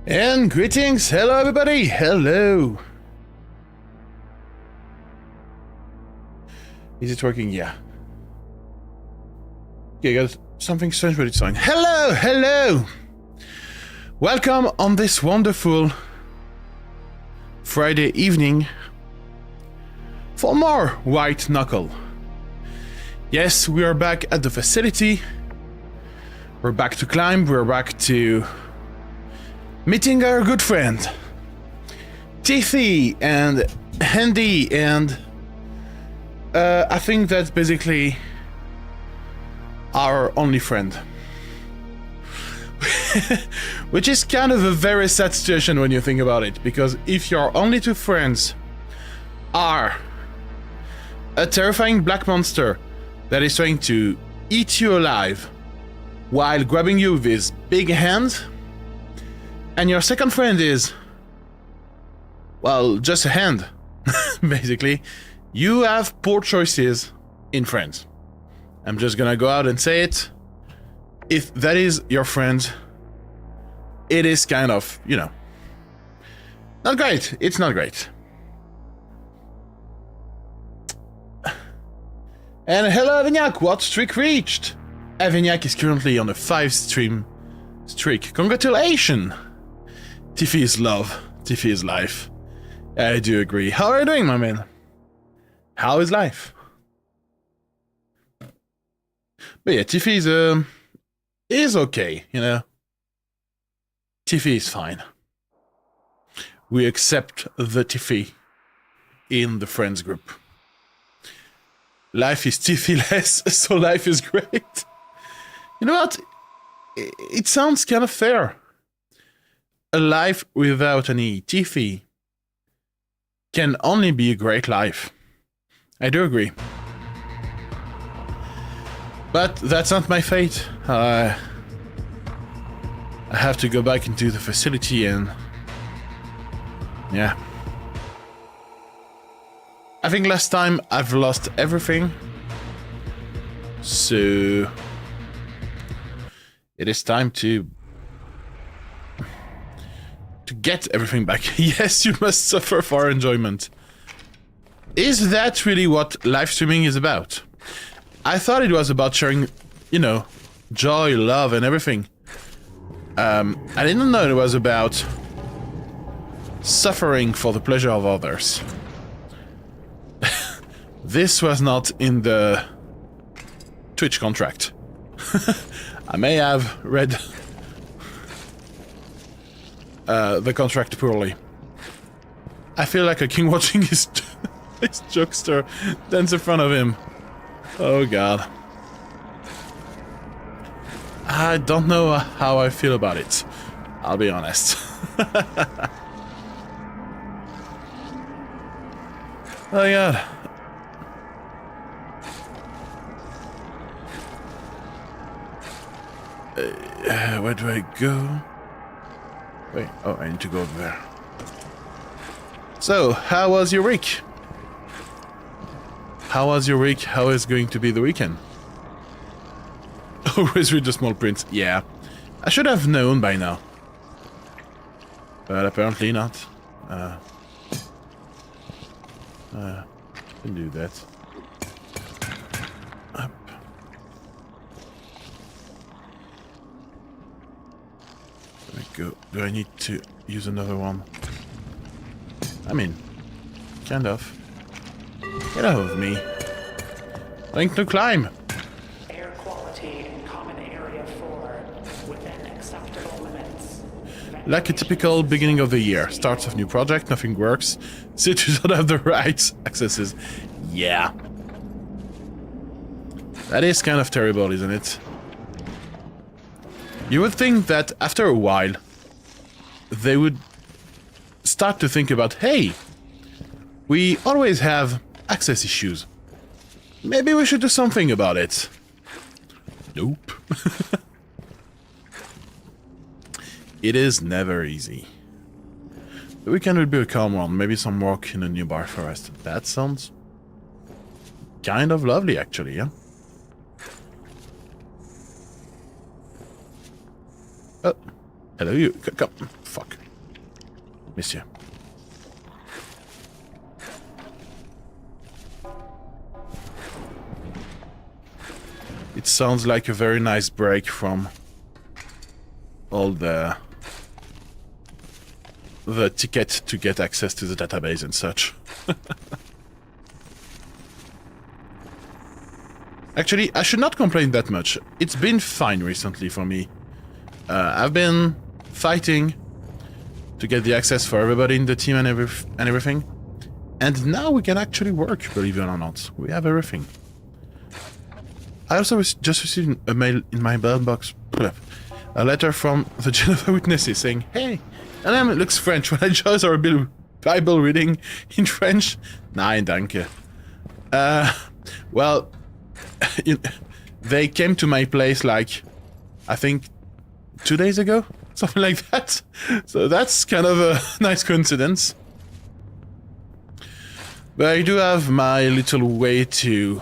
And greetings, hello everybody, hello. Is it working? Yeah. Okay, got something strange but it's fine. Hello. Welcome on this wonderful Friday evening for more White Knuckle. Yes, we are back at the facility. We're back to climb, we're back to meeting our good friend Tiffy and Handy, and I think that's basically our only friend. Which is kind of a very sad situation when you think about it, because if your only two friends are a terrifying black monster that is trying to eat you alive while grabbing you with his big hand, and your second friend is, well, just a hand, basically, you have poor choices in friends. I'm just gonna go out and say it. If that is your friend, it is kind of, you know, not great. It's not great. And hello, Avignac, what streak reached? Avignac is currently on a 5-stream streak. Congratulations! Tiffy is love. Tiffy is life. I do agree. How are you doing, my man? How is life? But yeah, Tiffy is okay, you know. Tiffy is fine. We accept the Tiffy in the friends group. Life is Tiffy-less, so life is great. You know what? It sounds kind of fair. A life without any Tiffy can only be a great life. I do agree. But that's not my fate. I have to go back into the facility and... yeah. I think last time I've lost everything. So... it is time to get everything back. Yes, you must suffer for enjoyment. Is that really what live streaming is about? I thought it was about sharing, you know, joy, love, and everything. I didn't know it was about suffering for the pleasure of others. This was not in the Twitch contract. I may have read the contract poorly. I feel like a king watching his jokester dance in front of him. Oh god. I don't know how I feel about it. I'll be honest. Oh god. Where do I go? Wait, oh, I need to go over there. So, how was your week? How was your week? How is going to be the weekend? Always read the small print. Yeah. I should have known by now. But apparently not. Can do that. Up. There we go. Do I need to use another one? I mean, kind of. Get out of me. Link to climb. Air quality in common area 4 within acceptable limits. Like a typical beginning of the year. Starts of new project, nothing works. Cities don't have the right accesses. Yeah. That is kind of terrible, isn't it? You would think that after a while, they would start to think about, hey, we always have access issues. Maybe we should do something about it. Nope. It is never easy. The weekend would be a calm one, maybe some walk in a nearby forest. That sounds kind of lovely, actually, yeah? Oh, hello you. Come. Fuck. Miss you. It sounds like a very nice break from all the ticket to get access to the database and such. Actually, I should not complain that much. It's been fine recently for me. I've been fighting to get the access for everybody in the team and everything. And now we can actually work, believe it or not. We have everything. I also just received a mail in my mailbox, a letter from the Jehovah's Witnesses saying, "Hey, your name looks French. When I chose our Bible reading in French?" Nein, danke. Well, they came to my place like, I think, 2 days ago? Something like that. So that's kind of a nice coincidence. But I do have my little way to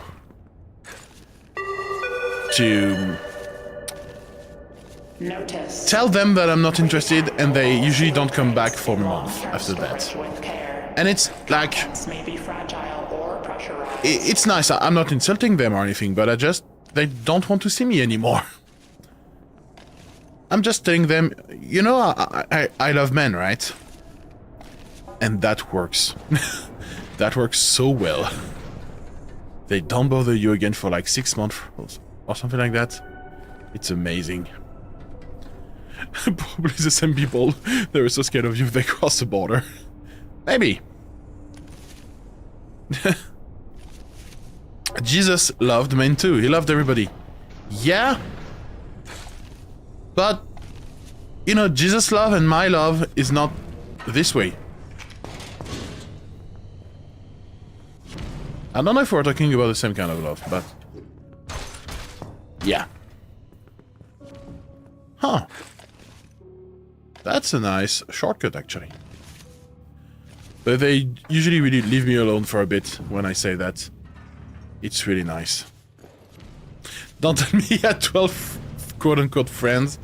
Notice. tell them that I'm not interested, and they usually don't come back for a month after that. And it's like, May be fragile or pressurized. it's nice. I'm not insulting them or anything, but they don't want to see me anymore. I'm just telling them, you know, I love men, right? And that works. That works so well. They don't bother you again for like 6 months or something like that. It's amazing. Probably the same people. They were so scared of you if they cross the border. Maybe. Jesus loved men too. He loved everybody. Yeah. But, you know, Jesus' love and my love is not this way. I don't know if we're talking about the same kind of love, but... yeah. Huh. That's a nice shortcut, actually. But they usually really leave me alone for a bit when I say that. It's really nice. Don't tell me he had 12 quote-unquote friends.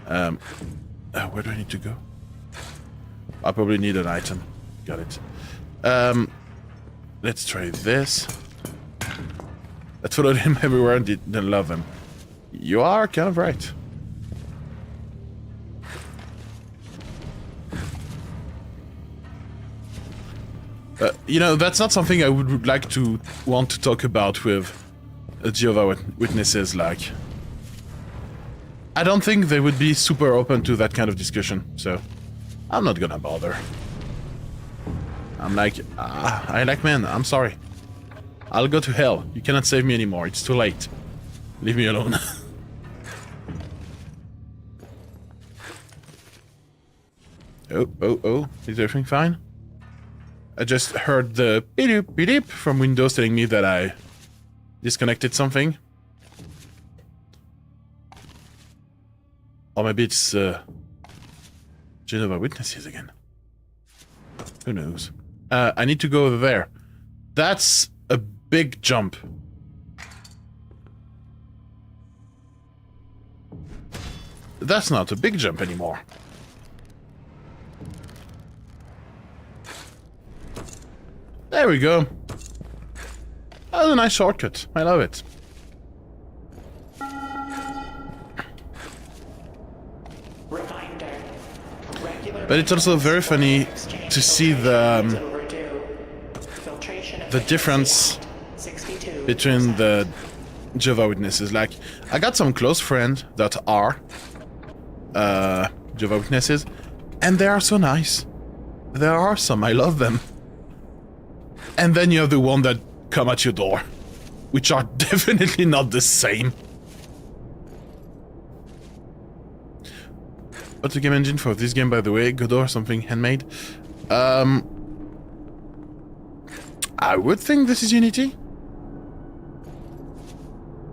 Where do I need to go? I probably need an item. Got it. Let's try this. I followed him everywhere and didn't love him. You are kind of right. You know, that's not something I would like to want to talk about with Jehovah's Witnesses, like... I don't think they would be super open to that kind of discussion, so... I'm not gonna bother. I'm like, I like men, I'm sorry. I'll go to hell. You cannot save me anymore, it's too late. Leave me alone. Oh, is everything fine? I just heard the beep beep from Windows telling me that I disconnected something. Or maybe it's Jehovah's Witnesses again. Who knows? I need to go over there. That's a big jump. That's not a big jump anymore. There we go. That's a nice shortcut. I love it. But it's also very funny to see the difference between the Jehovah's Witnesses. Like, I got some close friends that are Jehovah's Witnesses, and they are so nice. There are some, I love them. And then you have the one that come at your door, which are definitely not the same. What's the game engine for this game, by the way? Godot or something handmade? I would think this is Unity.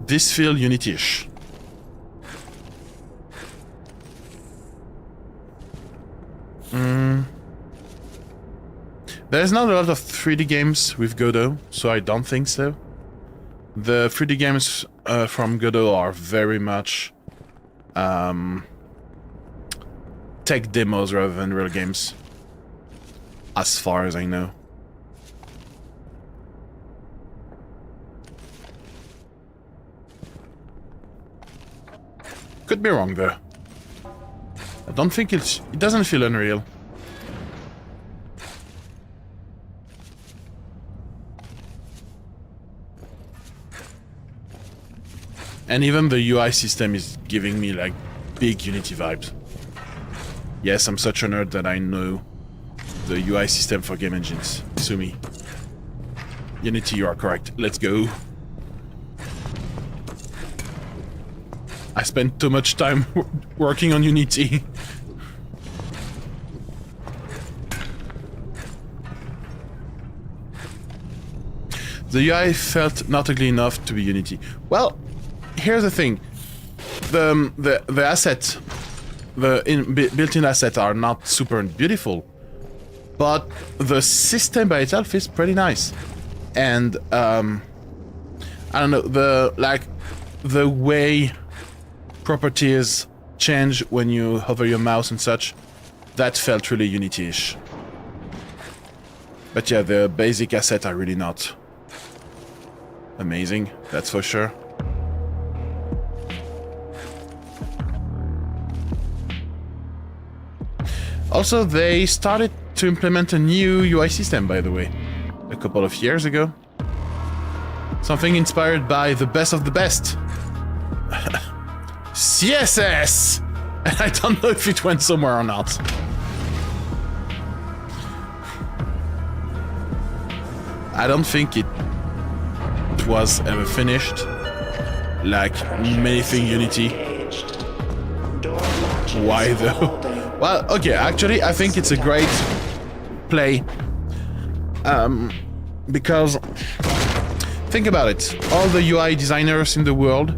This feels Unity-ish. There's not a lot of 3D games with Godot, so I don't think so. The 3D games from Godot are very much tech demos rather than real games. as far as I know. Could be wrong though. I don't think it doesn't feel Unreal. And even the UI system is giving me like big Unity vibes. Yes, I'm such a nerd that I know the UI system for game engines. Sue me. Unity, you are correct. Let's go. I spent too much time working on Unity. The UI felt not ugly enough to be Unity. Well, here's the thing. The asset, built-in assets are not super beautiful, but the system by itself is pretty nice. And I don't know, the way properties change when you hover your mouse and such, that felt really Unity-ish. But yeah, the basic assets are really not amazing, that's for sure. Also, they started to implement a new UI system, by the way, a couple of years ago. Something inspired by the best of the best. CSS! And I don't know if it went somewhere or not. I don't think it was ever finished. Like many things Unity. Why though? Well, okay, actually I think it's a great play. Because think about it. All the UI designers in the world,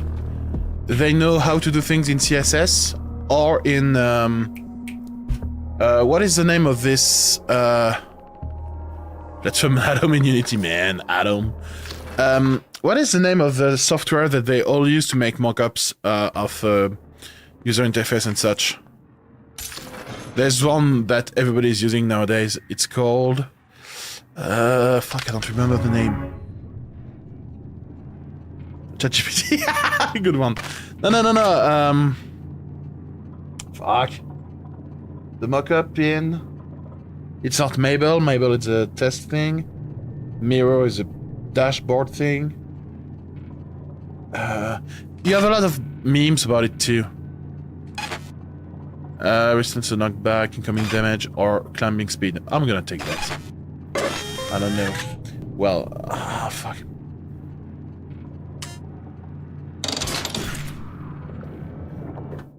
they know how to do things in CSS or in what is the name of this platform? Atom in Unity, man. Atom. What is the name of the software that they all use to make mockups of user interface and such? There's one that everybody is using nowadays. It's called fuck, I don't remember the name. ChatGPT. Good one. No. Fuck. The mockup in. It's not Mabel. Mabel is a test thing. Miro is a dashboard thing. You have a lot of memes about it too. Resistance to knockback, incoming damage, or climbing speed. I'm gonna take that. I don't know. Well, fuck.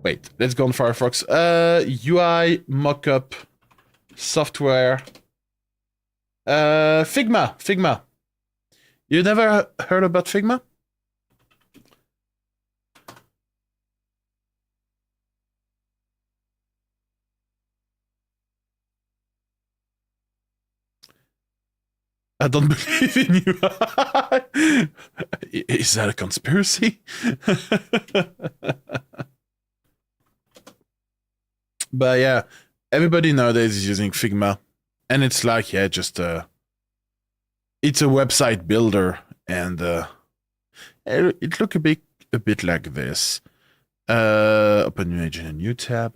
Wait, let's go on Firefox. UI mockup software. Figma. You never heard about Figma? I don't believe in you. Is that a conspiracy? But yeah, everybody nowadays is using Figma. And it's like, yeah, just it's a website builder, and it look a bit like this. Open new agent, a new tab.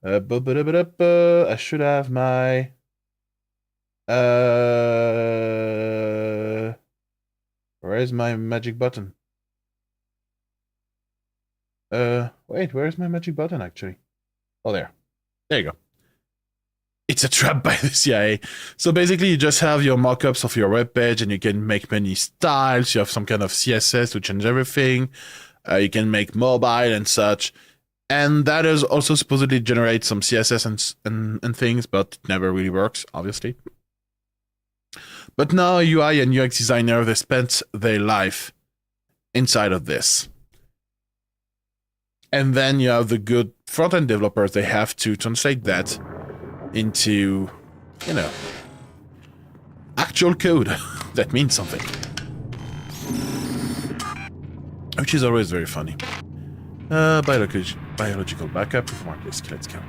I should have my where is my magic button? Wait, where is my magic button actually? Oh, there you go. It's a trap by the CIA. So basically you just have your mockups of your web page, and you can make many styles. You have some kind of CSS to change everything. You can make mobile and such. And that is also supposedly generate some CSS and things, but it never really works, obviously. But now UI and UX designer, they spent their life inside of this. And then you have the good front-end developers, they have to translate that into, you know, actual code that means something. Which is always very funny. Biological backup with more disk, let's go.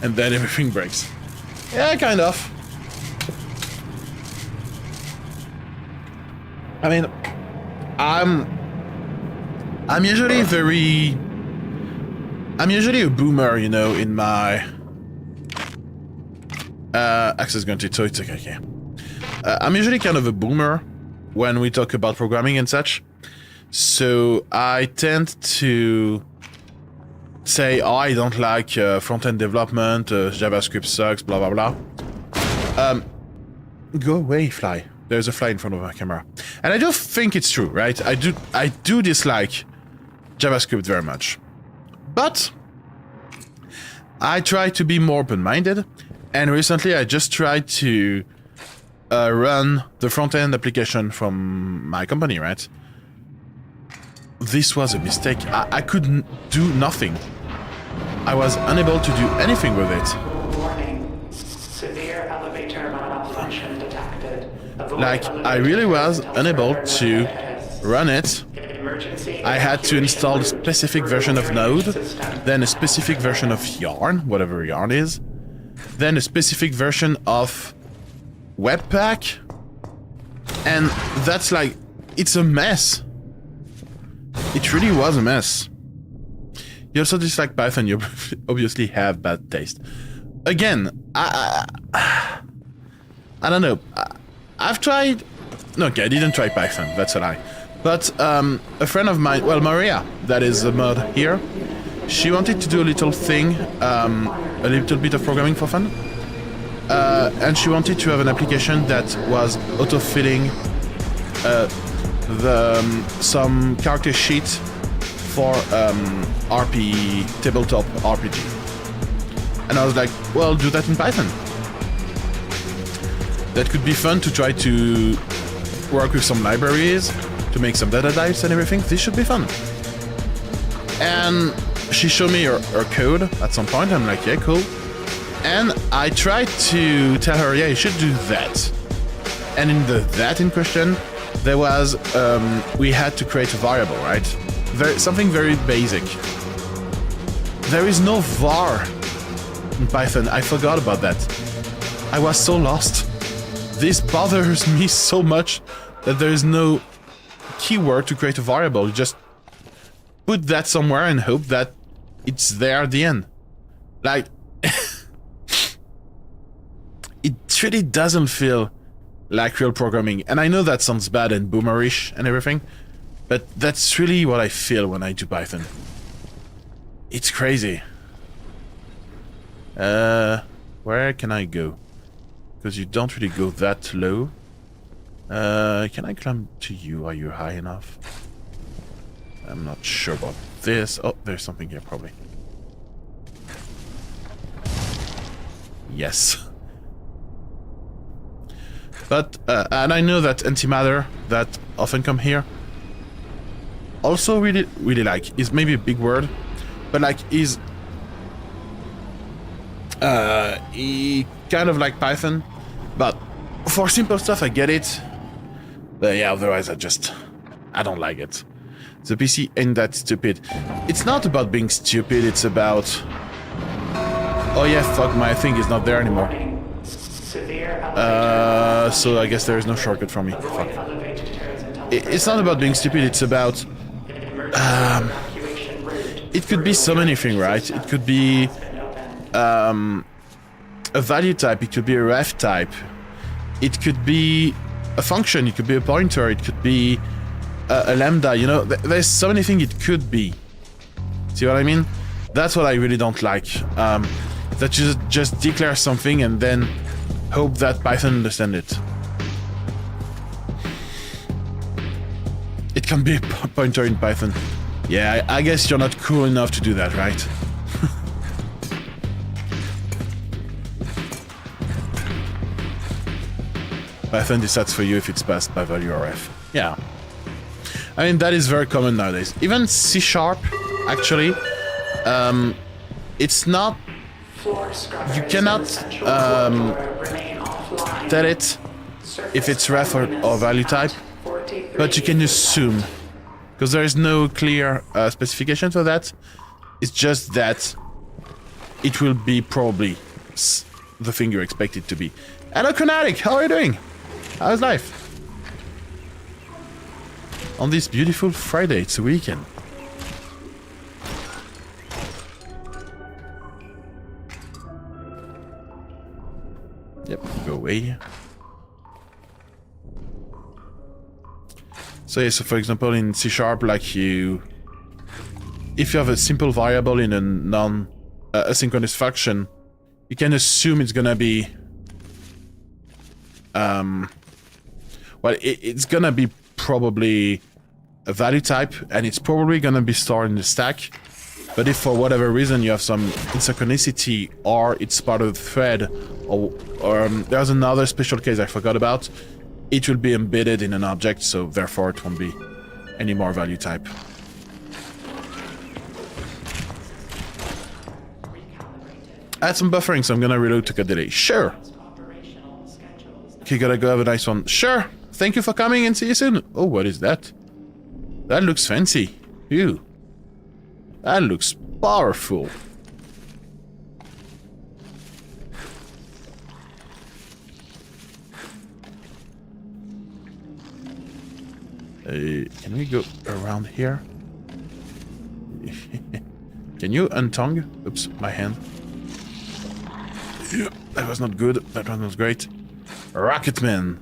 and then everything breaks. Yeah, kind of. I mean, I'm usually a boomer, you know, in my access granted, so it's okay. I'm usually kind of a boomer when we talk about programming and such. So I tend to say, oh, I don't like front-end development, JavaScript sucks, blah blah blah. Go away, fly. There's a fly in front of my camera. And I do think it's true, right? I do dislike JavaScript very much. But I try to be more open-minded, and recently I just tried to run the front-end application from my company, right? This was a mistake. I couldn't do nothing. I was unable to do anything with it. Warning. Severe elevator malfunction detected. Like, I really was unable to run it. I had to install a specific version of Node, then a specific version of Yarn, whatever Yarn is, then a specific version of Webpack, and that's like, it's a mess. It really was a mess. You also dislike Python, you obviously have bad taste. Again, I don't know. I've tried... No, okay, I didn't try Python, that's a lie. But a friend of mine, well, Maria, that is a mod here, she wanted to do a little thing, a little bit of programming for fun. And she wanted to have an application that was auto-filling some character sheet for tabletop RPG. And I was like, well, do that in Python. That could be fun to try to work with some libraries, to make some data types and everything. This should be fun. And she showed me her code at some point. I'm like, yeah, cool. And I tried to tell her, yeah, you should do that. And in the that in question, there was, we had to create a variable, right? Something very basic. There is no var in Python. I forgot about that. I was so lost. This bothers me so much that there is no keyword to create a variable. You just put that somewhere and hope that it's there at the end. Like, it really doesn't feel like real programming. And I know that sounds bad and boomerish and everything, but that's really what I feel when I do Python. It's crazy. Where can I go? Because you don't really go that low. Can I climb to you? Are you high enough? I'm not sure about this. Oh, there's something here, probably. Yes. But, and I know that antimatter that often come here also really like, is maybe a big word, but like is he kind of like Python, but for simple stuff I get it, but yeah, otherwise I don't like it. The PC ain't that stupid. It's not about being stupid, it's about, oh yeah, fuck, my thing is not there anymore. So I guess there is no shortcut for me. Fuck. It's not about being stupid, it's about... it could be so many things, right? It could be a value type, it could be a ref type, it could be a function, it could be a pointer, it could be a lambda, you know? There's so many things it could be. See what I mean? That's what I really don't like. That you just declare something and then hope that Python understands it. It can be a pointer in Python. Yeah, I guess you're not cool enough to do that, right? Python decides for you if it's passed by value or ref. Yeah. I mean, that is very common nowadays. Even C#, actually, it's not... You cannot tell it if it's ref or value type, but you can assume, because there is no clear specification for that. It's just that it will be probably the thing you expect it to be. Hello, Kinetic! How are you doing? How's life? On this beautiful Friday, it's a weekend. Yep, go away. So yeah, so for example in C#, like if you have a simple variable in a non-asynchronous function, you can assume it's gonna be well, it's gonna be probably a value type, and it's probably gonna be stored in the stack. But if for whatever reason you have some asynchronicity, or it's part of the thread, or there's another special case I forgot about, it will be embedded in an object, so therefore it won't be any more value type. I had some buffering, so I'm gonna reload to cut delay. Sure! Okay, gotta go have a nice one. Sure! Thank you for coming and see you soon! Oh, what is that? That looks fancy. Ew. That looks powerful. Can we go around here? Can you untongue? Oops, my hand. Yeah, that was not good. That one was great. Rocketman.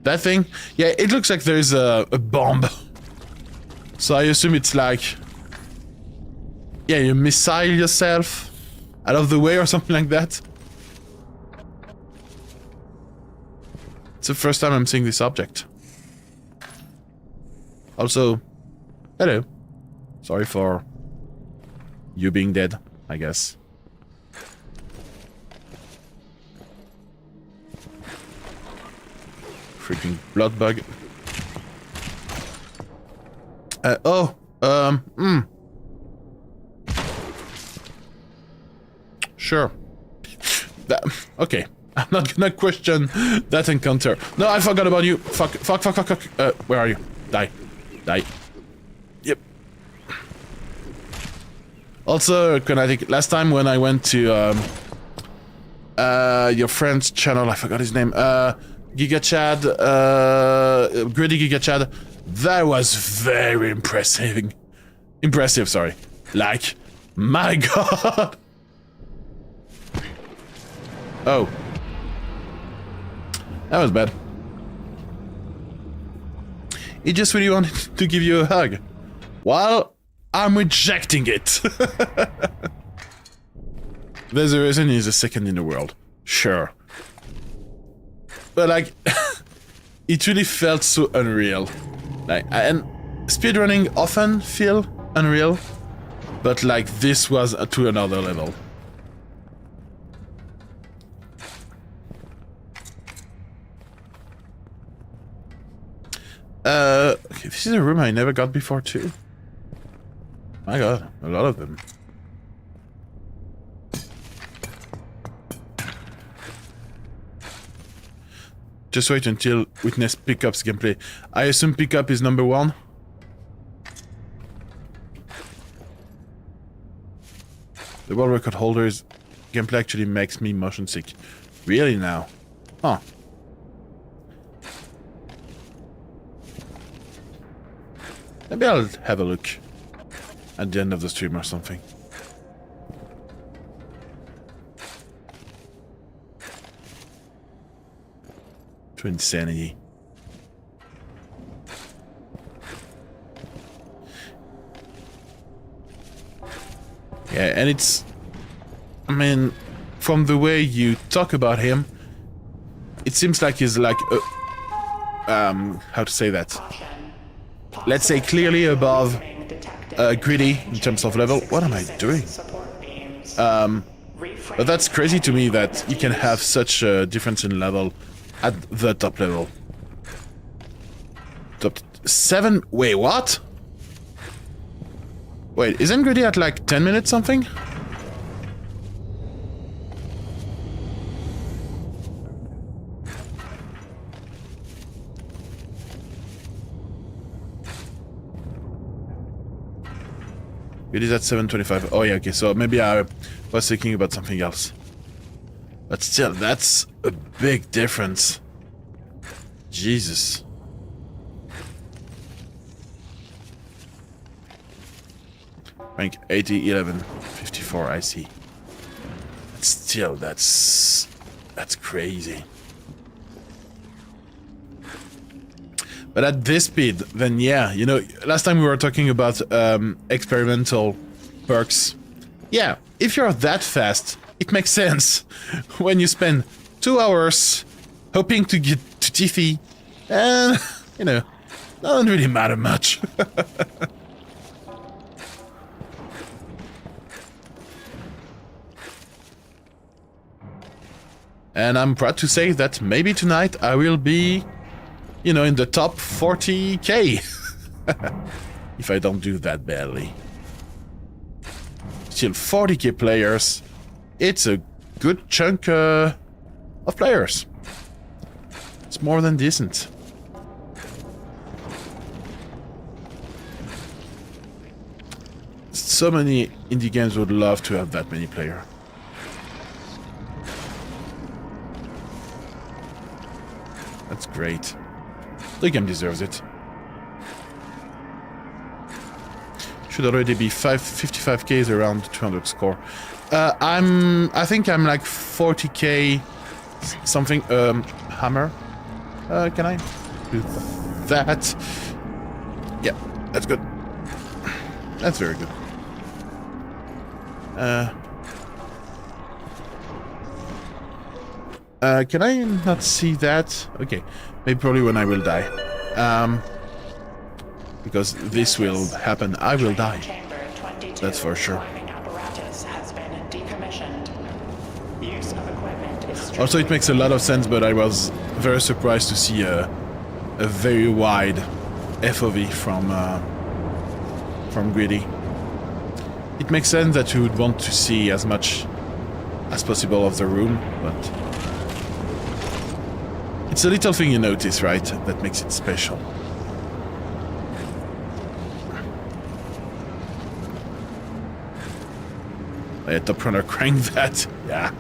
That thing? Yeah, it looks like there's a bomb. So I assume it's like... yeah, you missile yourself out of the way or something like that. It's the first time I'm seeing this object. Also, hello. Sorry for you being dead, I guess. Freaking blood bug. Sure. Okay. I'm not gonna question that encounter. No, I forgot about you. Fuck. Where are you? Die. Yep. Also, Kinetic, last time when I went to your friend's channel, I forgot his name, GigaChad, Greedy GigaChad, that was very impressive, sorry. Like, my god! Oh. That was bad. He just really wanted to give you a hug. Well, I'm rejecting it. There's a reason he's the second in the world. Sure. But like, it really felt so unreal. Like, and speedrunning often feel unreal, but like this was to another level. Okay, this is a room I never got before too. My god, a lot of them. Just wait until witness Pickup's gameplay. I assume Pickup is number 1. The world record holder's gameplay actually makes me motion sick. Really now? Huh. Maybe I'll have a look at the end of the stream or something. To insanity. Yeah, and it's... I mean, from the way you talk about him, it seems like he's like a... how to say that? Let's say clearly above Greedy in terms of level. What am I doing? But that's crazy to me that you can have such a difference in level at the top level. Top 7? Wait, what? Wait, isn't Greedy at like 10 minutes something? It is at 725. Oh yeah, okay, so maybe I was thinking about something else. But still, that's a big difference. Jesus. Rank 80, 11, 54, I see. But still, that's crazy. But at this speed, then yeah, you know, last time we were talking about experimental perks. Yeah, if you're that fast, it makes sense. When you spend 2 hours hoping to get to Tiffy, and, you know, doesn't really matter much. And I'm proud to say that maybe tonight I will be, you know, in the top 40k. If I don't do that badly. Still 40k players. It's a good chunk of players. It's more than decent. So many indie games would love to have that many players. That's great. The game deserves it. Should already be 55k around 200 score. I think I'm like 40k something. Hammer. Can I do that? Yeah, that's good. That's very good. Can I not see that? Okay, maybe probably when I will die. Because this will happen, I will die. That's for sure. Also, it makes a lot of sense, but I was very surprised to see a very wide FOV from Greedy. It makes sense that you would want to see as much as possible of the room, but it's a little thing you notice, right? That makes it special. Top runner crank that. Yeah.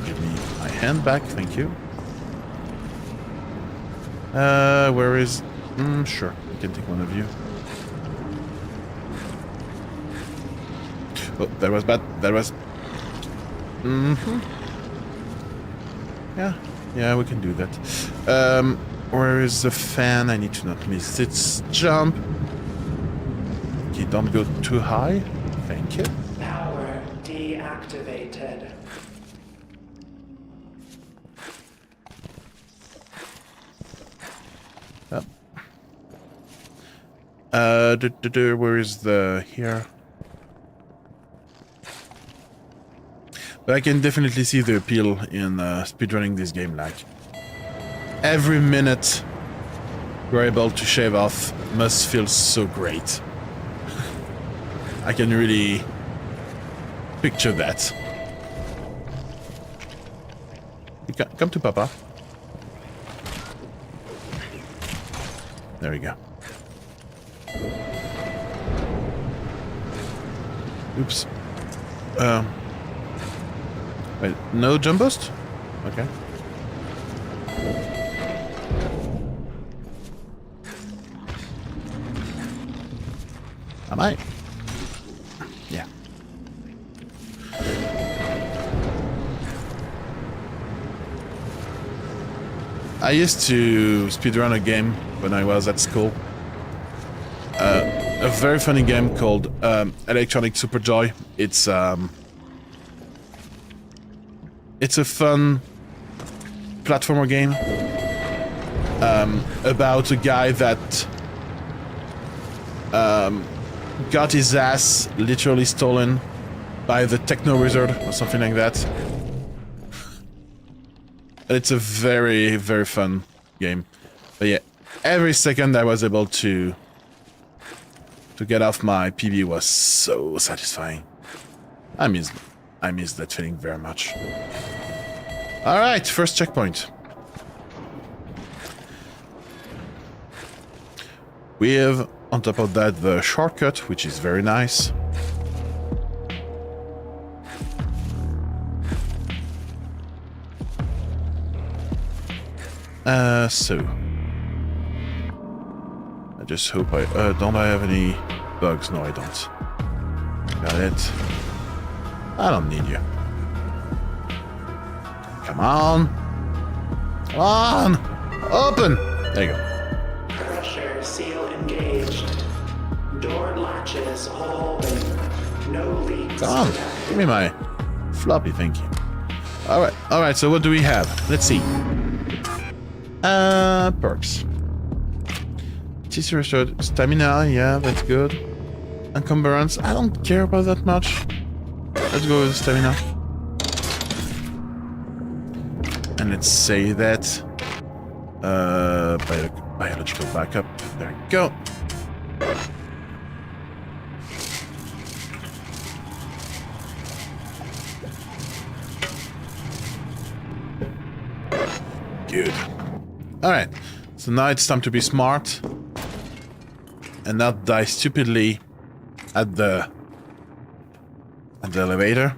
Give me my hand back, thank you. Where is... sure, I can take one of you. Oh, that was bad. That was... Yeah, we can do that. Where is the fan? I need to not miss its jump. Okay, don't go too high. Thank you. Power deactivated. Where is the... here? But I can definitely see the appeal in speedrunning this game, like... Every minute you're able to shave off must feel so great. I can really picture that. You come to Papa. There we go. Oops. Wait, no jump boost? Okay. Am I? Yeah. I used to speedrun a game when I was at school. A very funny game called Electronic Superjoy. It's a fun platformer game about a guy that got his ass literally stolen by the Techno Wizard or something like that. It's a very, very fun game. But yeah, every second I was able to get off my PB was so satisfying. I miss that feeling very much. Alright, first checkpoint. We have, on top of that, the shortcut, which is very nice. So... I just hope I... don't I have any bugs? No, I don't. Got it. I don't need you. Come on! Come on! Open! There you go. Pressure seal engaged. Door latches open. No leaks. Come on! Give me my floppy thingy. Alright, so what do we have? Let's see. Perks. TC restored stamina, yeah, that's good. Encumbrance, I don't care about that much. Let's go with stamina. And let's say that biological backup. There we go. Good. Alright, so now it's time to be smart and not die stupidly at the elevator.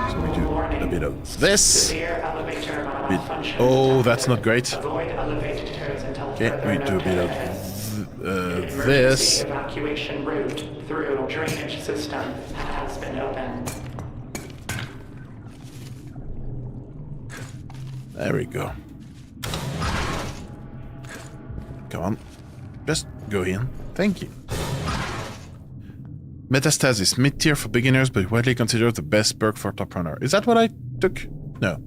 So we do a bit of this. Oh, that's not great. Okay, we do a bit of this. Evacuation route through drainage system has been opened. There we go. Come on. Just go in. Thank you. Metastasis, mid-tier for beginners, but widely considered the best perk for top runner. Is that what I took? No.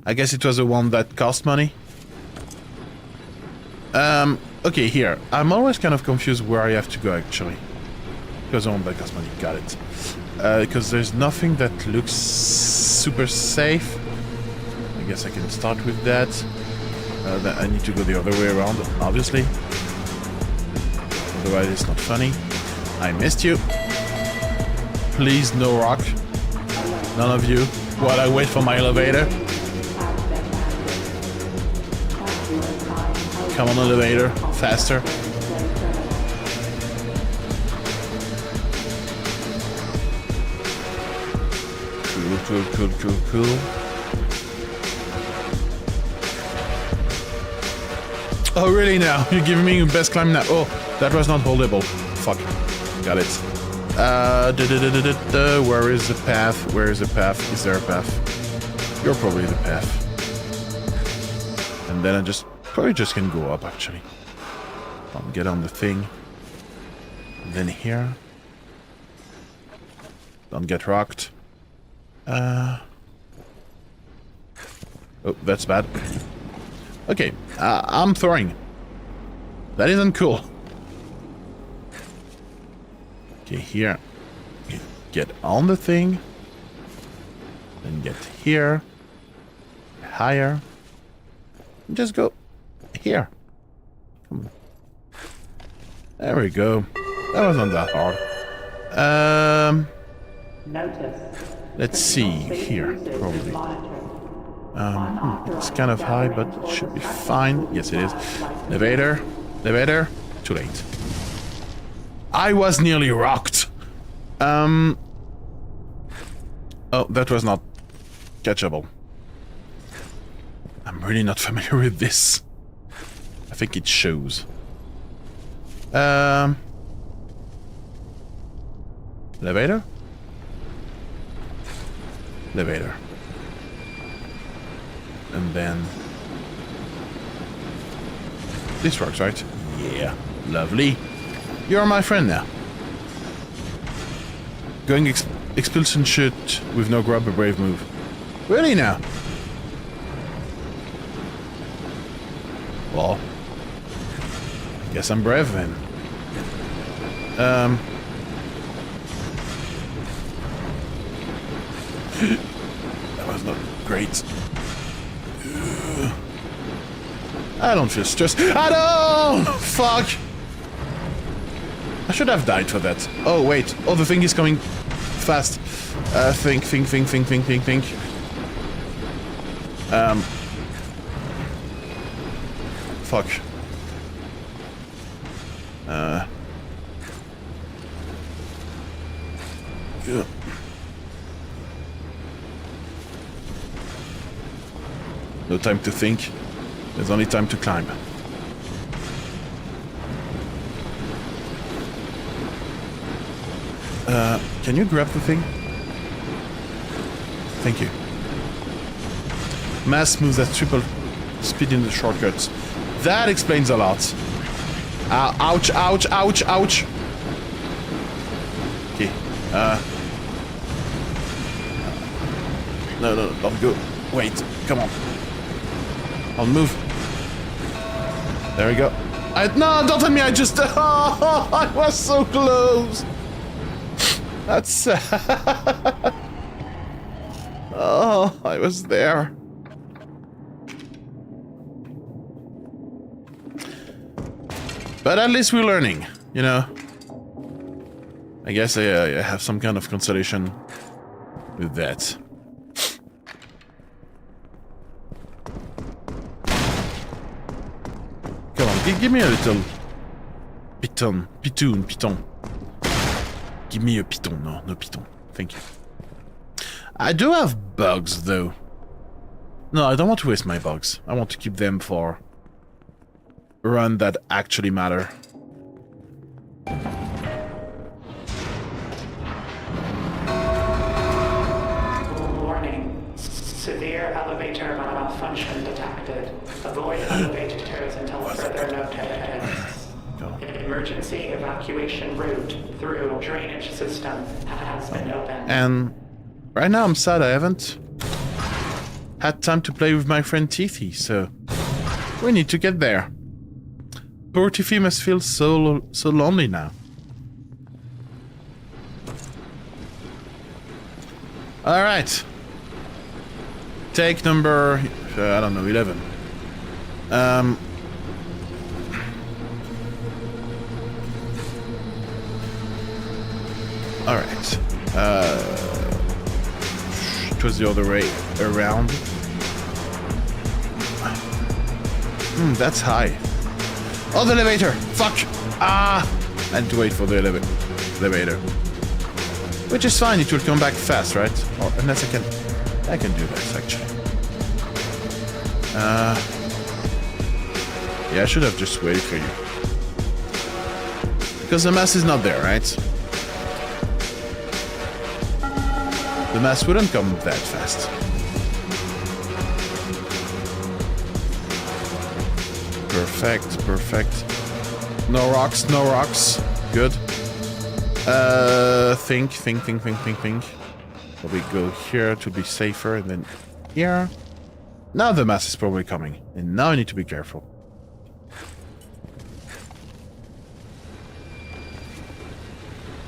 I guess it was the one that cost money. Okay, here. I'm always kind of confused where I have to go, actually. Because the one that cost money. Got it. Because there's nothing that looks super safe. I guess I can start with that. I need to go the other way around, obviously. Otherwise it's not funny. I missed you. Please, no rock. None of you. While I wait for my elevator. Come on, elevator. Faster. Cool. Oh, really now? You're giving me your best climb now? Oh, that was not holdable. Fuck. Got it. Where is the path? Where is the path? Is there a path? You're probably the path. And then I probably just can go up, actually. I'll get on the thing. And then here. Don't get rocked. Oh, that's bad. Okay, I'm throwing. That isn't cool. Okay, here. Get on the thing. Then get here. Higher. Just go here. Come on. There we go. That wasn't that hard. Let's see here, probably. It's kind of high, but it should be fine. Yes, it is. Elevator. Too late. I was nearly rocked. Oh, that was not catchable. I'm really not familiar with this. I think it shows. Elevator? Elevator. And then... this works, right? Yeah. Lovely. You're my friend now. Going expulsion shoot with no grab, a brave move. Really now? Well... I guess I'm brave then. That was not great. I don't feel stressed. I don't! Fuck! I should have died for that. Oh, wait. Oh, the thing is coming fast. Think. Fuck. Yeah. No time to think. There's only time to climb. Can you grab the thing? Thank you. Mass moves at triple speed in the shortcuts. That explains a lot. Ouch, ouch, ouch, ouch. Okay. No, don't go. Wait, come on. I'll move. There we go. No, don't tell me I just... Oh, I was so close. That's sad. Oh, I was there. But at least we're learning, you know. I guess I have some kind of consolation with that. Come on, give me a little piton. Give me a piton. No piton. Thank you. I do have bugs, though. No, I don't want to waste my bugs. I want to keep them for a run that actually matter. Warning. Severe elevator malfunction detected. Avoid elevators until further notice. Emergency evacuation route through drainage system has been opened. And right now I'm sad I haven't had time to play with my friend Tiffy, so we need to get there. Poor Tiffy must feel so lonely now. Alright. Take number, I don't know, 11. Alright. It was the other way around. That's high. Oh, the elevator! Fuck! Ah! I had to wait for the elevator. Which is fine, it will come back fast, right? Or unless I can do this, actually. Yeah, I should have just waited for you. Because the mass is not there, right? The mass wouldn't come that fast. Perfect. No rocks. Good. Think. Probably go here to be safer, and then here. Now the mass is probably coming, and now I need to be careful.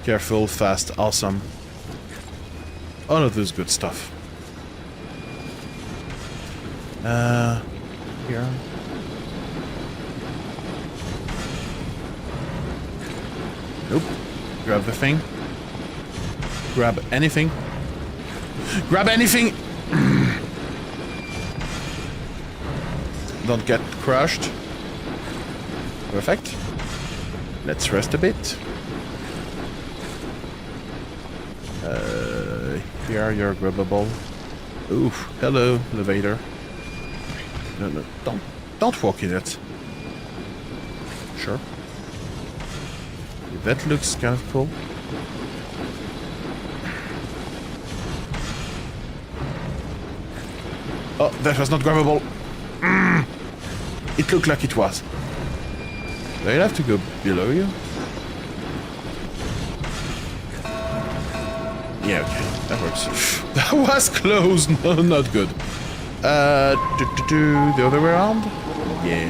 Careful, fast, awesome. All of this good stuff. Here. Nope. Grab the thing. Grab anything. Grab anything! Don't get crushed. Perfect. Let's rest a bit. Here, you're grabbable. Ooh, hello, elevator. No, don't walk in it. Sure. That looks kind of cool. Oh, that was not grabbable. It looked like it was. Do I have to go below you? Yeah, okay, that works. That was close. No, not good. The other way around? Yeah.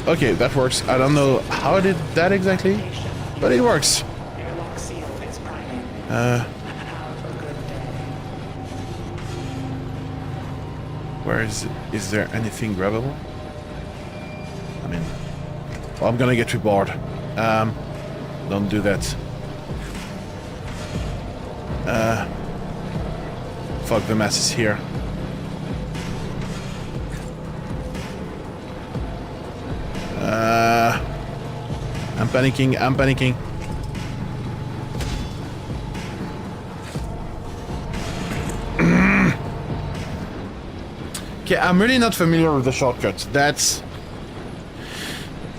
Okay, that works. I don't know how I did that exactly, but it works. Where is it? Is there anything grabbable? I mean, well, I'm gonna get too bored. Don't do that. Fuck, the mass is here. I'm panicking, I'm panicking. Okay, I'm really not familiar with the shortcuts.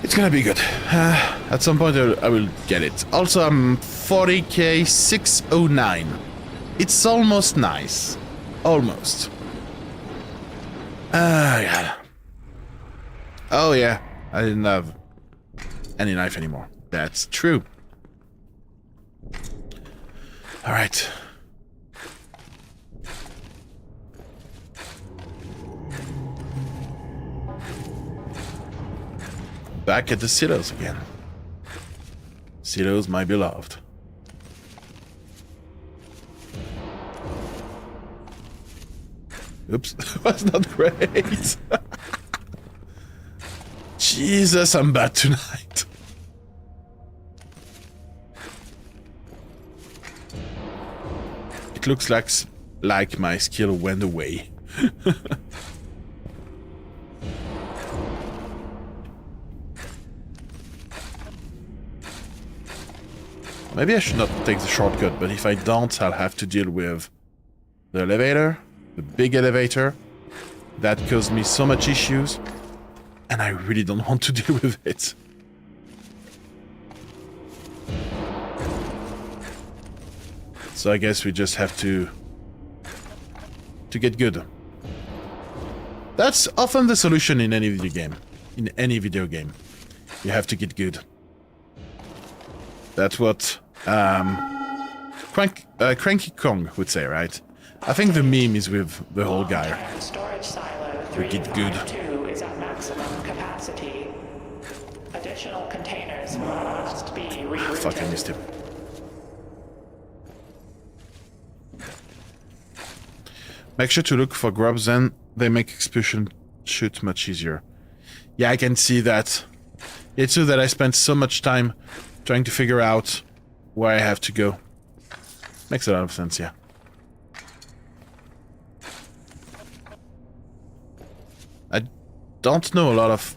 It's gonna be good. At some point I will get it. Also, I'm 40k 609. It's almost nice. Almost. God. Oh yeah, I didn't have any knife anymore. That's true. Alright. Back at the silos again. Silos, my beloved. Oops, that's not great. Jesus, I'm bad tonight. It looks like my skill went away. Maybe I should not take the shortcut, but if I don't, I'll have to deal with the elevator, the big elevator. That caused me so much issues, and I really don't want to deal with it. So I guess we just have to get good. That's often the solution in any video game. In any video game, you have to get good. That's what Cranky Kong would say, right? I think the meme is with the whole guy. Storage silo We get good. 352 is at maximum capacity. Additional containers must be rerouted. Fuck, I missed him. Make sure to look for grubs, then they make explosion shoot much easier. Yeah, I can see that. It's true that I spent so much time trying to figure out where I have to go. Makes a lot of sense, yeah. I don't know a lot of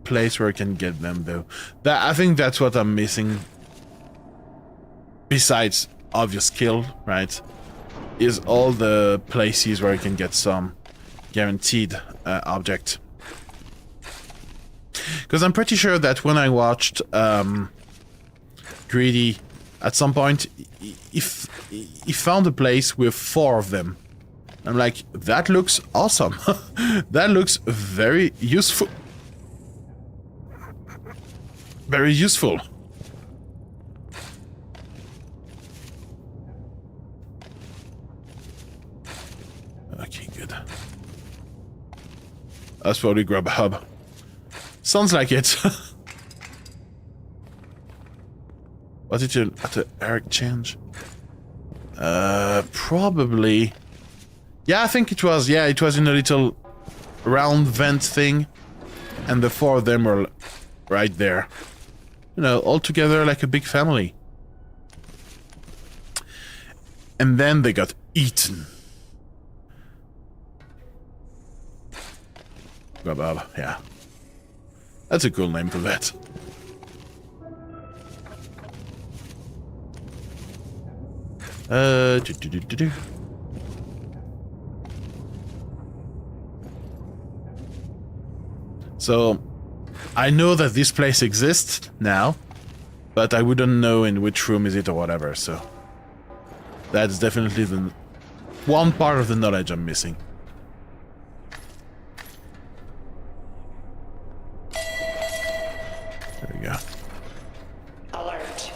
place where I can get them, though. I think that's what I'm missing. Besides obvious skill, right? Is all the places where I can get some guaranteed object. Because I'm pretty sure that when I watched Greedy, at some point, he found a place with 4 of them. I'm like, that looks awesome. That looks very useful. Very useful. Okay, good. That's probably grab a hub. Sounds like it. Was it at the air exchange? Probably. Yeah, I think it was. Yeah, it was in a little round vent thing. And the 4 of them were right there. You know, all together like a big family. And then they got eaten. Grabab, yeah. That's a cool name for that. So, I know that this place exists now, but I wouldn't know in which room is it or whatever, so... That's definitely the one part of the knowledge I'm missing. There we go. Alert.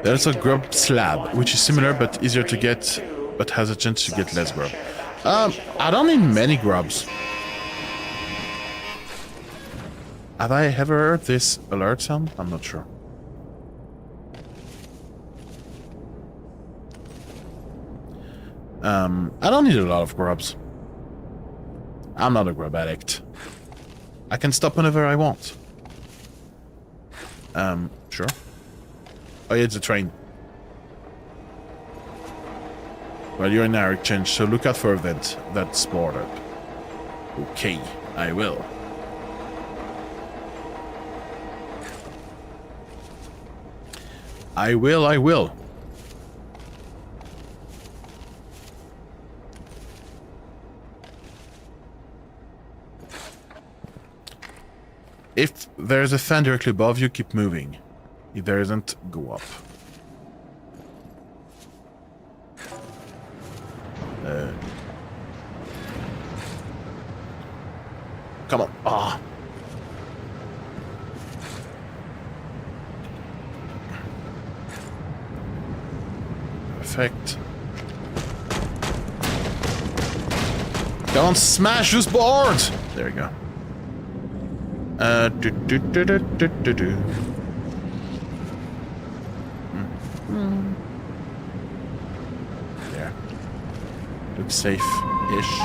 There's a grub slab, which is similar but easier to get, but has a chance to get less grub. I don't need many grubs. Have I ever heard this alert sound? I'm not sure. I don't need a lot of grubs. I'm not a grub addict. I can stop whenever I want. Sure. Oh yeah, it's a train. Well, you're in our exchange, so look out for a vent that's boarded up. Okay, I will. I will. If there's a fan directly above you, keep moving. If there isn't, go up. Come on. Ah. Perfect. Come on, smash those boards! There we go. There. Looks safe-ish.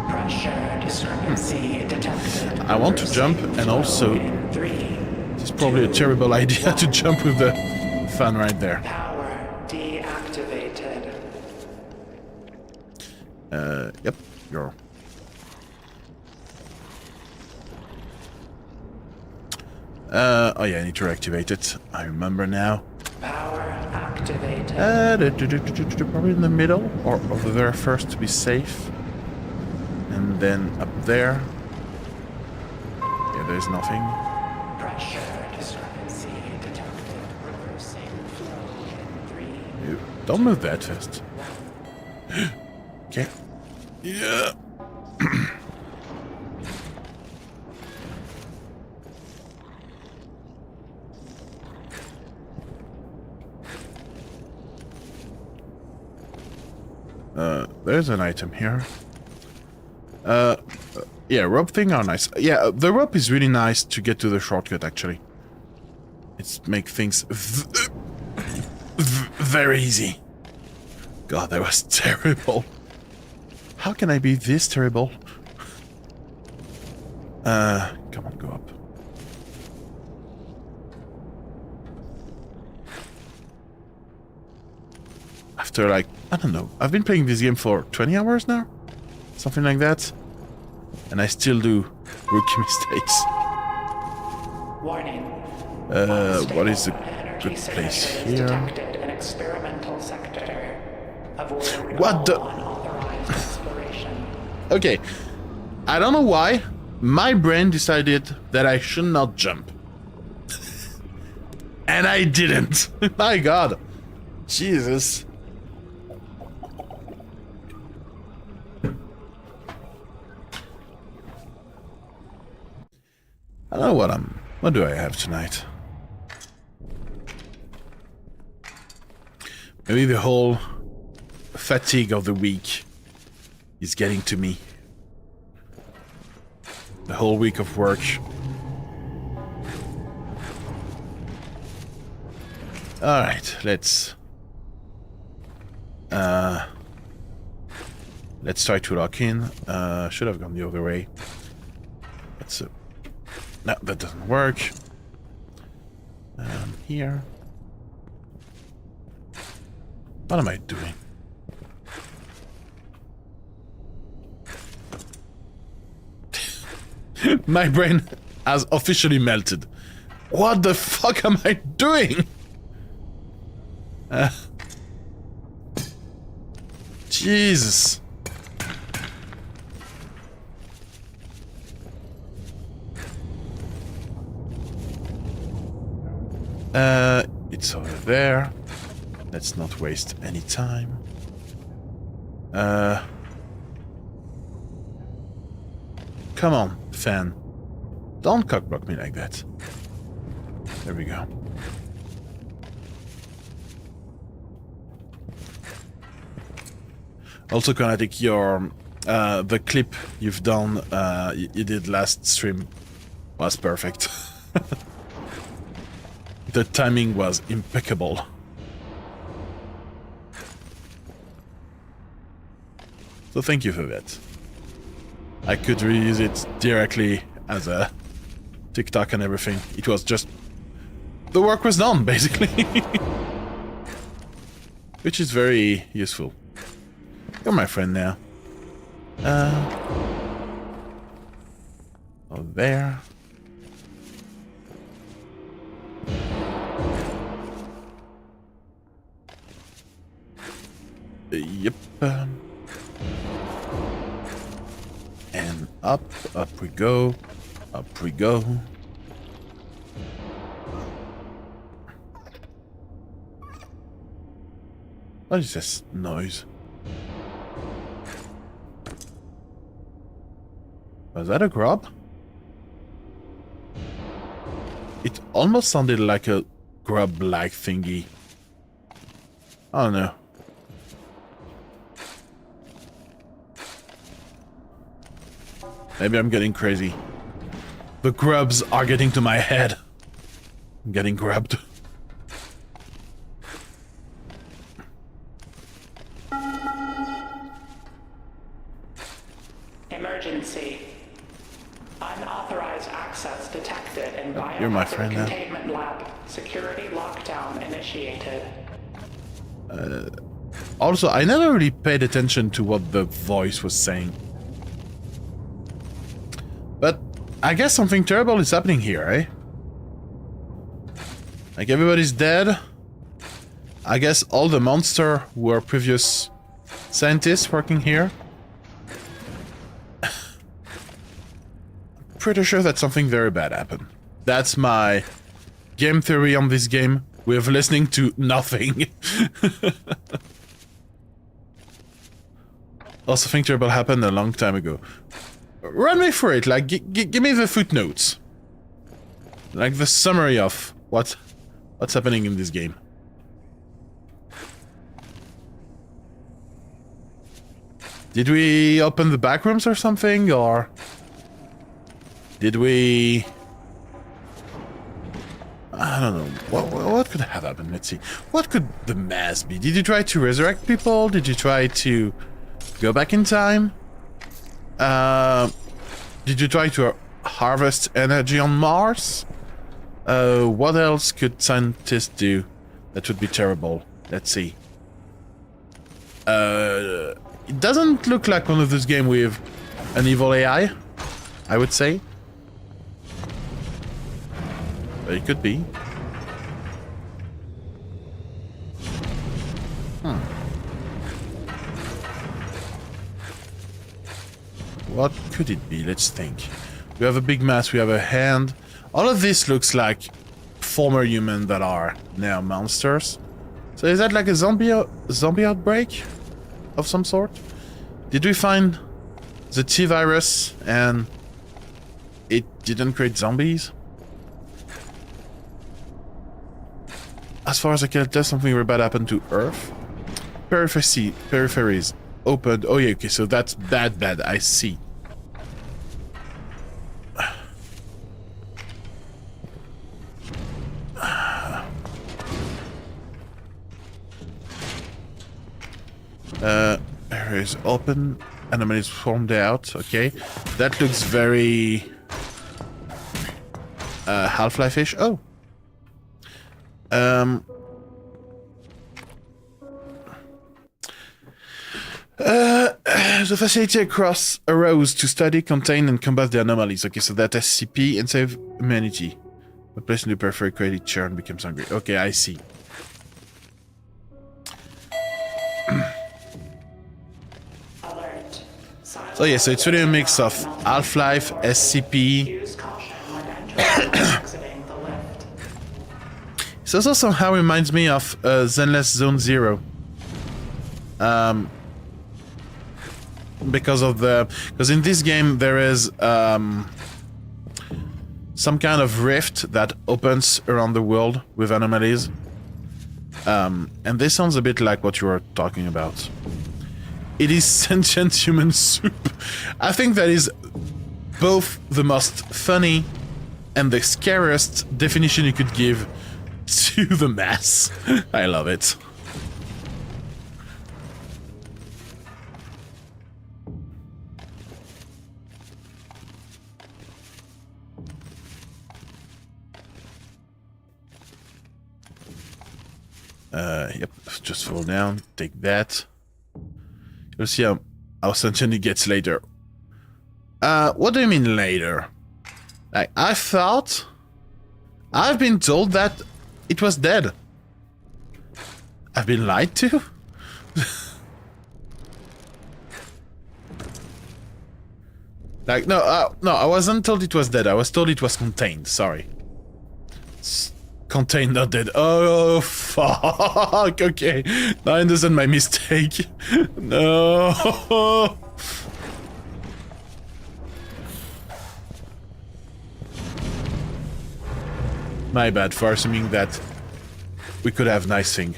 Pressure discrepancy detected. I want to jump, and also it's probably a terrible idea to jump with the fan right there. Power deactivated. Yep, you're... oh yeah, I need to reactivate it. I remember now. Power activated. Probably in the middle, or over there first to be safe. And then up there. Yeah, there's nothing. Pressure discrepancy detected. Reversing flow in 3. Don't move that fast. Okay. Yeah. There's an item here. Yeah, rope thing are nice. Yeah, the rope is really nice to get to the shortcut, actually. It's make things very easy. God, that was terrible. How can I be this terrible? Come on, go up. After, like, I don't know. I've been playing this game for 20 hours now? Something like that. And I still do rookie mistakes. Warning. What is the good place here? Detected an experimental sector. Avoid What the? unauthorized exploration. Okay. I don't know why. My brain decided that I should not jump. And I didn't. My God. Jesus. I don't know what do I have tonight? Maybe the whole fatigue of the week is getting to me. The whole week of work. Alright, let's try to lock in. Should have gone the other way. Let's no, that doesn't work. Here. What am I doing? My brain has officially melted. What the fuck am I doing? Jesus. It's over there. Let's not waste any time. Come on, fan. Don't cockblock me like that. There we go. Also, Kinetic, your the clip you've done, you did last stream was perfect. The timing was impeccable. So thank you for that. I could reuse it directly as a TikTok and everything. It was just the work was done, basically. Which is very useful. You're my friend now. Oh, there. Yep. And up we go. Up we go. What is this noise? Was that a grub? It almost sounded like a grub-like thingy. I don't know. Maybe I'm getting crazy. The grubs are getting to my head. I'm getting grubbed. Emergency. Unauthorized access detected in You're my friend now. containment lab. Security lockdown initiated. Also, I never really paid attention to what the voice was saying. But I guess something terrible is happening here, eh? Like everybody's dead. I guess all the monsters were previous scientists working here. Pretty sure that something very bad happened. That's my game theory on this game, with listening to nothing. Also, something terrible happened a long time ago. Run me through it, like, give me the footnotes. Like, the summary of what's happening in this game. Did we open the back rooms or something, or... Did we... I don't know. What could have happened? Let's see. What could the mass be? Did you try to resurrect people? Did you try to go back in time? Did you try to harvest energy on Mars? What else could scientists do that would be terrible? Let's see. It doesn't look like one of those games with an evil AI, I would say. But it could be. What could it be? Let's think. We have a big mass, we have a hand. All of this looks like former humans that are now monsters. So is that like a zombie outbreak of some sort? Did we find the T-virus and it didn't create zombies? As far as I can tell, something very bad happened to Earth. Peripheries opened. Oh yeah, okay, so that's bad, I see. Areas open, anomalies formed out, okay. That looks very... Half-Life-ish. Oh. The facility across arose to study, contain, and combat the anomalies. Okay, so that SCP and save humanity. A place in the periphery created churn becomes hungry. Okay, I see. Alert. So yeah, so it's really a mix of Half-Life, SCP. Use caution when entering and exiting the lift. It also somehow reminds me of Zenless Zone Zero. Because in this game there is some kind of rift that opens around the world with anomalies. And this sounds a bit like what you were talking about. It is sentient human soup. I think that is both the most funny and the scariest definition you could give to the mass. I love it. Yep, just fall down. Take that. You'll see how sentient it gets later. What do you mean later? Like, I've been told that it was dead. I've been lied to? Like, no, I wasn't told it was dead. I was told it was contained. Sorry. Contained, not dead. Oh, fuck. Okay. Now I understand my mistake. No. My bad for assuming that we could have nice thing.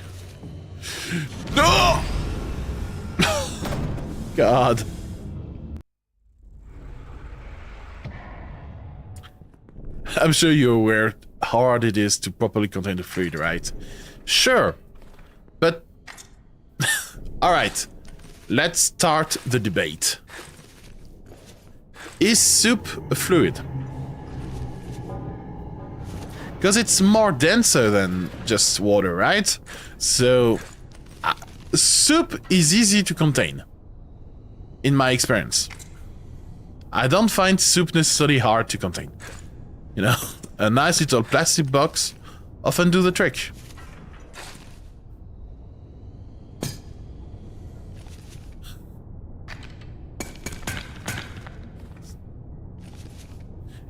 No! God. I'm sure you're aware how hard it is to properly contain the fluid, right? Sure. But... Alright. Let's start the debate. Is soup a fluid? Because it's more denser than just water, right? So... soup is easy to contain. In my experience. I don't find soup necessarily hard to contain. You know, a nice little plastic box often do the trick.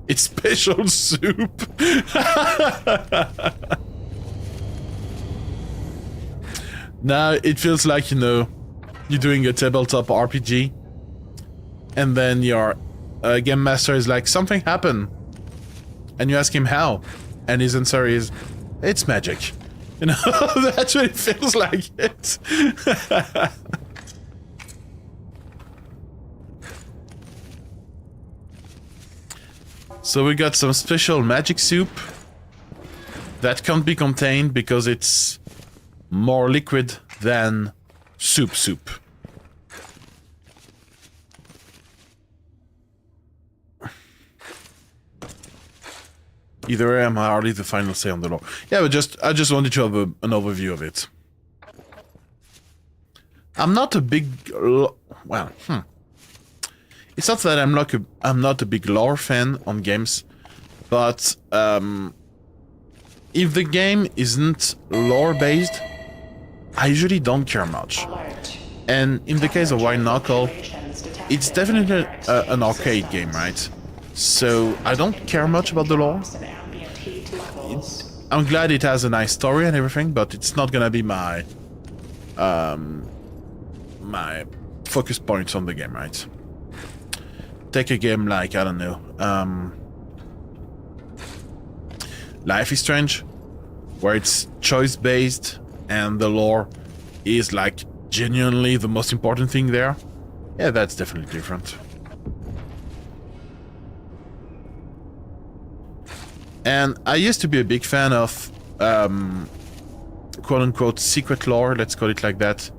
It's special soup. Now it feels like, you know, you're doing a tabletop RPG, and then your game master is like, something happened. And you ask him how, and his answer is, it's magic. You know, that's what it feels like. It. So we got some special magic soup that can't be contained because it's more liquid than soup. Either way, I'm hardly the final say on the lore. Yeah, but I just wanted to have an overview of it. I'm not a big... It's not that I'm not a big lore fan on games, but if the game isn't lore-based, I usually don't care much. And in the case of Knuckle, it's definitely an arcade game, right? So I don't care much about the lore. I'm glad it has a nice story and everything, but it's not gonna be my my focus points on the game, right? Take a game like, I don't know, Life is Strange, where it's choice-based and the lore is like genuinely the most important thing there. Yeah, that's definitely different. And I used to be a big fan of quote-unquote secret lore, let's call it like that.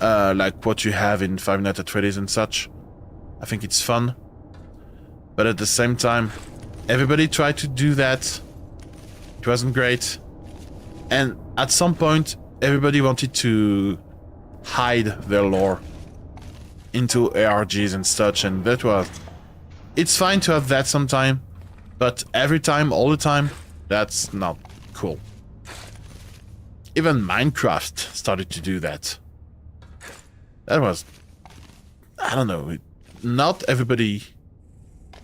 Like what you have in Five Nights at Freddy's and such. I think it's fun. But at the same time, everybody tried to do that. It wasn't great. And at some point, everybody wanted to hide their lore into ARGs and such, and that was... It's fine to have that sometime, but every time, all the time, that's not cool. Even Minecraft started to do that. That was... I don't know. Not everybody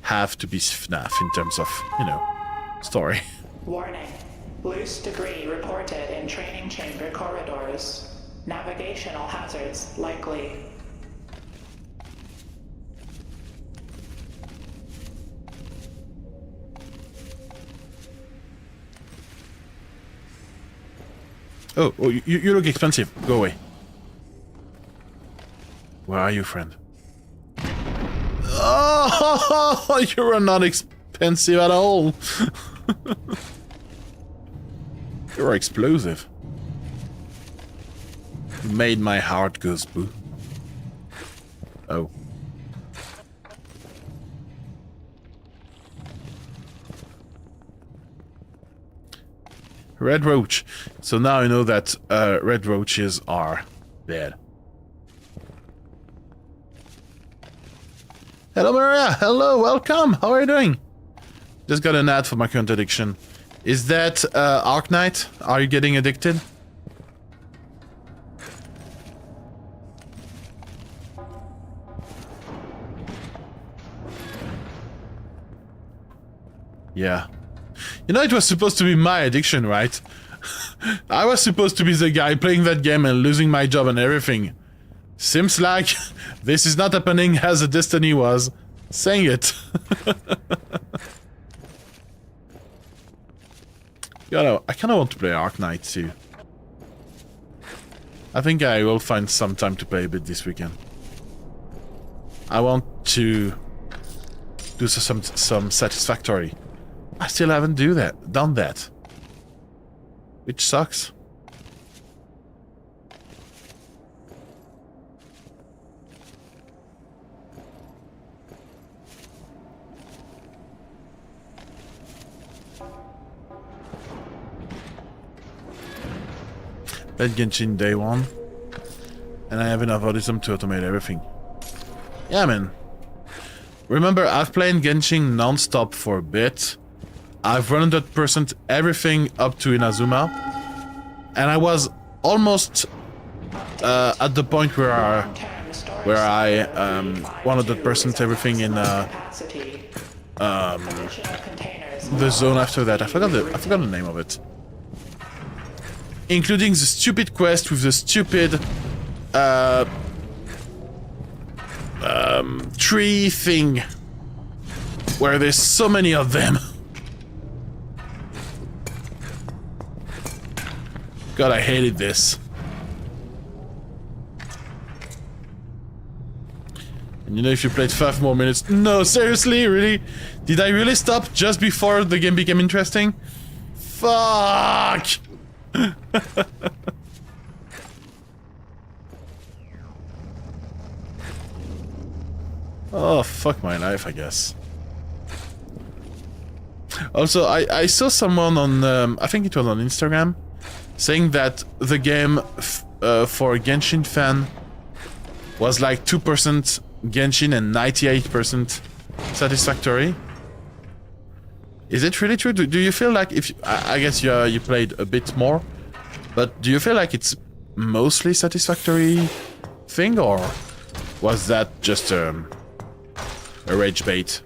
have to be FNAF in terms of, you know, story. Warning. Loose debris reported in training chamber corridors. Navigational hazards likely. Oh, you look expensive. Go away. Where are you, friend? Oh, you are not expensive at all. You're explosive. You made my heart go spoo. Oh. red roach. So now I know that red roaches are bad. Hello Maria, hello, welcome, how are you doing? Just got an ad for my current addiction. Is that Arknight? Are you getting addicted? Yeah. You know, it was supposed to be my addiction, right? I was supposed to be the guy playing that game and losing my job and everything. Seems like this is not happening as the destiny was saying it. I kind of want to play Arknight too. I think I will find some time to play a bit this weekend. I want to do some satisfactory. I still haven't done that. Which sucks. Played Genshin day one, and I have enough autism to automate everything. Yeah, man. Remember, I've played Genshin non-stop for a bit. I've 100% everything up to Inazuma, and I was almost at the point where I 100% everything in the zone after that. I forgot the name of it. Including the stupid quest with the stupid tree thing, where there's so many of them. God, I hated this. And you know, if you played 5 more minutes... No, seriously? Really? Did I really stop just before the game became interesting? Fuck! Oh, fuck my life, I guess. Also, I saw someone on... I think it was on Instagram, saying that the game for a Genshin fan was like 2% Genshin and 98% satisfactory. Is it really true? Do you feel like if I guess you played a bit more, but do you feel like it's mostly satisfactory thing, or was that just a rage bait?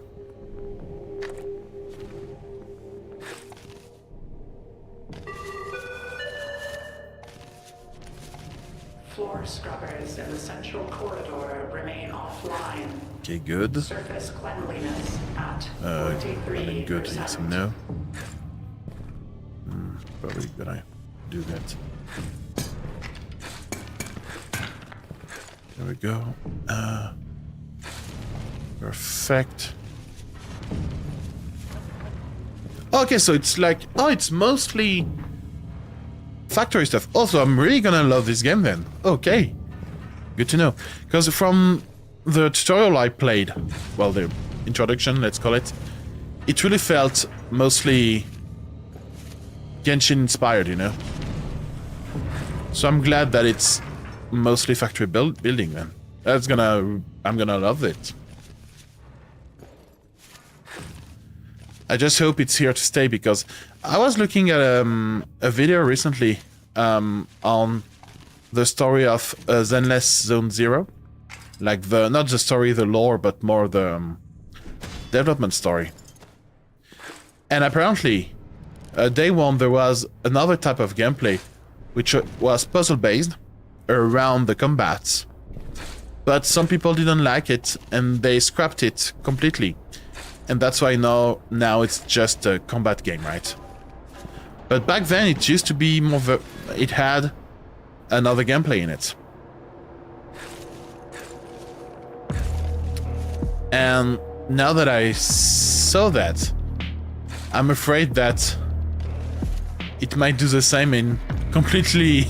Floor scrubbers in the central corridor remain offline. Okay, good. Surface cleanliness at 43%. Good, yes and no. Probably gonna do that. There we go. Perfect. Okay, so it's like, oh, it's mostly factory stuff. Also, I'm really gonna love this game then. Okay, good to know. Because from the tutorial I played, well, the introduction, let's call it, it really felt mostly Genshin inspired, you know. So I'm glad that it's mostly factory building then. I'm gonna love it. I just hope it's here to stay, because I was looking at a video recently on the story of Zenless Zone Zero, like not the story, the lore, but more the development story. And apparently, day one there was another type of gameplay, which was puzzle based around the combats, but some people didn't like it and they scrapped it completely. And that's why now it's just a combat game, right? But back then it used to be more it had another gameplay in it. And now that I saw that, I'm afraid that it might do the same and completely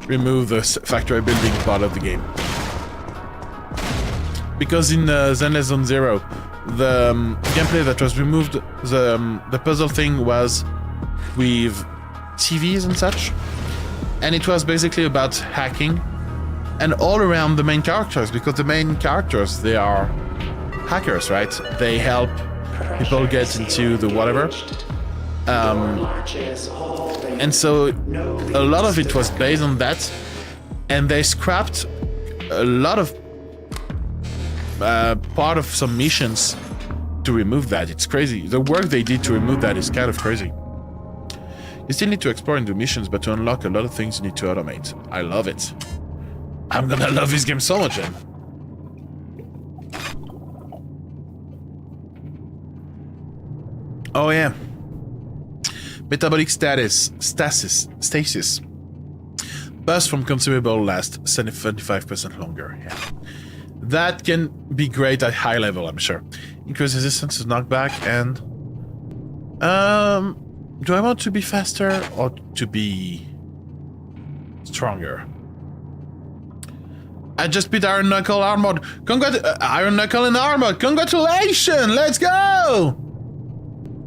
remove the factory building part of the game. Because in Zenless Zone Zero, the gameplay that was removed, the puzzle thing was with TVs and such. And it was basically about hacking and all around the main characters, because the main characters, they are hackers, right? They help people get into the whatever. And so a lot of it was based on that, and they scrapped a lot of part of some missions to remove that. It's crazy. The work they did to remove that is kind of crazy. You still need to explore and do missions, but to unlock a lot of things you need to automate. I love it. I'm gonna love this game so much then. Oh yeah. Metabolic stasis. Burst from consumable lasts 75% longer. Yeah. That can be great at high level, I'm sure. Increase resistance to knockback and... do I want to be faster or to be stronger? I just beat Iron Knuckle Armored. Iron Knuckle in Armored. Congratulations! Let's go!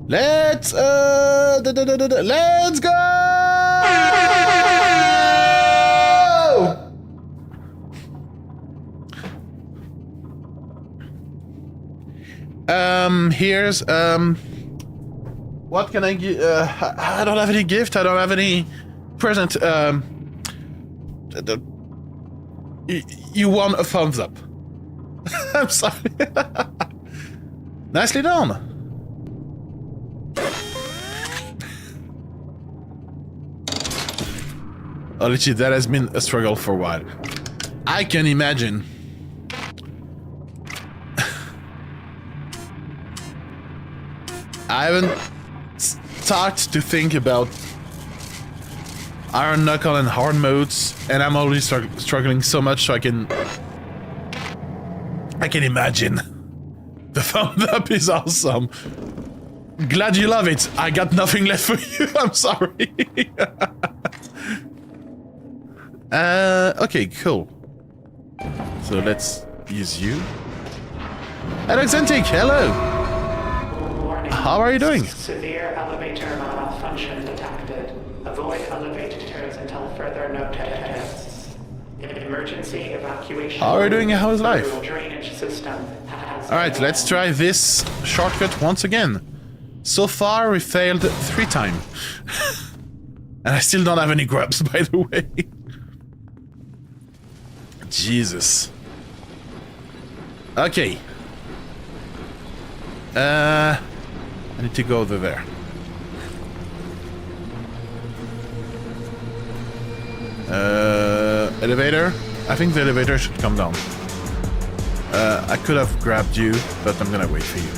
Let's go! Here's what can I give? I don't have any gift. I don't have any present. You won a thumbs up. I'm sorry. Nicely done. Oh, legit, that has been a struggle for a while. I can imagine. I haven't started to think about Iron Knuckle and hard modes, and I'm already struggling so much, so I can imagine. The thumbs up is awesome. Glad you love it. I got nothing left for you. I'm sorry. Okay, cool. So let's use you. Alexantic, hello. How are you doing? Severe elevator malfunction detected. Avoid elevators until further notice. Emergency evacuation. How are you doing? How's life? Drainage system has Alright, let's try this shortcut once again. So far, we failed 3 times. And I still don't have any grubs, by the way. Jesus. Okay. I need to go over there. Elevator? I think the elevator should come down. I could have grabbed you, but I'm gonna wait for you.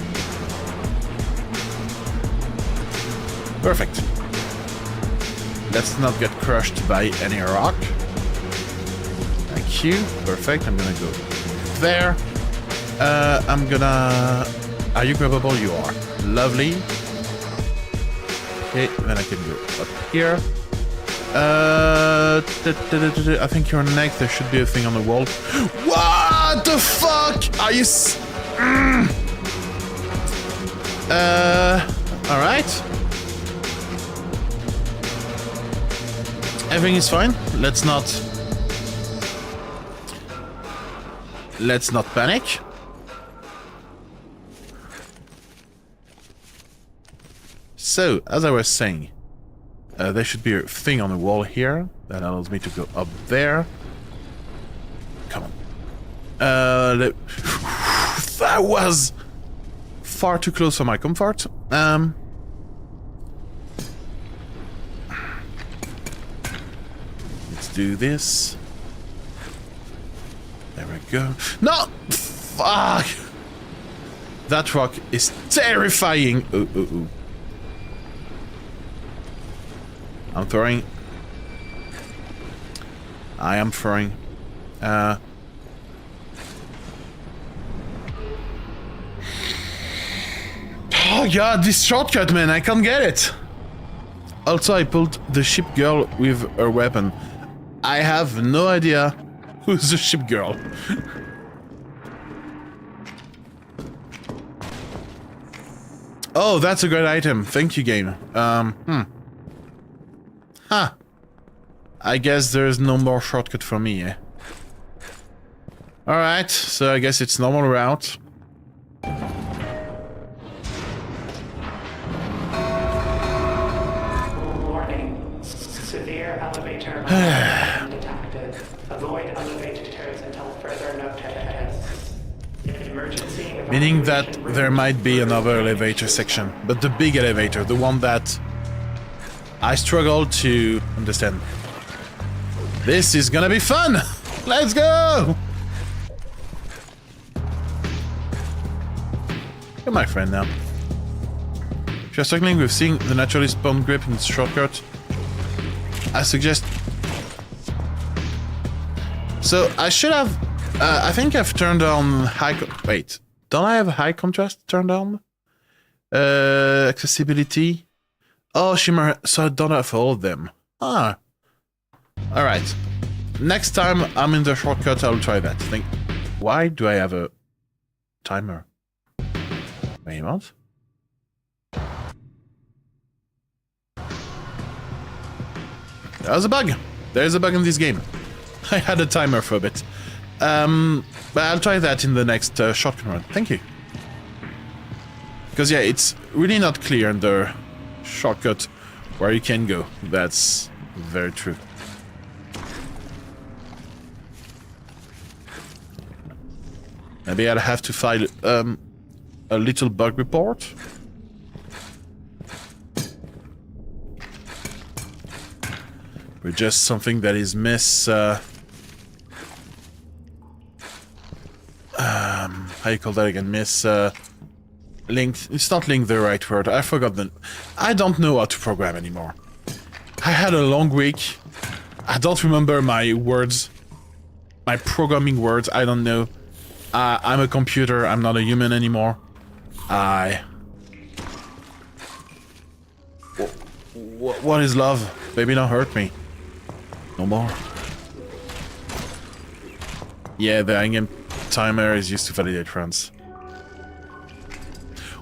Perfect. Let's not get crushed by any rock. Thank you. Perfect. I'm gonna go there. I'm gonna... Are you grabbable? You are. Lovely. Okay, then I can go up here. I think you're next. There should be a thing on the wall. What the fuck? Are you... Alright. Everything is fine. Let's not panic. So, as I was saying, there should be a thing on the wall here that allows me to go up there. Come on. That was far too close for my comfort. Let's do this. There we go. No! Fuck! That rock is terrifying. Ooh. I'm throwing. I am throwing. Oh god, this shortcut, man, I can't get it. Also, I pulled the ship girl with her weapon. I have no idea who's the ship girl. Oh, that's a great item. Thank you, game. Huh. I guess there's no more shortcut for me, eh? Alright, so I guess it's normal route. Warning. Severe elevator malfunction detected. Avoid elevators until further notice. Emergency Meaning that evacuation there room. might be another elevator section. But the big elevator, the one that I struggle to understand. This is gonna be fun! Let's go! You're my friend now. If you're struggling with seeing the naturally spawned grip in its shortcut, I suggest... So, I should have... I think I've turned on high... Wait, don't I have high contrast turned on? Accessibility... Oh, shimmer... So I don't have all of them. Ah. Alright. Next time I'm in the shortcut, I'll try that. Why do I have a timer? Wait, what? There's a bug! There's a bug in this game. I had a timer for a bit. But I'll try that in the next shotgun run. Thank you. Because yeah, it's really not clear in the shortcut where you can go. That's very true. Maybe I'll have to file a little bug report. With just something that is how you call that again? Linked. It's not linked the right word. I forgot the... I don't know how to program anymore. I had a long week. I don't remember my words. My programming words. I don't know. I'm a computer. I'm not a human anymore. What is love? Baby, don't hurt me. No more. Yeah, the in-game timer is used to validate runs.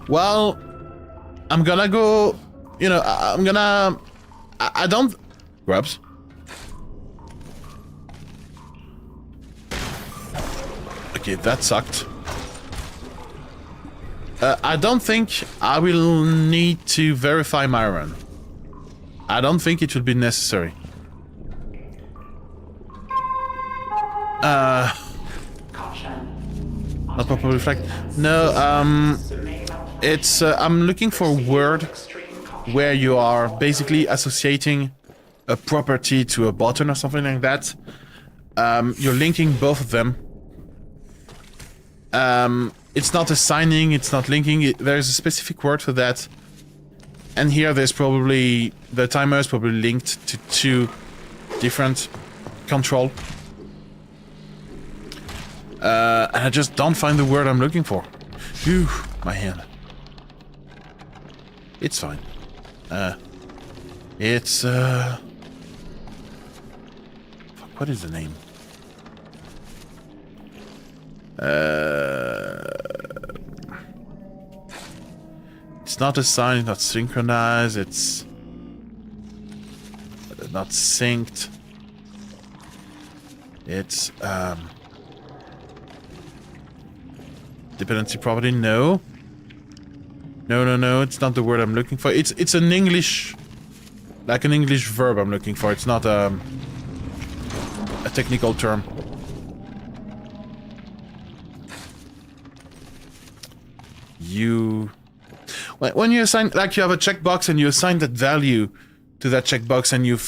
Well, I'm gonna go... You know, I'm gonna... I don't... Grubs? Okay, that sucked. I don't think I will need to verify my run. I don't think it will be necessary. Caution. Not properly flagged. No, it's... I'm looking for a word where you are basically associating a property to a button or something like that. You're linking both of them. It's not assigning, it's not linking. There's a specific word for that. And here there's probably... The timer is probably linked to two different control. And I just don't find the word I'm looking for. Phew, my hand. It's fine. It's... Fuck, what is the name? It's not assigned, it's not synchronized, it's... not synced. It's, dependency property, no. No, it's not the word I'm looking for. It's an English... Like an English verb I'm looking for. It's not a technical term. When you assign... Like you have a checkbox and you assign that value to that checkbox and you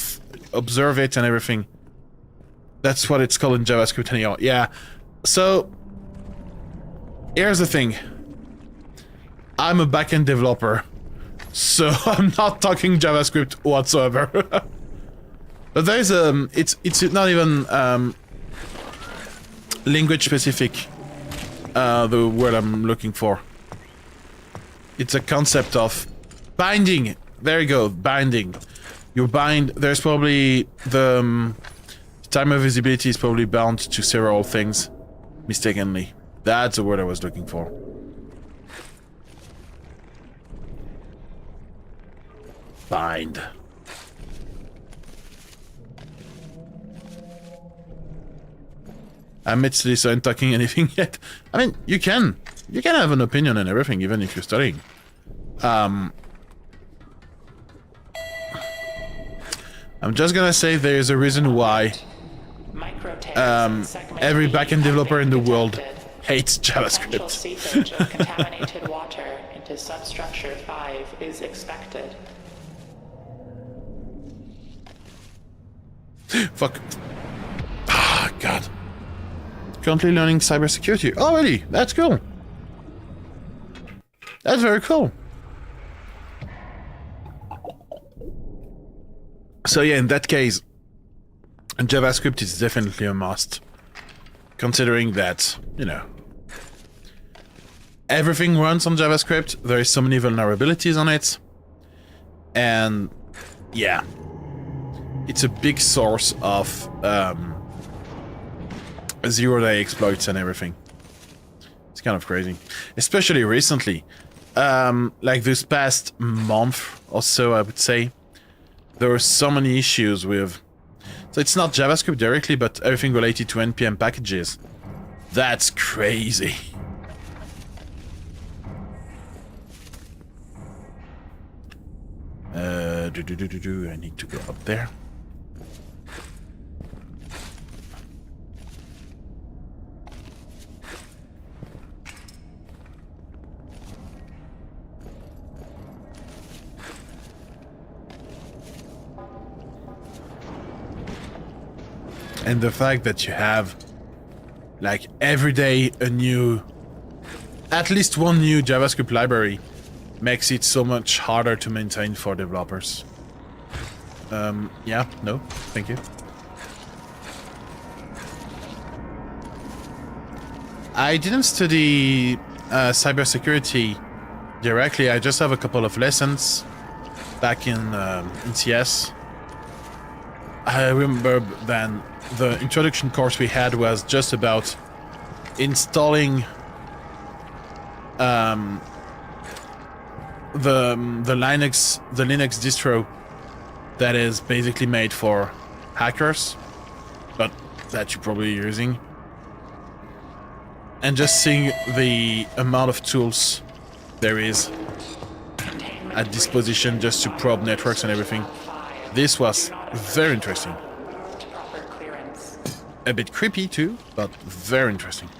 observe it and everything. That's what it's called in JavaScript anyhow. Yeah. So... Here's the thing. I'm a backend developer, so I'm not talking JavaScript whatsoever. But there is it's not even language specific. The word I'm looking for. It's a concept of binding. There you go, binding. You bind. There's probably the timer visibility is probably bound to several things, mistakenly. That's the word I was looking for. Bind. admittedly, so I'm talking anything yet. I mean, you can have an opinion on everything, even if you're studying. I'm just gonna say there's a reason why every backend developer in the world hates JavaScript. Seepage of contaminated water into substructure 5 is expected. Fuck. Ah, God. Currently learning cybersecurity. Oh, really? That's cool. That's very cool. So yeah, in that case, JavaScript is definitely a must. Considering that, you know, everything runs on JavaScript, there is so many vulnerabilities on it. And yeah, it's a big source of zero-day exploits and everything. It's kind of crazy. Especially recently. Like this past month or so, I would say, there were so many issues with... So it's not JavaScript directly, but everything related to NPM packages. That's crazy. I need to go up there. And the fact that you have, like, every day at least one new JavaScript library makes it so much harder to maintain for developers. Yeah, no, thank you. I didn't study cybersecurity directly. I just have a couple of lessons back in CS. I remember then the introduction course we had was just about installing the Linux distro that is basically made for hackers, but that you're probably using, and just seeing the amount of tools there is at disposition just to probe networks and everything. This was very interesting. A bit creepy too, but very interesting.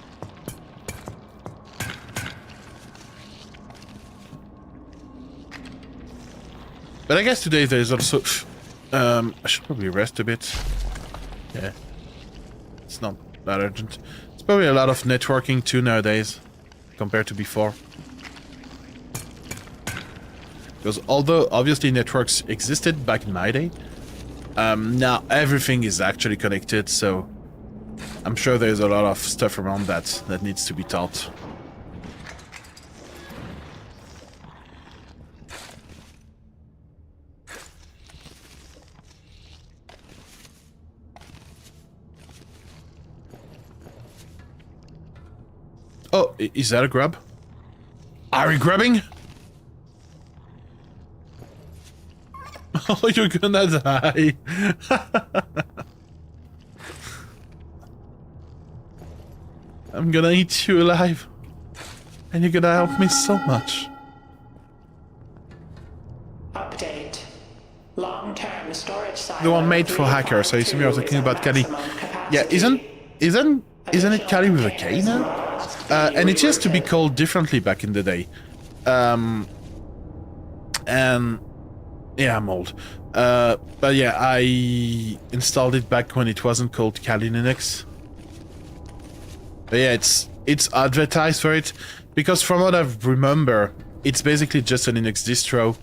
But I guess today there's also... I should probably rest a bit. Yeah. It's not that urgent. It's probably a lot of networking too nowadays, compared to before. Because although obviously networks existed back in my day, now everything is actually connected, so I'm sure there's a lot of stuff around that needs to be taught. Oh, is that a grab? Are we grabbing? Oh, you're gonna die. I'm gonna eat you alive. And you're gonna help me so much. Update. Long-term storage size. The one made for hackers, I assume you're talking about Kali. Yeah, isn't it Kali with a K now? And it used to be called differently back in the day. And yeah, I'm old. But yeah, I installed it back when it wasn't called Kali Linux. But yeah, it's advertised for it because from what I remember, it's basically just a Linux distro,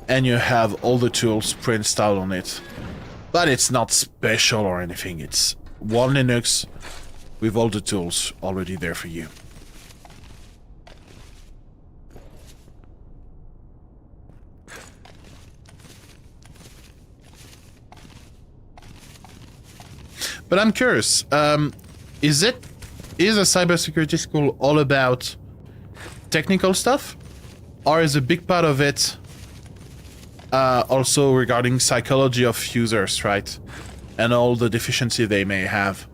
and you have all the tools pre-installed on it. But it's not special or anything. It's one Linux with all the tools already there for you. But I'm curious, is a cybersecurity school all about technical stuff? Or is a big part of it also regarding psychology of users, right? And all the deficiency they may have?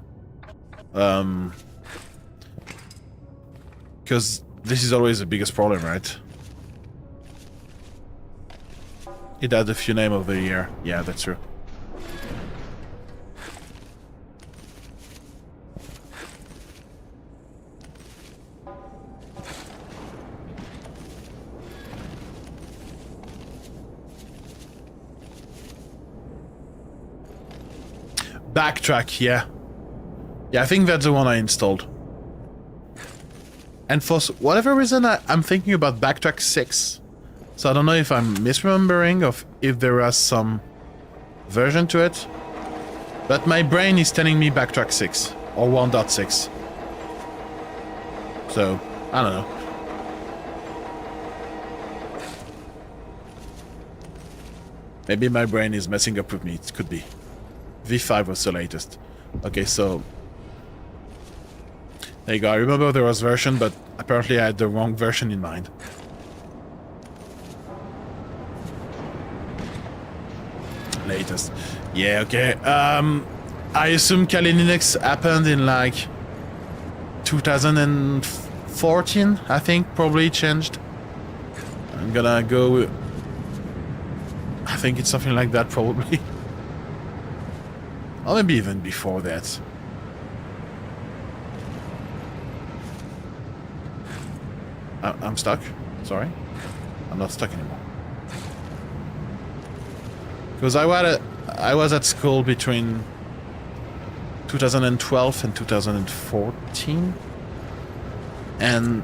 Because this is always the biggest problem, right? It had a few names over the year. Yeah, that's true. Backtrack, yeah. Yeah, I think that's the one I installed. And for whatever reason, I'm thinking about Backtrack 6. So I don't know if I'm misremembering or if there is some version to it. But my brain is telling me Backtrack 6 or 1.6. So, I don't know. Maybe my brain is messing up with me, it could be. V5 was the latest. Okay, so... There you go, I remember there was version, but apparently I had the wrong version in mind. Latest. Yeah, okay. I assume Kali Linux happened in like 2014, I think, probably changed. I'm gonna go... I think it's something like that, probably. Or maybe even before that. I'm stuck. Sorry. I'm not stuck anymore. Because I was at school between 2012 and 2014. And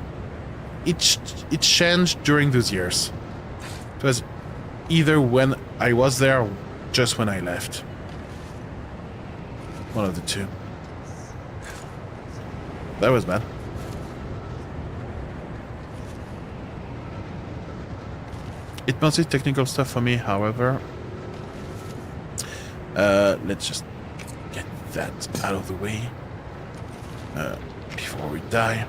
it changed during those years. It was either when I was there or just when I left. One of the two. That was bad. It mostly technical stuff for me, however. Let's just get that out of the way before we die.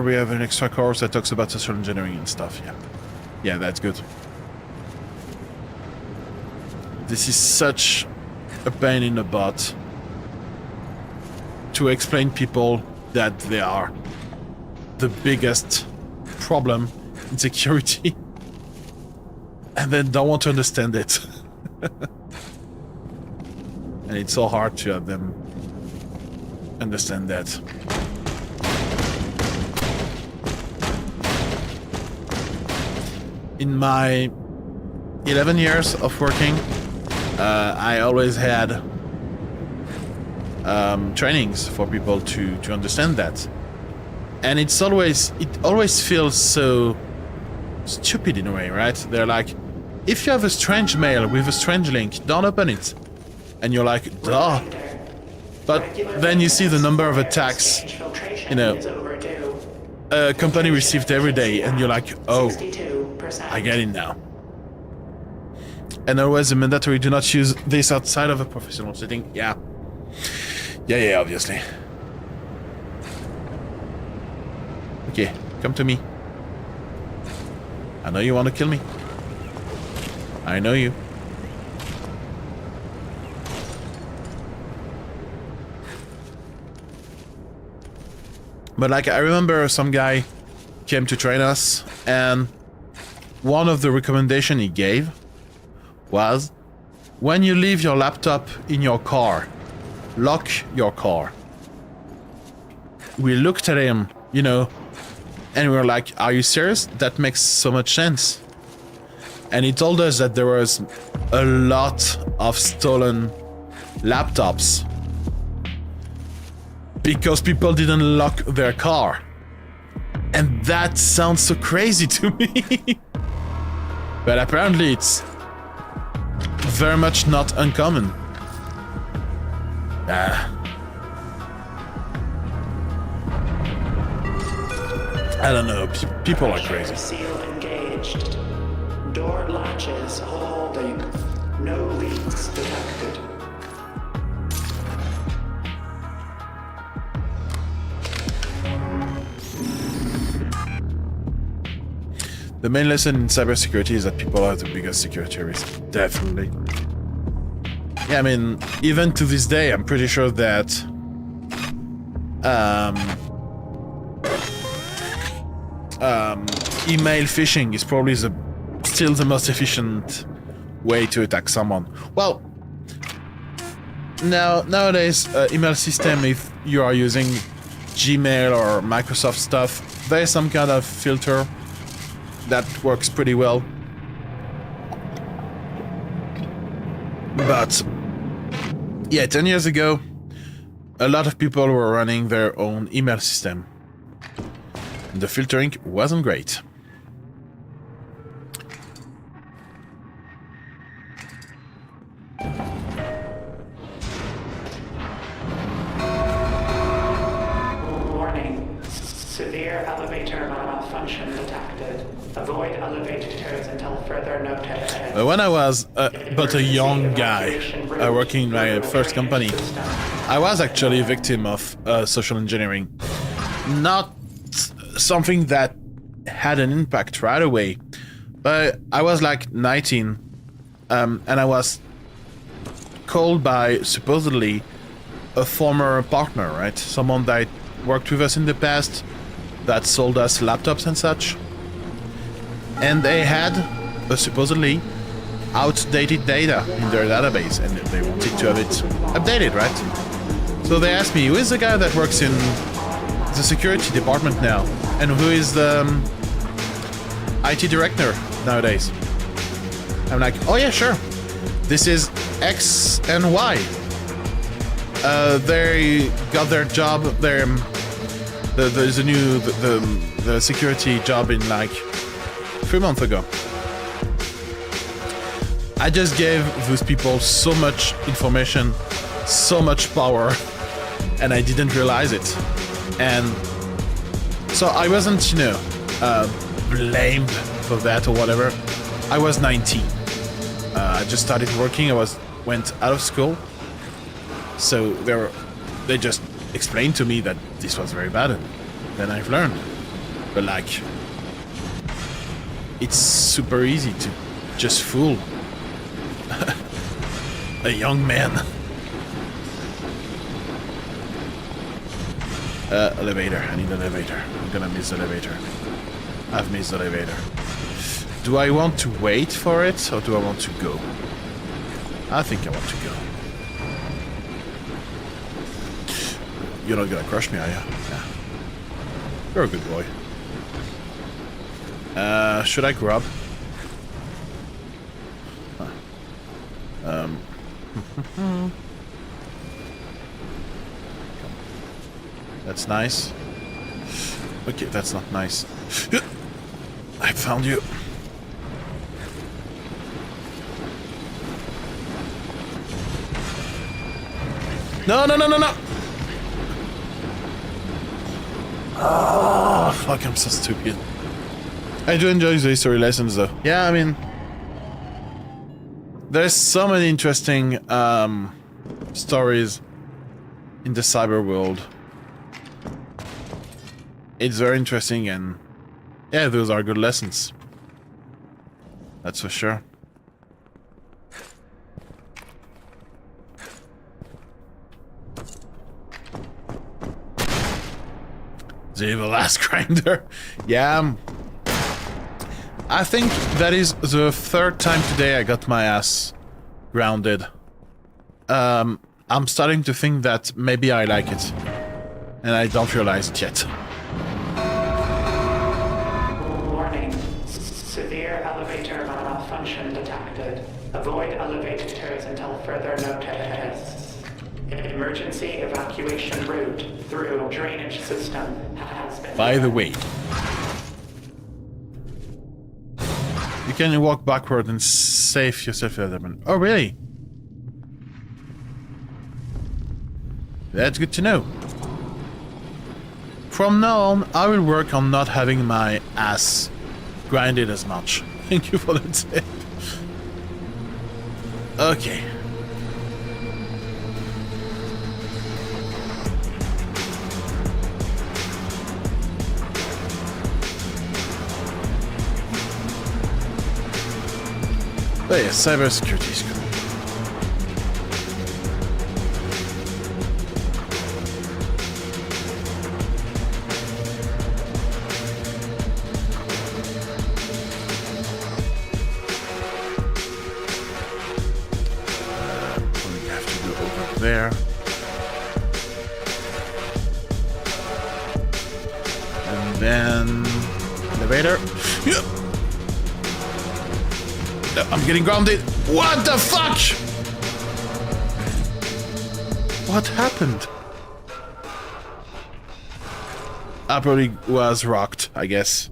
We have an extra course that talks about social engineering and stuff, yeah. Yeah, that's good. This is such a pain in the butt to explain people that they are the biggest problem in security and then don't want to understand it. And it's so hard to have them understand that. In my 11 years of working, I always had trainings for people to understand that, and it always feels so stupid in a way, right? They're like, if you have a strange mail with a strange link, don't open it, and you're like, duh. But then you see the number of attacks, you know, a company received every day, and you're like, oh, I get it now. And always a mandatory, do not use this outside of a professional setting. Yeah, obviously. Okay, come to me. I know you want to kill me. I know you. But like, I remember some guy came to train us, and one of the recommendations he gave was, when you leave your laptop in your car, lock your car. We looked at him, you know, and we were like, are you serious? That makes so much sense. And he told us that there was a lot of stolen laptops because people didn't lock their car. And that sounds so crazy to me. But apparently it's very much not uncommon. I don't know, people are crazy. Seal engaged. Door latches holding. No leaks detected. The main lesson in cybersecurity is that people are the biggest security risk. Definitely. Yeah, I mean, even to this day, I'm pretty sure that email phishing is probably still the most efficient way to attack someone. Well, nowadays, email system, if you are using Gmail or Microsoft stuff, there is some kind of filter that works pretty well. But yeah, 10 years ago, a lot of people were running their own email system. The filtering wasn't great. Warning. Severe elevator malfunction detected. Avoid elevators until further notice. When I was but a young guy working in my first company, I was actually a victim of social engineering. Not something that had an impact right away, but I was like 19, and I was called by supposedly a former partner, right? Someone that worked with us in the past, that sold us laptops and such. And they had supposedly outdated data in their database, and they wanted to have it updated, right? So they asked me, who is the guy that works in the security department now? And who is the IT director nowadays? I'm like, oh yeah, sure. This is X and Y. They got their job, there's a new, the security job in like 3 months ago. I just gave those people so much information, so much power, and I didn't realize it. And so I wasn't, blamed for that or whatever. I was 19. I just started working. Went out of school. So they just explained to me that this was very bad, and then I've learned. But like, it's super easy to just fool a young man. Elevator. I need an elevator. I'm gonna miss the elevator. I've missed the elevator. Do I want to wait for it, or do I want to go? I think I want to go. You're not gonna crush me, are you? Yeah. You're a good boy. Should I grab? Huh. That's nice. Okay, that's not nice. I found you. No, no, no, no, no! Oh, fuck, I'm so stupid. I do enjoy the history lessons, though. Yeah, I mean, there's so many interesting stories in the cyber world. It's very interesting, and yeah, those are good lessons. That's for sure. The evil ass grinder. Yeah. I think that is the third time today I got my ass grounded. I'm starting to think that maybe I like it, and I don't realize it yet. Warning. Severe elevator malfunction detected. Avoid elevators until further notice. Emergency evacuation route through drainage system has been... By the way, you can walk backward and save yourself. Oh, really? That's good to know. From now on, I will work on not having my ass grinded as much. Thank you for the tip. Okay. Oh yeah, cybersecurity is good. We have to go over there. And then elevator. Yeah. No, I'm getting grounded. What the fuck? What happened? I probably was rocked, I guess.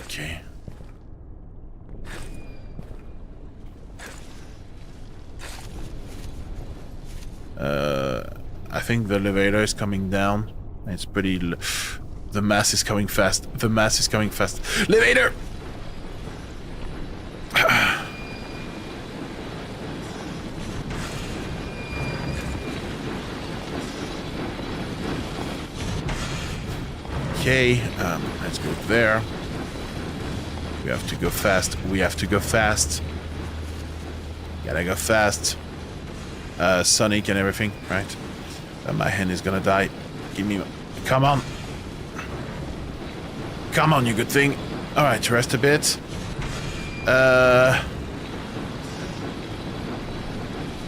Okay. I think the elevator is coming down. It's pretty... The mass is coming fast. The mass is coming fast. Elevator! Okay, let's go there. We have to go fast. We have to go fast. Gotta go fast. Sonic and everything, right? My hand is gonna die. Give me... Come on. Come on, you good thing. Alright, rest a bit. There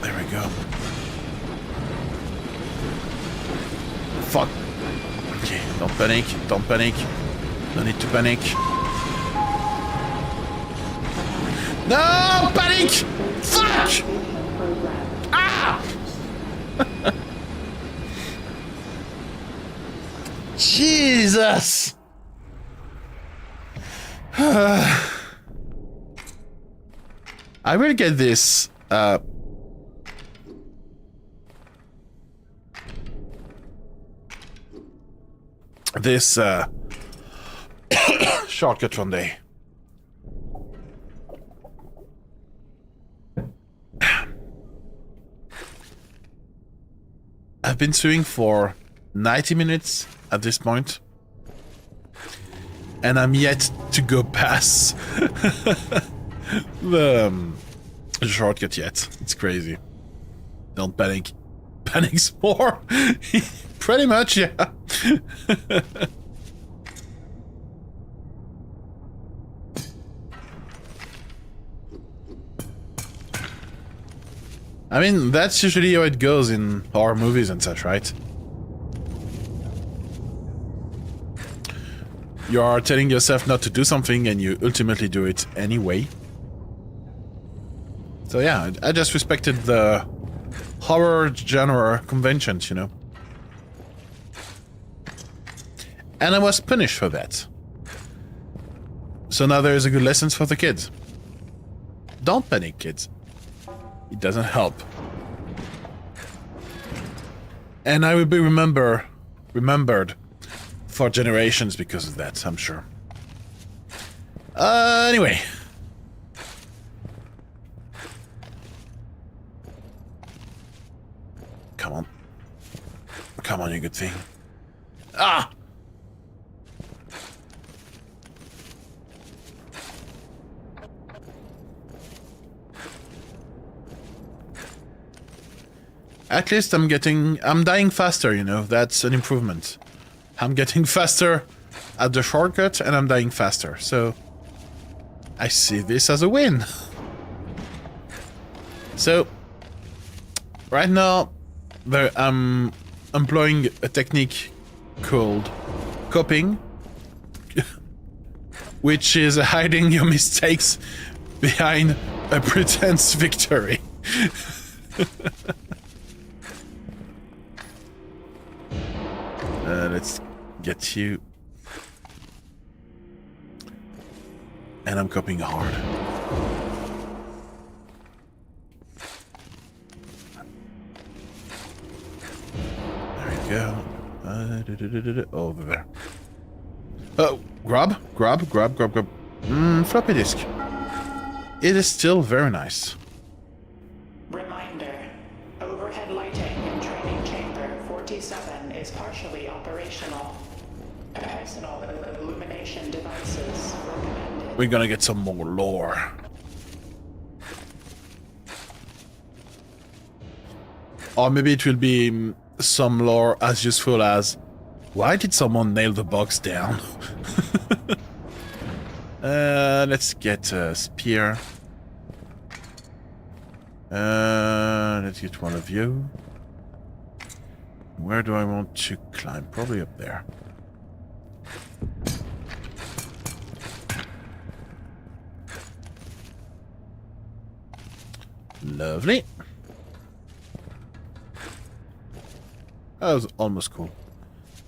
we go. Fuck. Okay, don't panic. Don't panic. No need to panic. No! Panic! Fuck! Ah! Jesus! I will get this shortcut one day. I've been swimming for 90 minutes at this point, and I'm yet to go past the shortcut yet. It's crazy. Don't panic. Panic's more. Pretty much, yeah. I mean, that's usually how it goes in horror movies and such, right? You are telling yourself not to do something and you ultimately do it anyway. So yeah, I just respected the horror genre conventions, you know. And I was punished for that. So now there is a good lesson for the kids. Don't panic, kids. It doesn't help. And I will be remembered for generations because of that, I'm sure. Anyway. Come on. Come on, you good thing. Ah! At least I'm dying faster, you know, that's an improvement. I'm getting faster at the shortcut and I'm dying faster, so I see this as a win. So, right now, I'm employing a technique called coping, which is hiding your mistakes behind a pretense victory. Let's get you. And I'm copying hard. There we go. Over there. Oh, grab. Floppy disk. It is still very nice. Reminder, overhead lighting in training chamber 47 is partially operational. Personal illumination devices recommended. We're gonna get some more lore. Or maybe it will be some lore as useful as, why did someone nail the box down? Let's get a spear. Let's get one of you. Where do I want to climb? Probably up there. Lovely. That was almost cool.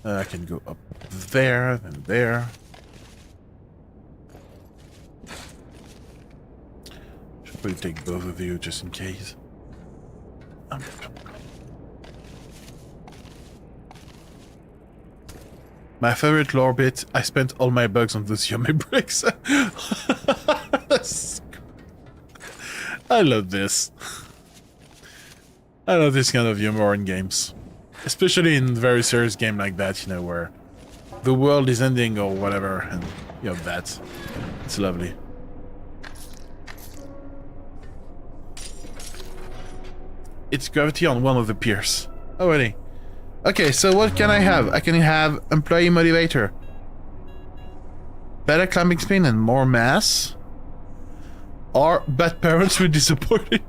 I can go up there, then there. Should probably take both of you just in case. My favorite lore bit, I spent all my bugs on those yummy bricks. I love this. I love this kind of humor in games. Especially in very serious game like that, you know, where the world is ending or whatever, and you have that. It's lovely. It's gravity on one of the piers. Already. Okay, so what can I have? I can have employee motivator. Better climbing speed and more mass. Or bad parents with disappointing.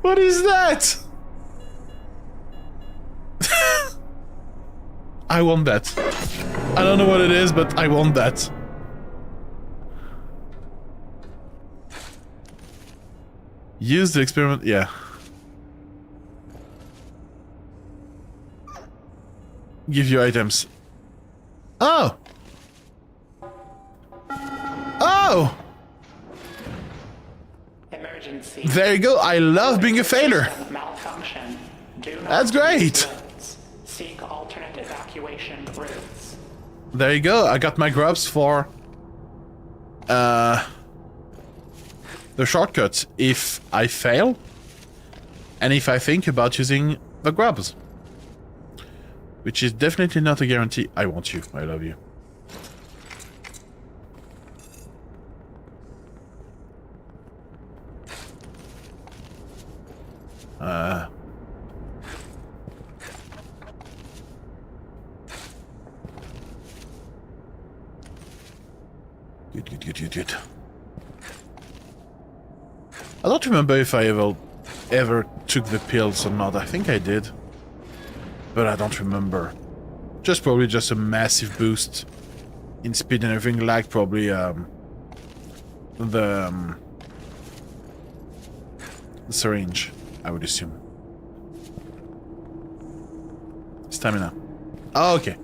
What is that? I want that. I don't know what it is, but I want that. Use the experiment, yeah. Give you items. Oh! Oh! Emergency. There you go, I love being a failure. Malfunction. Do not That's great. use roads. Seek alternate evacuation routes. There you go, I got my grubs for... the shortcut if I fail. And if I think about using the grubs. Which is definitely not a guarantee. I want you, I love you. Good. I don't remember if I ever took the pills or not. I think I did. But I don't remember. Probably just a massive boost in speed and everything, like probably the syringe, I would assume. Stamina. Oh, okay.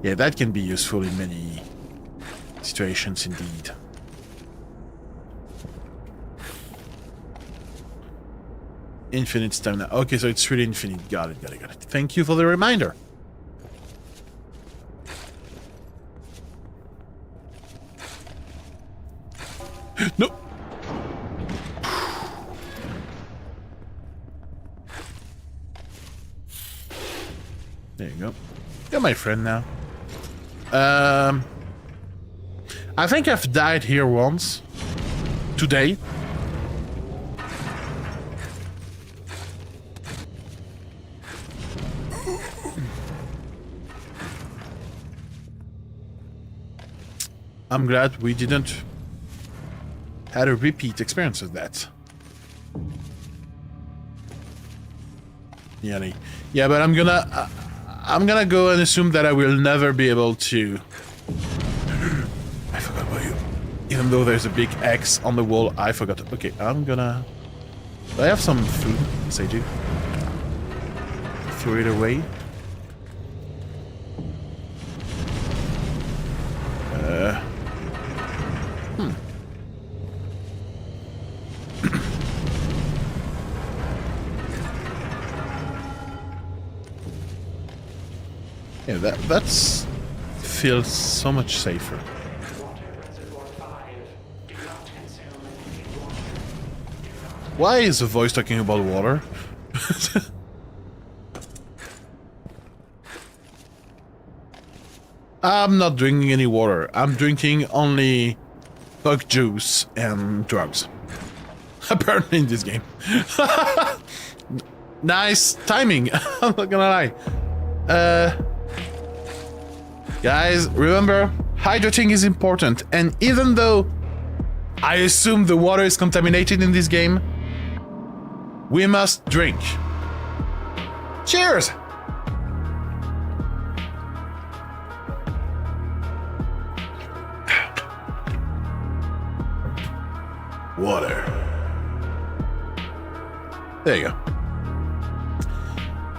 Yeah, that can be useful in many situations indeed. Infinite stamina. Okay, so it's really infinite. Got it. Thank you for the reminder. No! There you go. You're my friend now. I think I've died here once. Today. I'm glad we didn't had a repeat experience of that. Yeah, but I'm gonna go and assume that I will never be able to. I forgot about you. Even though there's a big X on the wall, I forgot. Okay, I'm gonna. Do I have some food? Yes, I do. Throw it away. Yeah, that's feels so much safer. Why is the voice talking about water? I'm not drinking any water. I'm drinking only bug juice and drugs. Apparently in this game. Nice timing. I'm not gonna lie. Guys, remember, hydrating is important. And even though I assume the water is contaminated in this game, we must drink. Cheers! Water. There you go.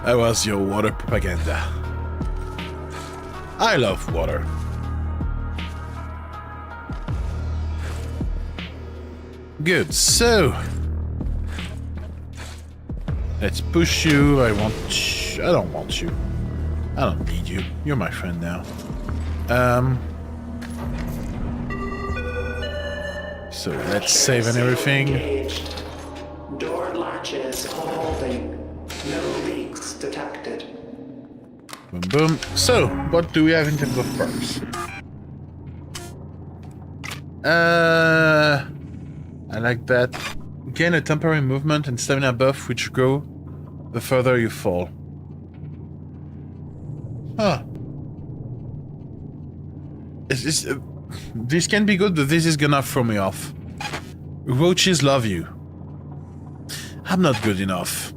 That was your water propaganda. I love water. Good, so let's push you. I don't want you. I don't need you. You're my friend now. So let's save and everything. Engaged. Door latches holding. No leaks detected. Boom, boom. So, what do we have in terms of perks? I like that. Gain a temporary movement and stamina buff which grow the further you fall. Huh. This can be good, but this is gonna throw me off. Roaches love you. I'm not good enough.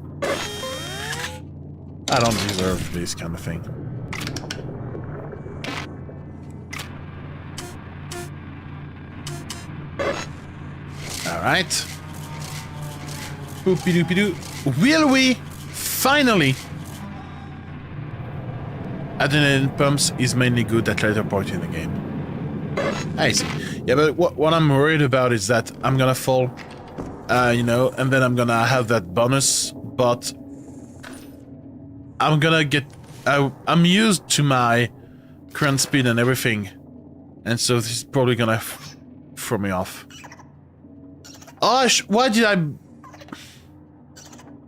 I don't deserve this kind of thing. Alright. Boopy-doopy-doo. Will we finally... Adrenaline pumps is mainly good at later point in the game. I see. Yeah, but what I'm worried about is that I'm gonna fall, you know, and then I'm gonna have that bonus, but I'm gonna get... I'm used to my current speed and everything, and so this is probably gonna throw me off. Oh, why did I...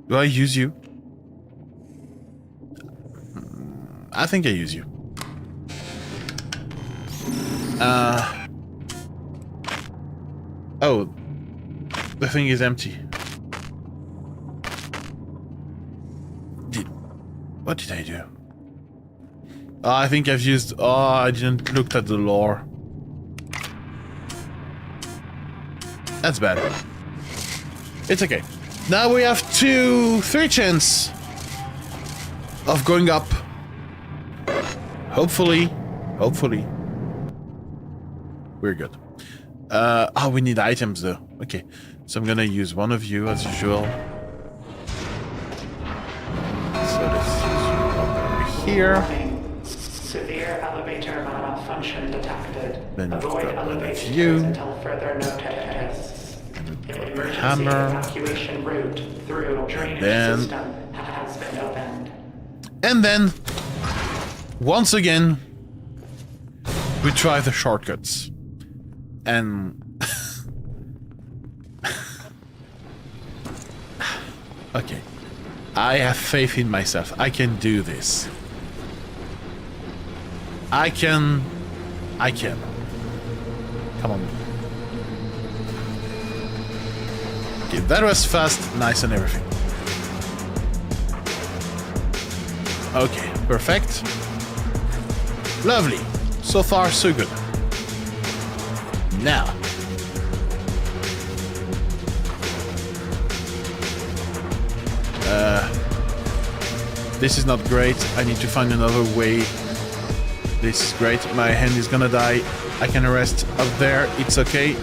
Do I use you? I think I use you. Oh. The thing is empty. What did I do? Oh, I think I've used... Oh, I didn't look at the lore. That's bad. It's okay. Now we have 3 chance of going up. Hopefully. We're good. Oh, we need items though. Okay. So I'm gonna use one of you as usual. So let's use you over here. Severe elevator malfunction detected. Then Avoid grab one of elevation you. until further notice. Emergency Hammer. evacuation route through drainage then- system has been opened. And then, once again, we try the shortcuts. And... Okay. I have faith in myself. I can do this. I can. Come on. Okay, that was fast, nice and everything. Okay, perfect. Lovely. So far, so good. Now. This is not great. I need to find another way. This is great. My hand is gonna die. I can rest up there. It's okay.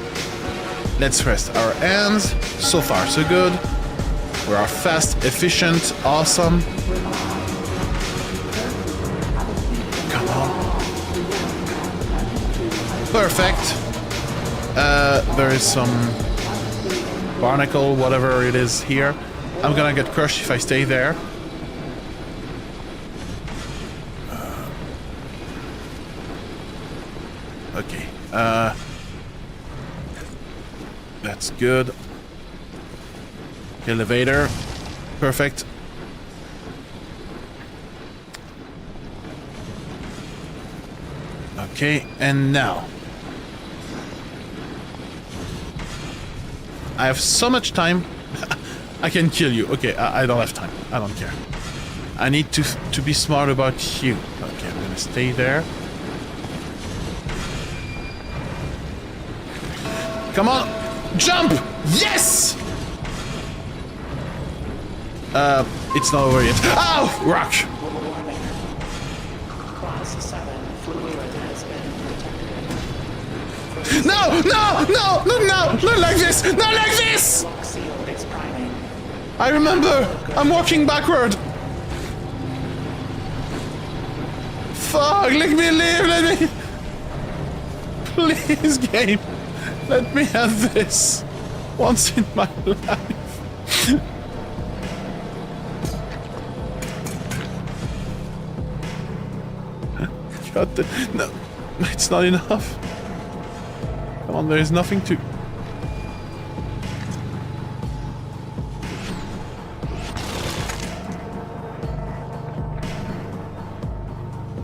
Let's rest our hands. So far, so good. We are fast, efficient, awesome. Come on. Perfect. There is some barnacle, whatever it is here. I'm gonna get crushed if I stay there. Okay. That's good. Elevator. Perfect. Okay, and now. I have so much time. I can kill you. Okay, I don't have time. I don't care. I need to be smart about you. Okay, I'm gonna stay there. Come on! Jump! Yes! It's not over yet. Ow! Rock! Warning. Class 7 fluid has been detected. No! No! No! No! No! Not like this! Not like this! Lock seal is priming. I remember! I'm walking backward! Fuck! Let me live! Let me... Please, game! Let me have this! Once in my life! God, no, it's not enough. Come on, there is nothing to...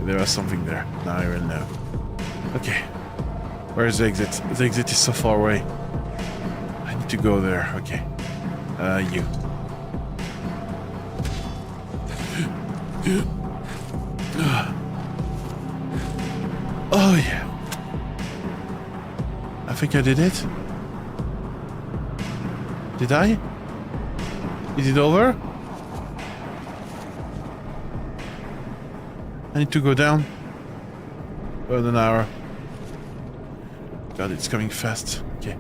There was something there. Now I will know. Okay. Where is the exit? The exit is so far away. I need to go there. Okay. You. Oh, yeah. I think I did it. Did I? Is it over? I need to go down. About an hour. God, it's coming fast. Okay.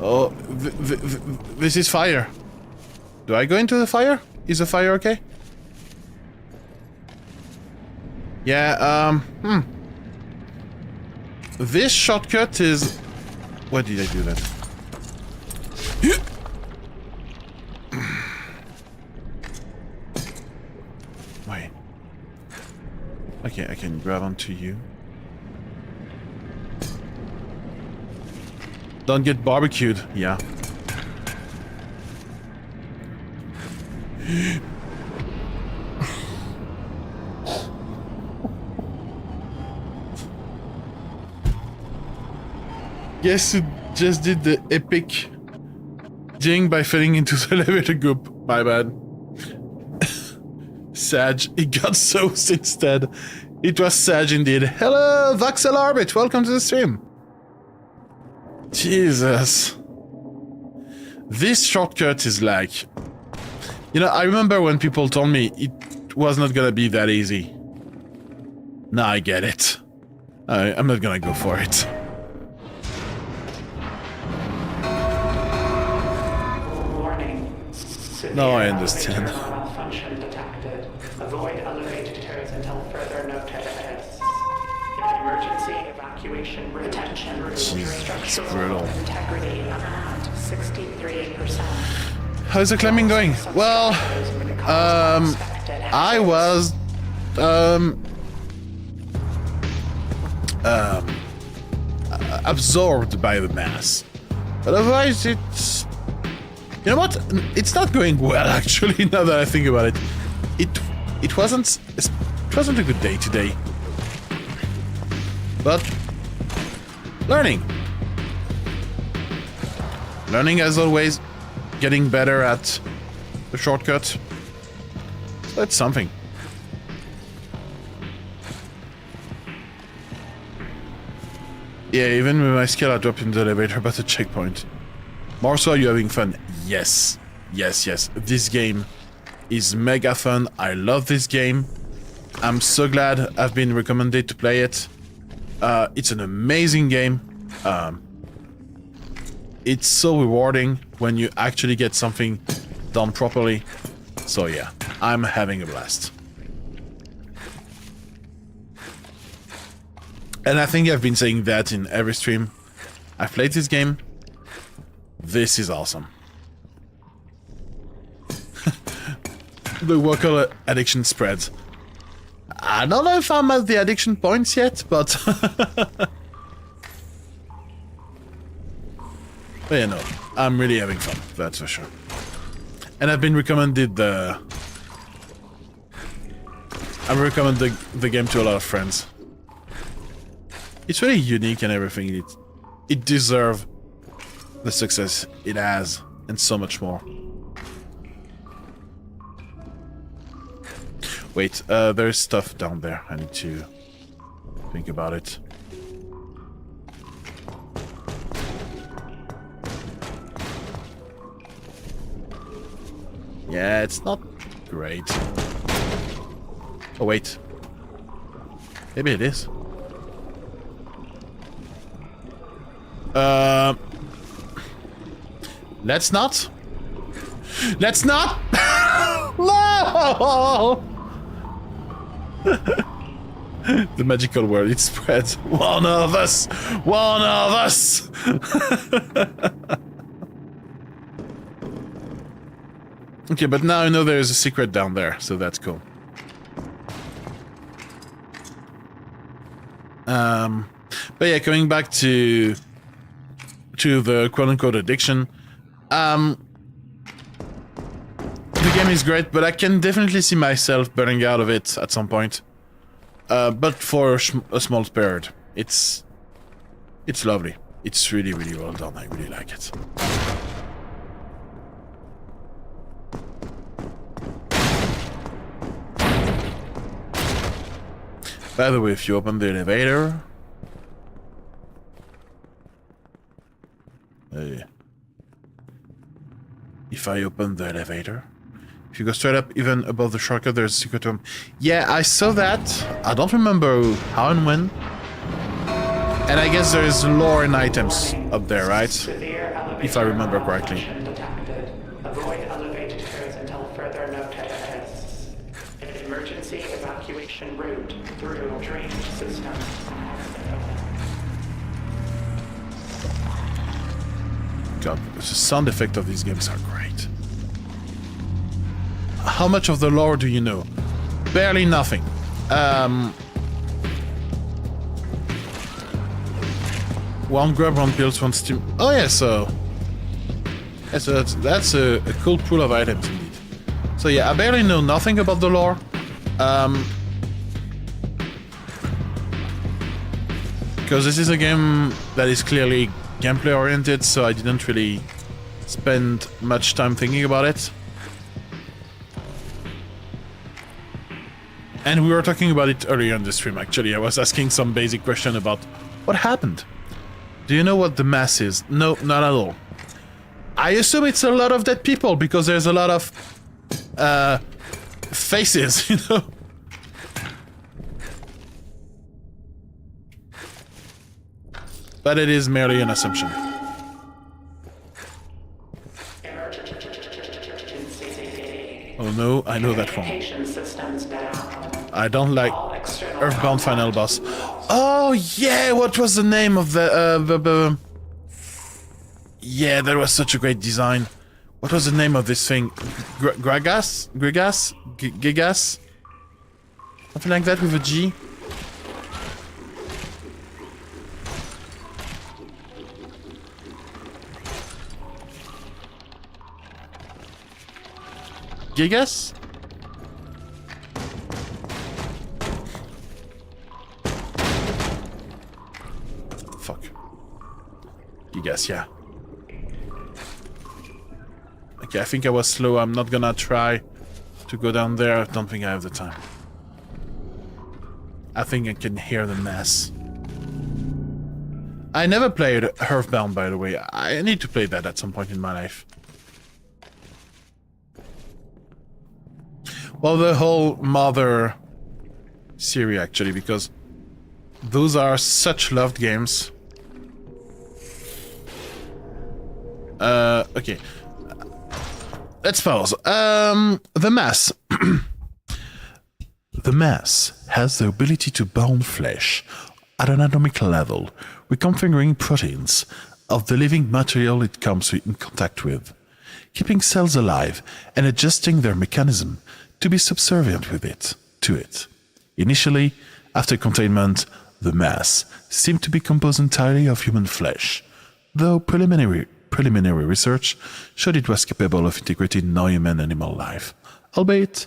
Oh, this is fire. Do I go into the fire? Is the fire okay? Yeah, This shortcut is... Why did I do that? Wait. Okay, I can grab onto you. Don't get barbecued. Yeah. Guess who just did the epic jing by falling into the elevator goop? My bad. Sag, it got soused instead. It was Sag indeed. Hello, Voxel Orbit, welcome to the stream. Jesus. This shortcut is like... You know, I remember when people told me it was not gonna be that easy. Now I get it. I'm not gonna go for it. Warning. No, I understand. Malfunction detected. Avoid elevators until further notice. Emergency evacuation route. Attention. Structural integrity at 63%. How's the climbing going? Well, I was, absorbed by the mass. But otherwise, it's... You know what? It's not going well, actually, now that I think about it. It wasn't a good day today. But... Learning. Learning, as always. Getting better at the shortcut. So that's something. Yeah, even with my skill I dropped in the elevator, but a checkpoint. More so, are you having fun? Yes. Yes, yes. This game is mega fun. I love this game. I'm so glad I've been recommended to play it. It's an amazing game. It's so rewarding when you actually get something done properly. So yeah, I'm having a blast. And I think I've been saying that in every stream. I've played this game. This is awesome. The worker addiction spreads. I don't know if I'm at the addiction points yet, but... But yeah, no, I'm really having fun, that's for sure. And I've been recommended the... I recommend the game to a lot of friends. It's really unique and everything. It deserves the success it has, and so much more. Wait, there's stuff down there. I need to think about it. Yeah, it's not great. Oh, wait. Maybe it is. Let's not. Let's not! No! The magical word, it spreads. One of us! One of us! Okay, but now I know there's a secret down there, so that's cool. But yeah, going back to the quote-unquote addiction, the game is great, but I can definitely see myself burning out of it at some point. But for a small period, it's lovely. It's really, really well done. I really like it. By the way, if you open the elevator... if I open the elevator... If you go straight up, even above the shortcut, there's a secret room. Yeah, I saw that. I don't remember how and when. And I guess there's lore and items up there, right? If I remember correctly. Avoid elevators until further notice. An emergency evacuation route through drainage system. God, the sound effects of these games are great. How much of the lore do you know? Barely nothing. One grub, one pills, one steam. Oh yeah, so that's a cool pool of items indeed. So yeah, I barely know nothing about the lore. Because this is a game that is clearly gameplay oriented, so I didn't really spend much time thinking about it. And we were talking about it earlier in the stream, actually. I was asking some basic question about what happened. Do you know what the mass is? No, not at all. I assume it's a lot of dead people, because there's a lot of faces, you know? But it is merely an assumption. Oh no, I know that one. I don't like Earthbound Final Boss. Oh yeah, what was the name of the yeah, that was such a great design. What was the name of this thing? Gigas? Something like that with a G? Gigas? Fuck. Gigas, yeah. Okay, I think I was slow. I'm not gonna try to go down there. I don't think I have the time. I think I can hear the mess. I never played Earthbound, by the way. I need to play that at some point in my life. Well, the whole Mother series, actually, because those are such loved games. Okay. Let's pause. The mass. The mass has the ability to bond flesh at an atomic level, reconfiguring proteins of the living material it comes in contact with, keeping cells alive and adjusting their mechanism to be subservient to it. Initially, after containment, the mass seemed to be composed entirely of human flesh, though preliminary research showed it was capable of integrating non-human animal life, albeit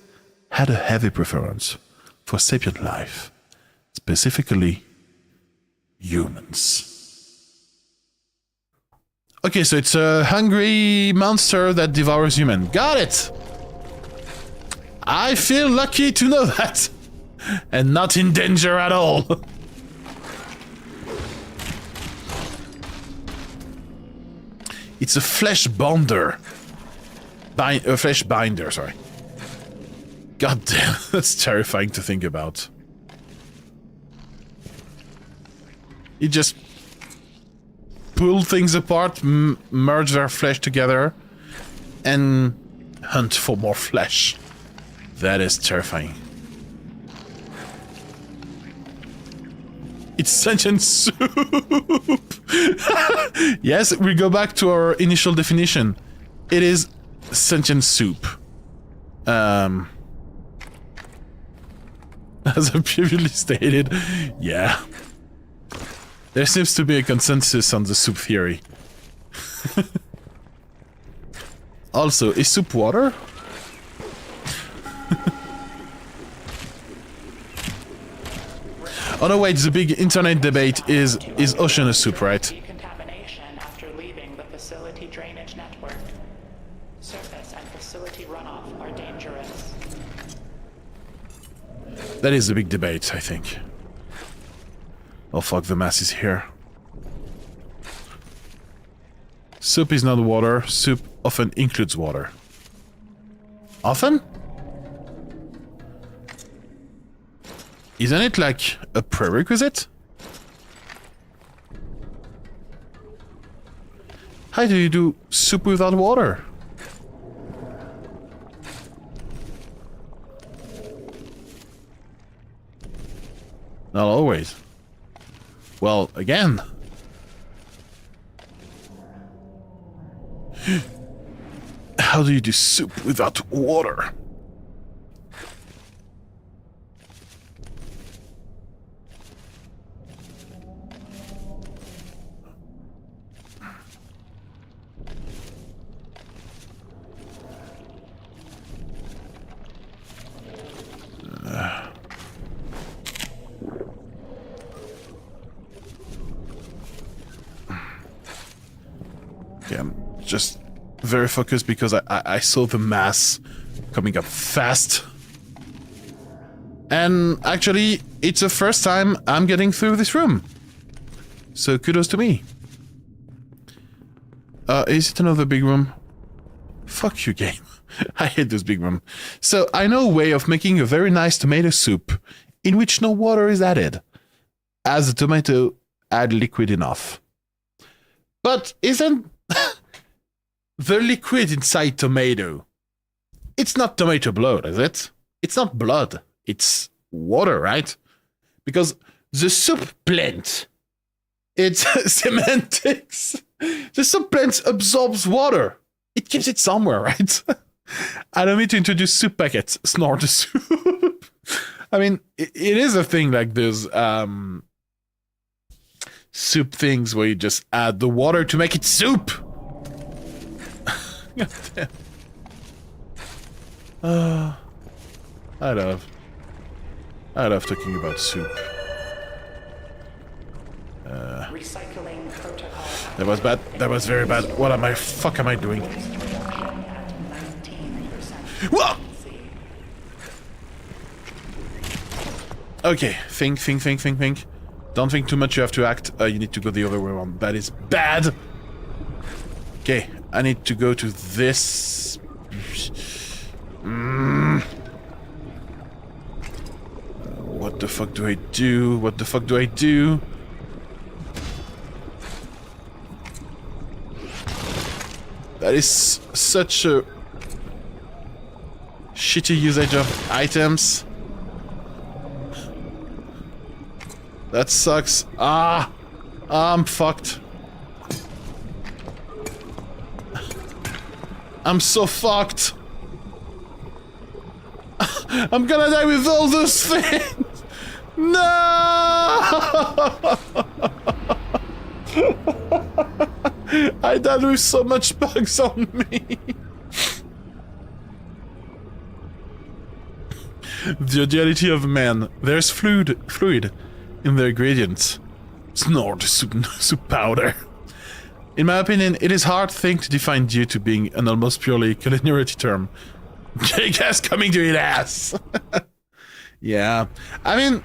had a heavy preference for sapient life, specifically humans. Okay, so it's a hungry monster that devours human. Got it! I feel lucky to know that. And not in danger at all. It's a flesh bonder. A flesh binder, sorry. God damn, that's terrifying to think about. You just pull things apart, merge their flesh together, and hunt for more flesh. That is terrifying. It's sentient soup! Yes, we go back to our initial definition. It is sentient soup. As I previously stated, yeah. There seems to be a consensus on the soup theory. Also, is soup water? Oh no, wait, the big internet debate is ocean a soup, right? Decontamination after leaving the facility drainage network. Surface and facility runoff are dangerous. That is the big debate, I think. Oh fuck, the mass is here. Soup is not water. Soup often includes water. Often? Isn't it like a prerequisite? How do you do soup without water? Not always. Well, again. How do you do soup without water? Okay, I'm just very focused because I saw the mass coming up fast. And actually, it's the first time I'm getting through this room. So kudos to me. Is it another big room? Fuck you, game. I hate this big room. So I know a way of making a very nice tomato soup in which no water is added, as the tomato add liquid enough. But isn't the liquid inside tomato? It's not tomato blood, is it? It's not blood. It's water, right? Because the soup plant, it's semantics. The soup plant absorbs water. It keeps it somewhere, right? I don't mean to introduce soup packets. Snort the soup. I mean, it is a thing like this. Soup things where you just add the water to make it soup. God damn. I love talking about soup. Recycling protocol. That was bad. That was very bad. What am I? Fuck am I doing? Whoa! Okay, think. Don't think too much, you have to act. You need to go the other way around. That is bad! Okay, I need to go to this... What the fuck do I do? What the fuck do I do? That is such a... shitty usage of items. That sucks. I'm fucked. I'm so fucked. I'm gonna die with all those things. No! I died with so much bugs on me. The duality of man. There's fluid in the ingredients. Snort soup powder. In my opinion, it is a hard thing to define due to being an almost purely culinary term. Jackass coming to eat ass. Yeah. I mean,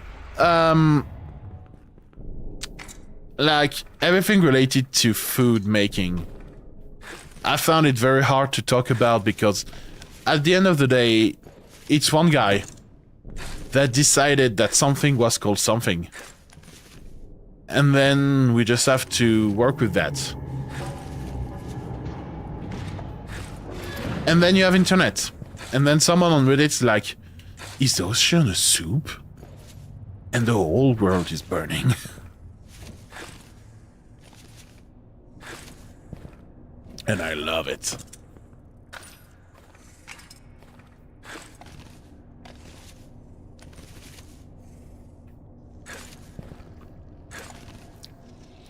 like, everything related to food making, I found it very hard to talk about because at the end of the day, it's one guy that decided that something was called something. And then we just have to work with that. And then you have internet. And then someone on Reddit's like, is the ocean a soup? And the whole world is burning. And I love it.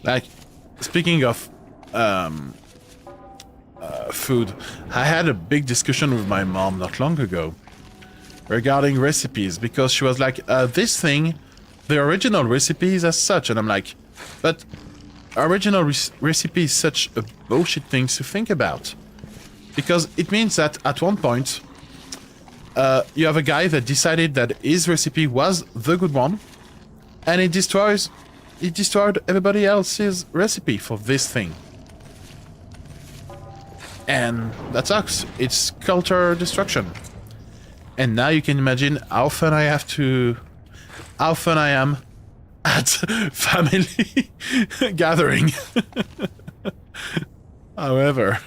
Like, speaking of food, I had a big discussion with my mom not long ago regarding recipes, because she was like, this thing, the original recipe is as such, and I'm like, but original recipe is such a bullshit thing to think about, because it means that at one point you have a guy that decided that his recipe was the good one, and it destroyed everybody else's recipe for this thing. And that sucks. It's culture destruction. And now you can imagine how often I am at family gathering. However,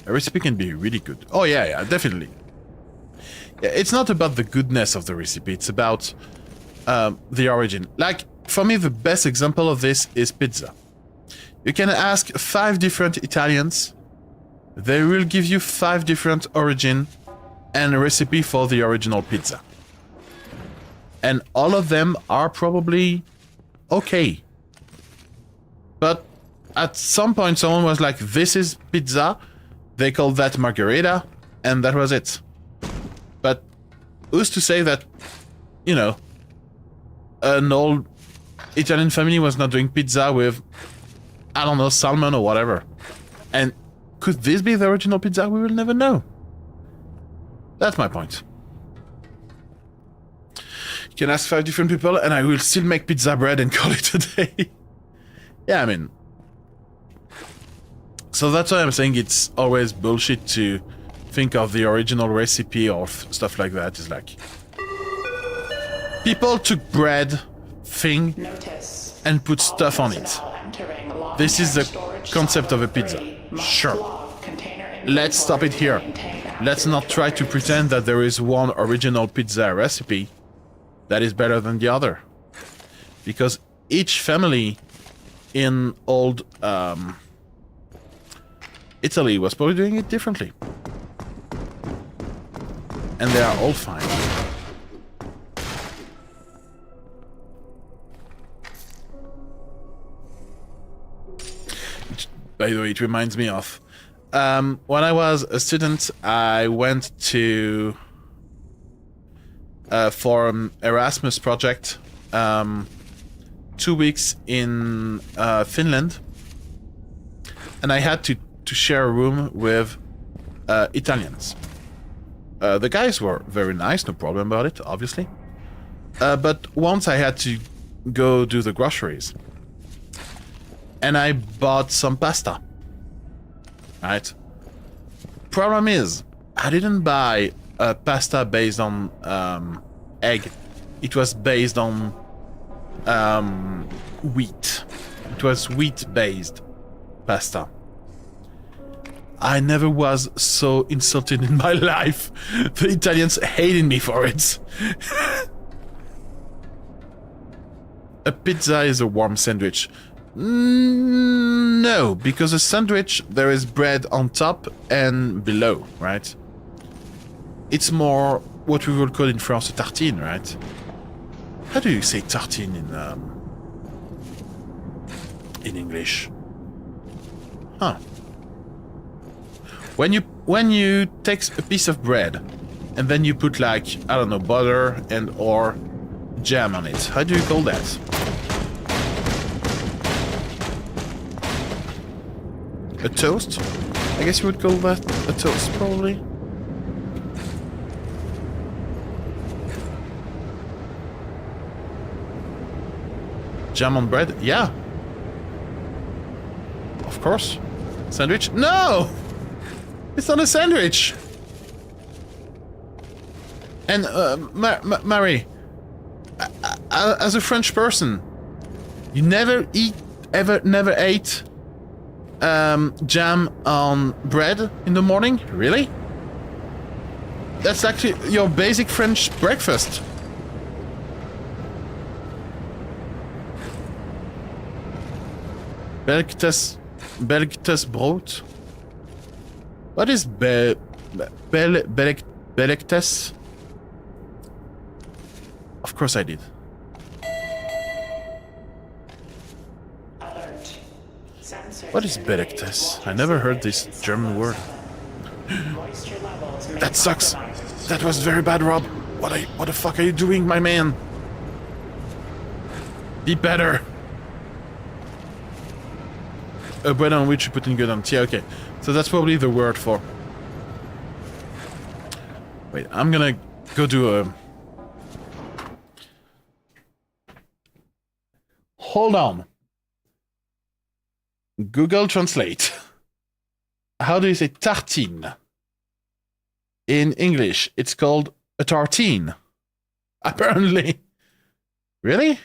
a recipe can be really good. Oh yeah, definitely. Yeah, it's not about the goodness of the recipe, it's about the origin. Like, for me, the best example of this is pizza. You can ask 5 different Italians, they will give you 5 different origin and a recipe for the original pizza. And all of them are probably okay. But at some point someone was like, this is pizza, they called that margherita, and that was it. But who's to say that, you know, an old Italian family was not doing pizza with, I don't know, salmon or whatever. And could this be the original pizza? We will never know. That's my point. You can ask 5 different people and I will still make pizza bread and call it a day. Yeah, I mean. So that's why I'm saying it's always bullshit to think of the original recipe or stuff like that. It's like, people took bread thing and put stuff on it. This is the concept of a pizza. Sure. Let's stop it here. Let's not try to pretend that there is one original pizza recipe that is better than the other. Because each family in old Italy was probably doing it differently. And they are all fine. By the way, it reminds me of when I was a student, I went to for an Erasmus project, 2 weeks in Finland, and I had to share a room with Italians. The guys were very nice, no problem about it, obviously. But once I had to go do the groceries. And I bought some pasta. Right? Problem is, I didn't buy pasta based on egg. It was based on wheat. It was wheat-based pasta. I never was so insulted in my life. The Italians hated me for it. A pizza is a warm sandwich. No, because a sandwich, there is bread on top and below, right? It's more what we would call in France a tartine, right? How do you say tartine in English? Huh. when you take a piece of bread and then you put like, I don't know, butter and or jam on it. How do you call that? A toast? I guess you would call that a toast, probably. Jam on bread? Yeah. Of course. Sandwich? No! It's not a sandwich! And, Marie, as a French person, you never ate jam on bread in the morning? Really? That's actually your basic French breakfast. Belgtes brood? What is Belgtes? Of course I did. Alert. What is Belgtes? I never heard this German word. That sucks. That was very bad, Rob. What the fuck are you doing, my man? Be better. A bread on which you put ingredients. Yeah, okay. So that's probably the word for... Wait, I'm gonna go do a... Hold on. Google Translate. How do you say tartine? In English, it's called a tartine. Apparently. Really?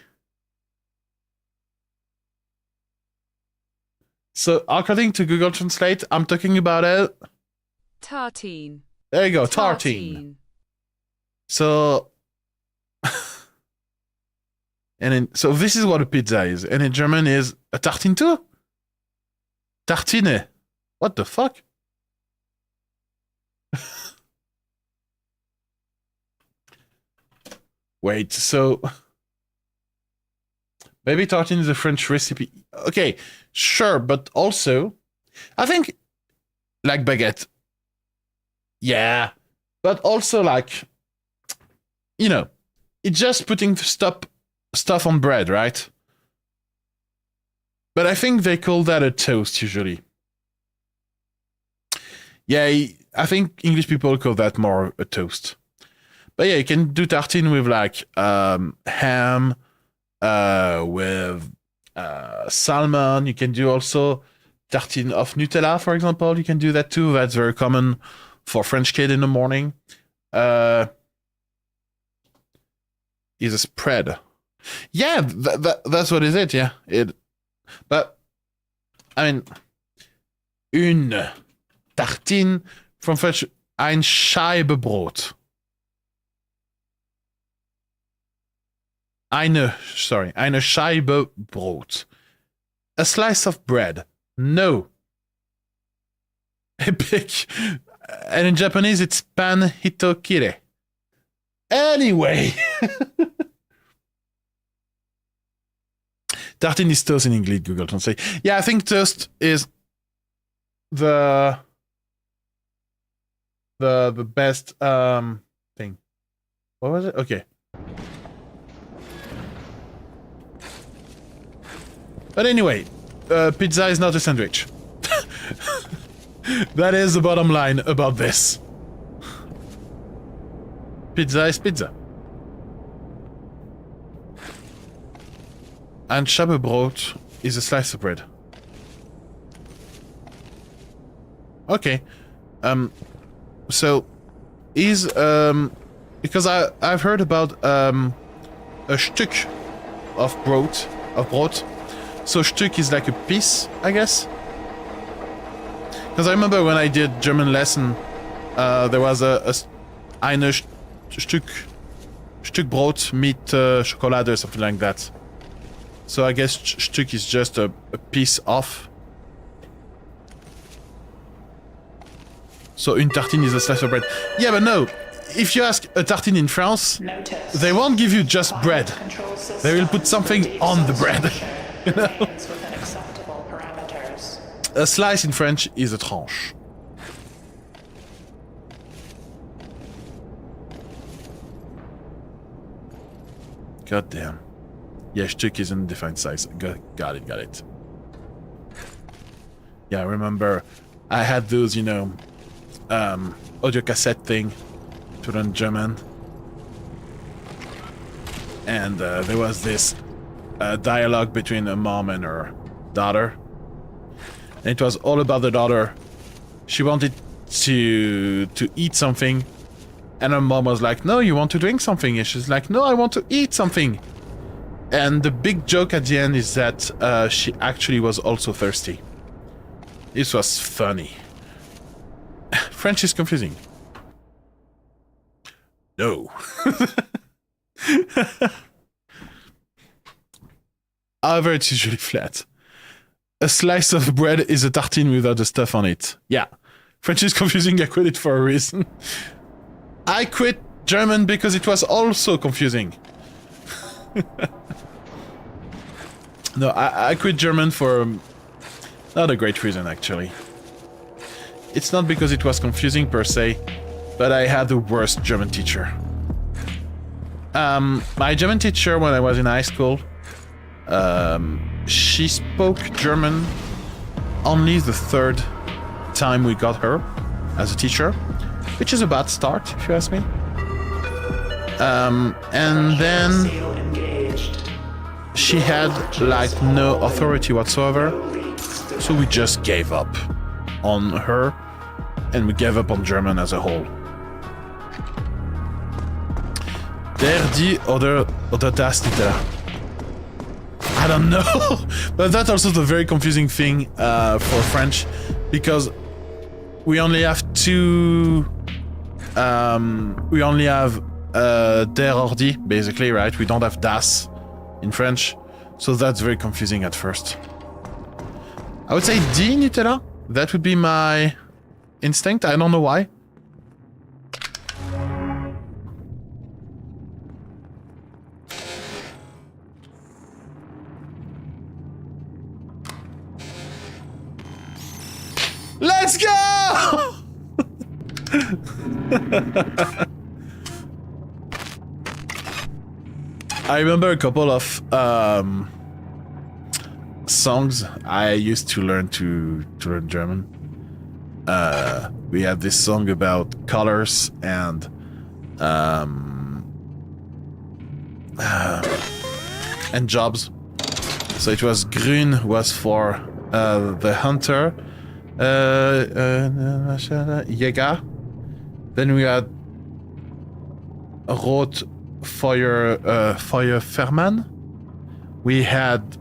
So, according to Google Translate, I'm talking about a... Tartine. There you go, tartine. So... so this is what a pizza is. And in German is a tartine too? Tartine. What the fuck? Wait, so... Maybe tartine is a French recipe. Okay, sure, but also... I think... Like baguette. Yeah. But also like... You know, it's just putting stuff on bread, right? But I think they call that a toast usually. Yeah, I think English people call that more a toast. But yeah, you can do tartine with like ham, with salmon. You can do also tartine of Nutella, for example. You can do that too. That's very common for French kid in the morning. Is a spread. Yeah, that's what is it, yeah. But, I mean, une tartine, from French, ein Scheibebrot. Eine Scheibebrot. A slice of bread. No. Epic. And in Japanese, it's pan hitokire. Anyway. Tartine is toast in English, Google Translate. Yeah, I think toast is the best thing. What was it? Okay. But anyway, pizza is not a sandwich. That is the bottom line about this. Pizza is pizza. And Scheibebrot is a slice of bread. Okay. So is because I've heard about a Stück of brot. So Stück is like a piece, I guess. Because I remember when I did German lesson, there was eine Stück Brot mit Schokolade or something like that. So I guess Stück is just a piece of. So une tartine is a slice of bread. Yeah, but no. If you ask a tartine in France, they won't give you just bread. They will put something on the bread. You know? A slice in French is a tranche. God damn. Yeah, Stück is in defined size. Got it. Yeah, I remember I had those, you know, audio cassette thing to learn German. And there was this dialogue between a mom and her daughter. And it was all about the daughter. She wanted to eat something. And her mom was like, no, you want to drink something? And she's like, no, I want to eat something. And the big joke at the end is that she actually was also thirsty. This was funny. French is confusing. No. However, it's usually flat. A slice of bread is a tartine without the stuff on it. Yeah. French is confusing, I quit it for a reason. I quit German because it was also confusing. No, I quit German for not a great reason, actually. It's not because it was confusing per se, but I had the worst German teacher. My German teacher when I was in high school, she spoke German only the third time we got her as a teacher, which is a bad start, if you ask me. And then she had like no authority whatsoever, so we just gave up on her, and we gave up on German as a whole. Der, die, oder das, nicht der. I don't know, but that's also the very confusing thing for French, because we only have two. We only have der or die, basically, right? We don't have das in French, so that's very confusing at first. I would say die Nutella. That would be my instinct. I don't know why. Let's go! I remember a couple of songs I used to learn German. We had this song about colors and jobs. So it was grün was for the hunter, Jäger. Then we had rot Feuerwehrmann. We had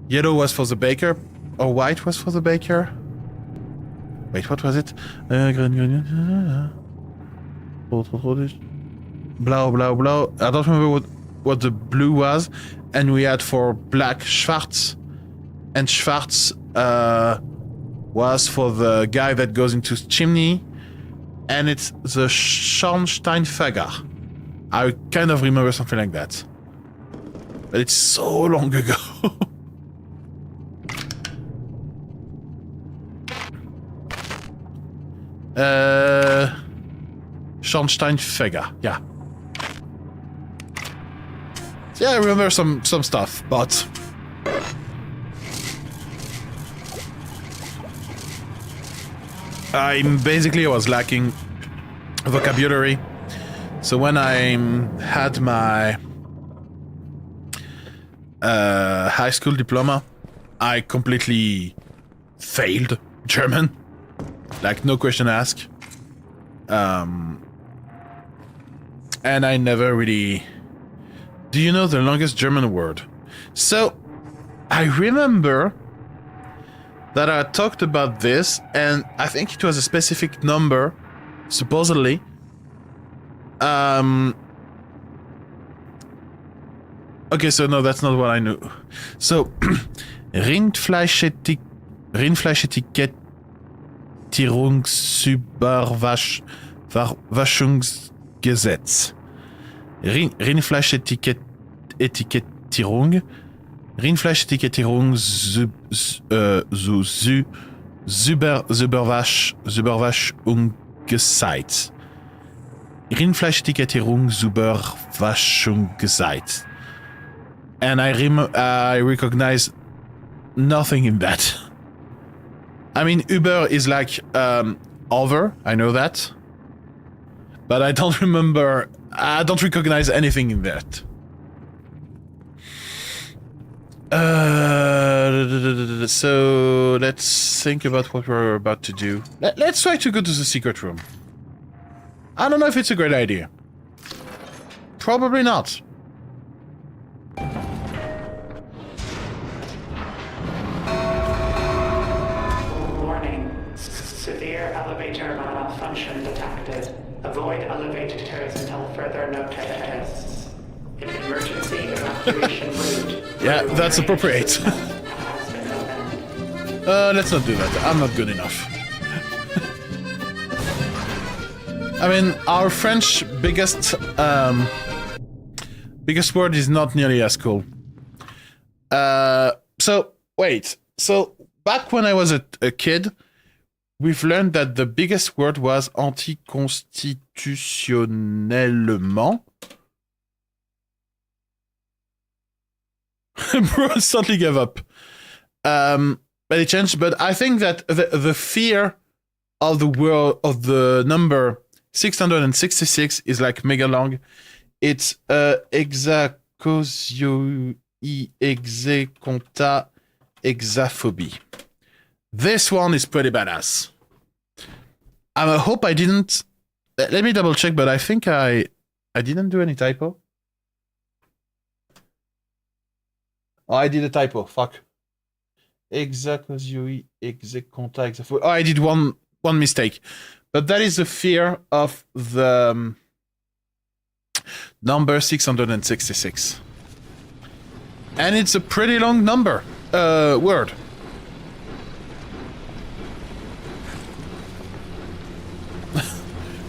yellow was for the baker, or white was for the baker. Wait, what was it? Blau, blau, blau. I don't remember what the blue was. And we had for black, schwarz. And schwarz was for the guy that goes into chimney. And it's the Schornsteinfeger. I kind of remember something like that. But it's so long ago. Schornsteinfeger, yeah. So yeah, I remember some stuff, but I was lacking vocabulary. So when I had my high school diploma, I completely failed German. Like, no question asked. And I never really... Do you know the longest German word? So, I remember that I talked about this, and I think it was a specific number, supposedly. Okay, so no, that's not what I knew. So, Rindfleischetikettierungsüberwachungsgesetz. Rindfleischetikettierung. Rindfleischetikettierungsüberwachungsgesetz. Rindfleischetikettierung Überwachung gesagt. And I recognize nothing in that. I mean, Uber is like over, I know that. But I don't recognize anything in that. So let's think about what we're about to do. Let's try to go to the secret room. I don't know if it's a great idea. Probably not. Warning. Severe elevator malfunction detected. Avoid elevators until further notice. Emergency evacuation route. Yeah, that's appropriate. Let's not do that. I'm not good enough. I mean, our French biggest word is not nearly as cool. So wait. So back when I was a kid, we've learned that the biggest word was anticonstitutionnellement. Bro suddenly gave up. But it changed. But I think that the fear of the world of the number 666 is like mega long. It's exaconta exaphobie. This one is pretty badass. I hope I didn't. Let me double check, but I think I didn't do any typo. Oh, I did a typo. Fuck. Exaconta exaphobie. Oh, I did one mistake. But that is the fear of the number 666. And it's a pretty long number. Word.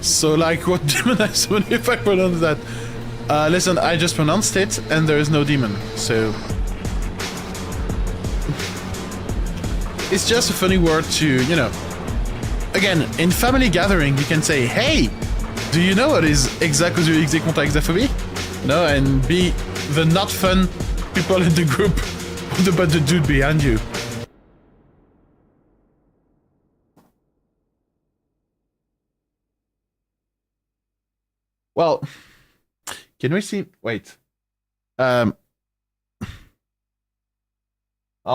So, like, what demon I summon if I pronounce that? Listen, I just pronounced it, and there is no demon, so... It's just a funny word to, you know... Again, in family gathering, you can say, hey, do you know what is exaconta exaphobie? No, and be the not fun people in the group. What about the dude behind you? Well, can we see? Wait. Oh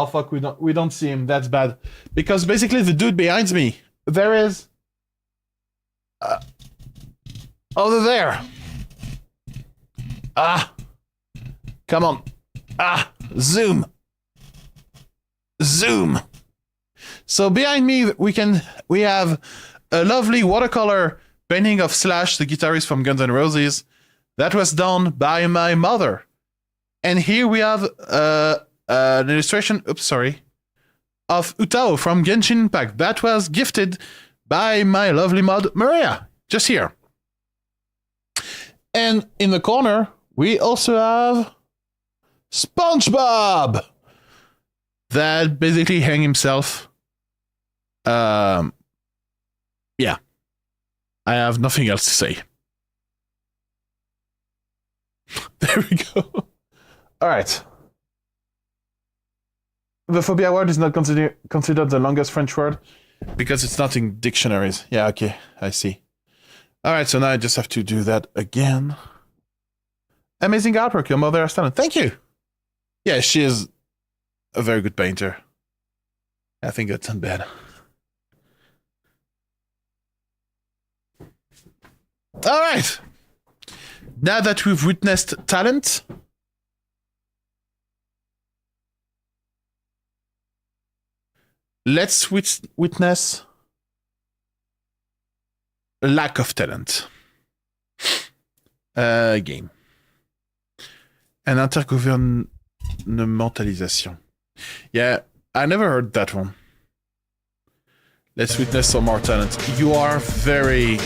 fuck, we don't see him. That's bad. Because basically the dude behind me, there is over there. Come on. Zoom. So behind me we have a lovely watercolor painting of Slash, the guitarist from Guns N' Roses. That was done by my mother. And here we have an illustration, of Utao from Genshin Impact. That was gifted by my lovely mod, Maria. Just here. And in the corner, we also have SpongeBob! That basically hang himself. Yeah. I have nothing else to say. There we go. Alright. The phobia word is not considered the longest French word because it's not in dictionaries. Yeah, okay, I see. Alright, so now I just have to do that again. Amazing artwork, your mother has talent. Thank you! Yeah, she is a very good painter. I think that's not bad. Alright! Now that we've witnessed talent, let's witness lack of talent. Game. An intergouvernementalisation. Yeah, I never heard that one. Let's witness some more talent. You are very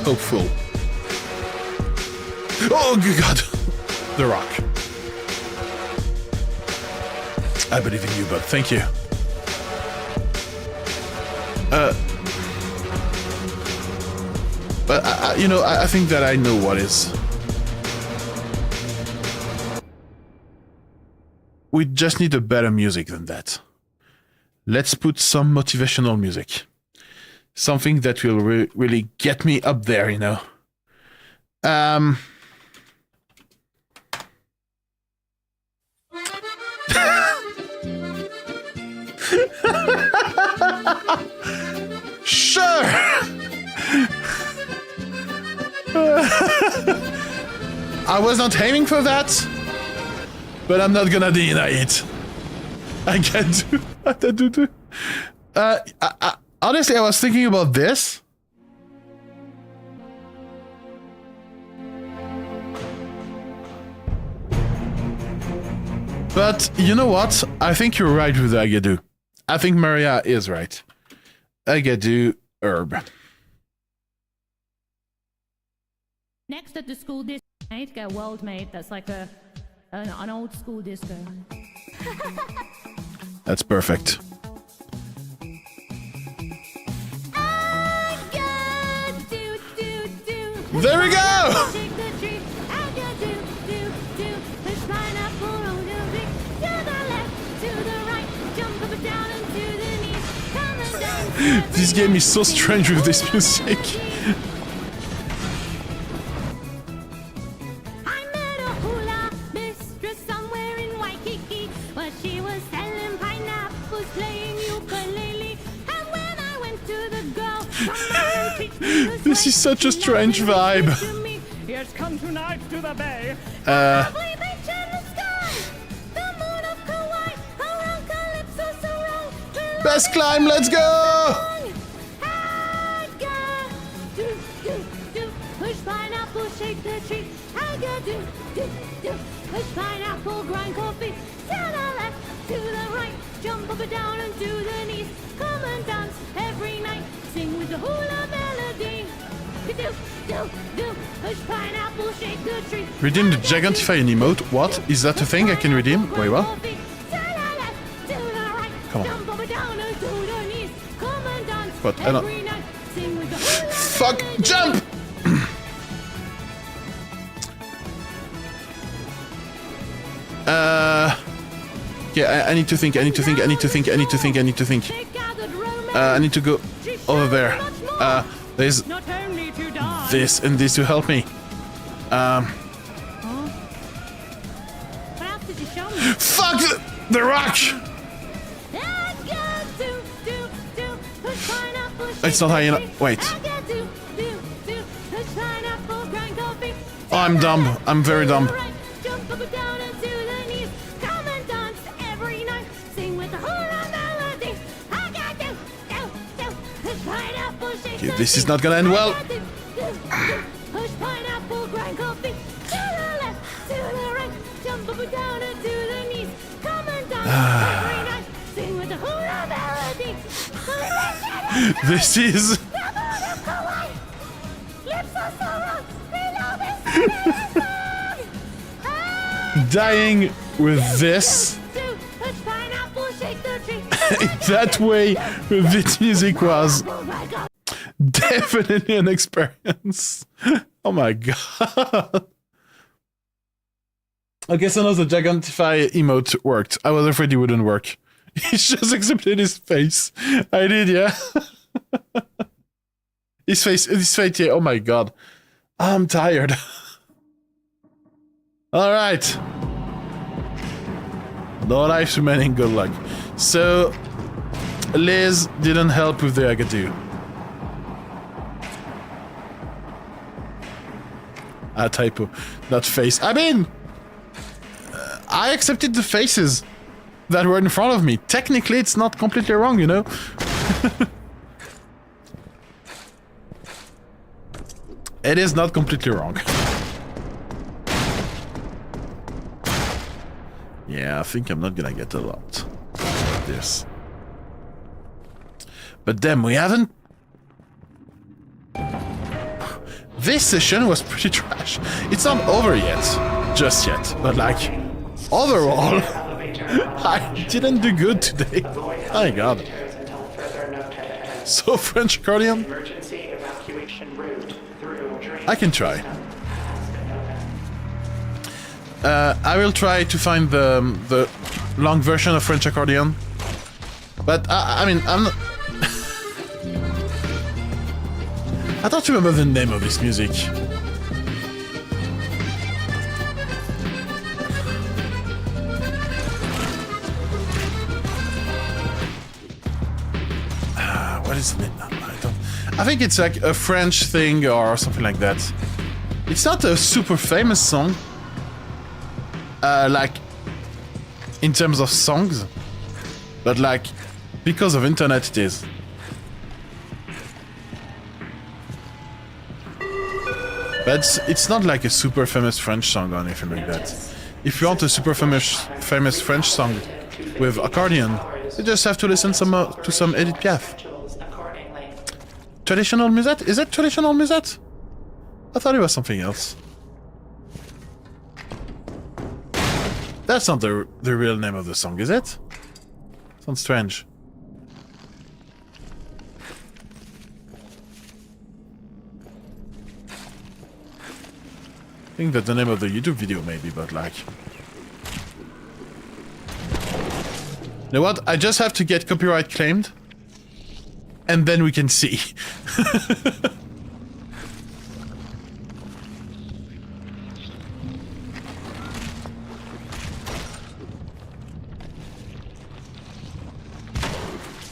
hopeful. Oh, good God. The Rock. I believe in you, but thank you. But, you know, I think that I know what is. We just need a better music than that. Let's put some motivational music. Something that will really get me up there, you know. Sure! I was not aiming for that, but I'm not gonna deny it. I can do. I do. Honestly, I was thinking about this. But you know what? I think you're right with the Agadu. I think Maria is right. Agadu herb. Next at the school disco, get world mate. That's like an old school disco. That's perfect. There we go! This game is so strange with this music. I met a hula mistress somewhere in Waikiki, where she was selling pineapples, playing ukulele. And when I went to the girl, this is such a strange vibe. Yes, come tonight to the bay. Best climb, let's go! Push pineapple, shake the tree. Push pineapple, grind coffee. To the left, to the right, jump up and down and to the knees. Come and dance every night. Sing with the hula melody. Push pineapple, shake the tree. Redeem the Gigantify emote. What? Is that a thing I can redeem? Wait, what? Come on. What? I don't... Fuck! Jump! Yeah, I need to think. I need to go over there. There's this and this to help me. Fuck the rock! It's not high enough. Wait. Oh, I'm dumb. I'm very dumb. Okay, this is not gonna end well. This is... dying with this. That way, this music was definitely an experience. Oh my god. Okay, so now the Gigantify emote worked. I was afraid it wouldn't work. He just accepted his face. I did, yeah. His face, yeah. Oh my god. I'm tired. Alright. No lives remaining, good luck. So, Liz didn't help with the Agadu. A typo, not face. I mean, I accepted the faces that were in front of me. Technically, it's not completely wrong, you know? It is not completely wrong. Yeah, I think I'm not gonna get a lot of this. But damn, we haven't... This session was pretty trash. It's not over yet. Just yet. But like, overall, I didn't do good today. My god. So French accordion? Emergency evacuation route I can try. I will try to find the long version of French accordion. But I mean, I'm not. I don't remember the name of this music. What is the name? I think it's like a French thing or something like that. It's not a super famous song. Like, in terms of songs. But like, because of internet it is. But it's not like a super famous French song or anything like that. If you want a super famous French song with accordion, you just have to listen to some Edith Piaf. Traditional musette? Is it traditional musette? I thought it was something else. That's not the real name of the song, is it? Sounds strange. I think that's the name of the YouTube video maybe, but like... You know what? I just have to get copyright claimed. And then we can see.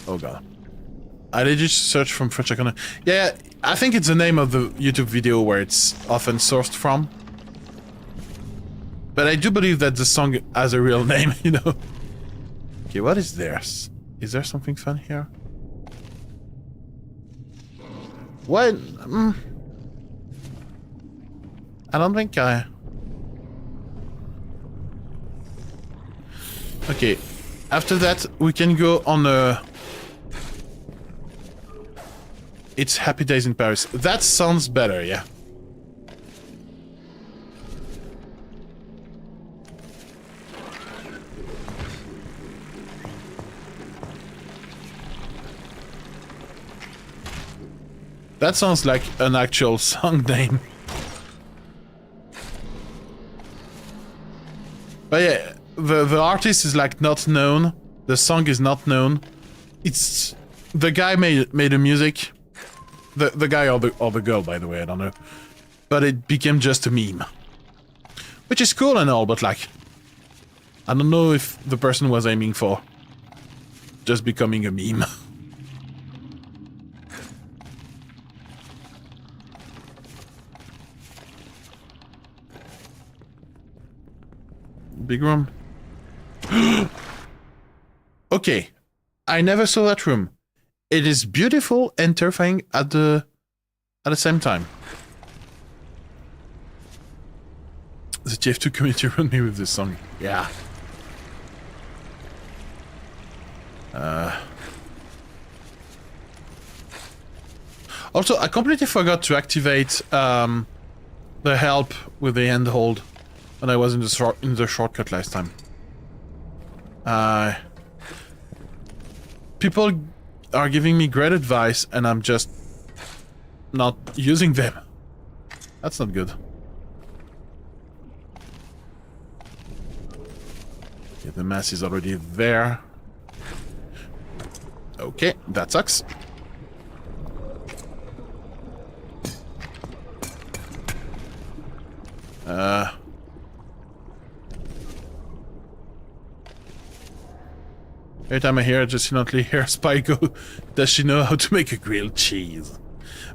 Oh god. I did just search from French accordion. Yeah, I think it's the name of the YouTube video where it's often sourced from. But I do believe that the song has a real name, you know. Okay, what is there? Is there something fun here? What? I don't think I... Okay, after that we can go on a... It's Happy Days in Paris. That sounds better, yeah. That sounds like an actual song name. But yeah, the artist is like not known. The song is not known. It's... The guy made the music. The guy or the girl, by the way, I don't know. But it became just a meme. Which is cool and all, but like... I don't know if the person was aiming for just becoming a meme. Big room. Okay. I never saw that room. It is beautiful and terrifying at the same time. The TF2 community ruined me with this song. Yeah. Also, I completely forgot to activate the help with the handhold when I was in the shortcut last time. People are giving me great advice and I'm just not using them. That's not good. Okay, the mass is already there. Okay, that sucks. Every time I hear it, just instantly hear Spy go, does she know how to make a grilled cheese?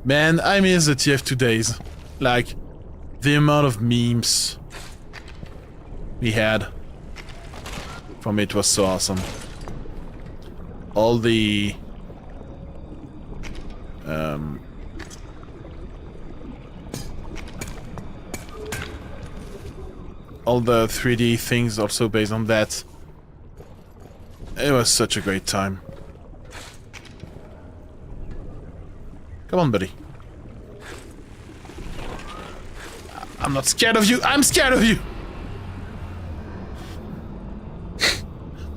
Man, I miss the TF2 days. Like, the amount of memes we had from it was so awesome. All the... all the 3D things also based on that. It was such a great time. Come on, buddy. I'm not scared of you. I'm scared of you.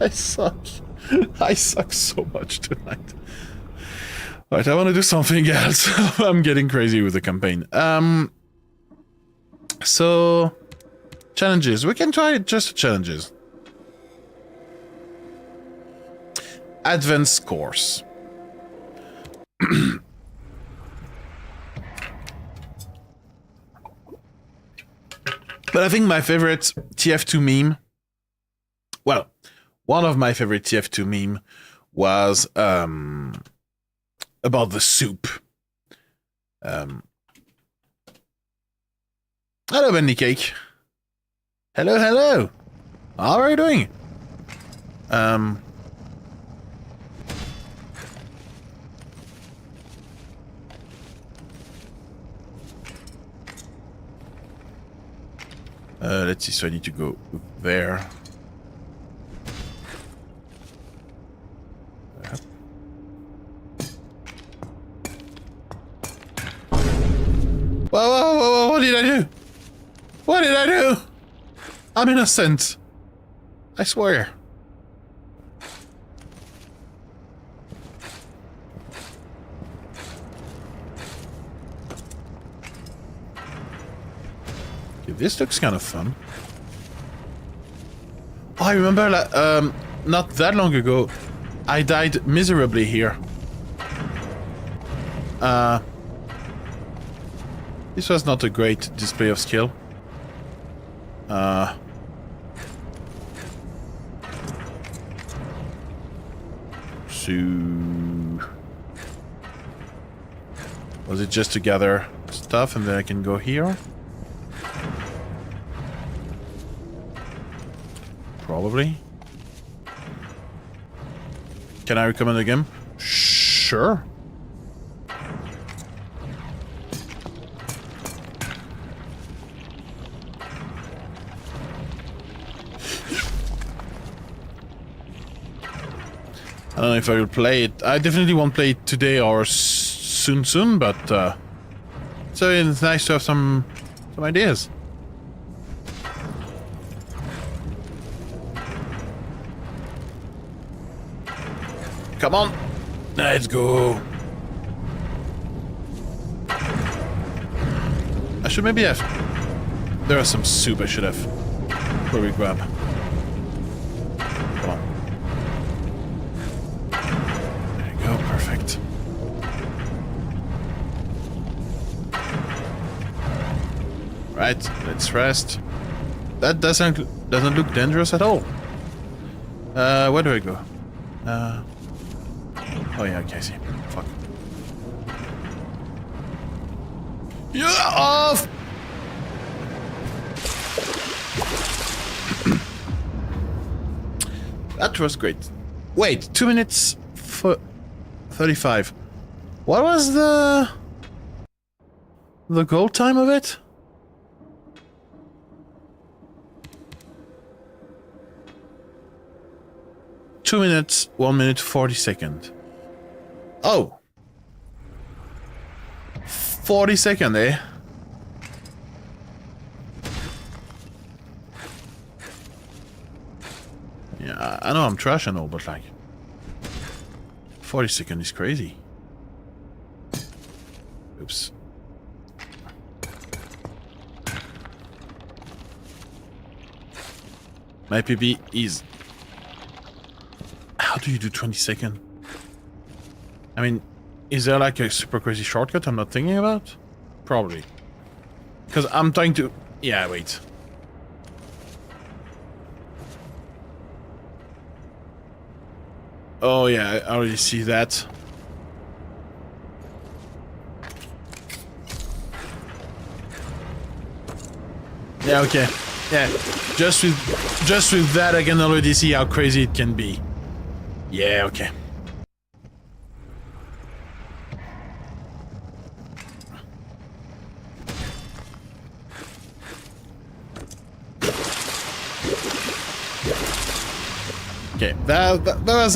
I suck. I suck so much tonight. Right, I want to do something else. I'm getting crazy with the campaign. So, challenges. We can try just challenges. Advanced course. But I think my favorite TF2 meme, well, one of my favorite TF2 meme was about the soup. Hello, Bendy Cake. Hello, hello. How are you doing? Let's see, so I need to go there. Whoa, what did I do? What did I do? I'm innocent. I swear. Okay, this looks kind of fun. Oh, I remember, not that long ago, I died miserably here. This was not a great display of skill. So... was it just to gather stuff and then I can go here? Probably. Can I recommend a game? Sure. I don't know if I will play it. I definitely won't play it today or soon, but so it's nice to have some ideas. Come on, let's go. I should maybe have. There is some soup I should have probably grab. Come on. There you go, perfect. Right, let's rest. That doesn't look dangerous at all. Where do I go? Oh yeah, okay, I see. Fuck. Yeah, off! That was great. Wait, 2 minutes for 35. What was the goal time of it? Two minutes, 1 minute, 40 seconds. Oh. 40 seconds, eh? Yeah, I know I'm trash and all, but like... 40 seconds is crazy. Oops. My PB is... How do you do 20 seconds? I mean, is there like a super crazy shortcut I'm not thinking about? Probably. Because I'm trying to... Yeah, wait. Oh yeah, I already see that. Yeah, okay. Yeah, just with that I can already see how crazy it can be. Yeah, okay. Okay, that was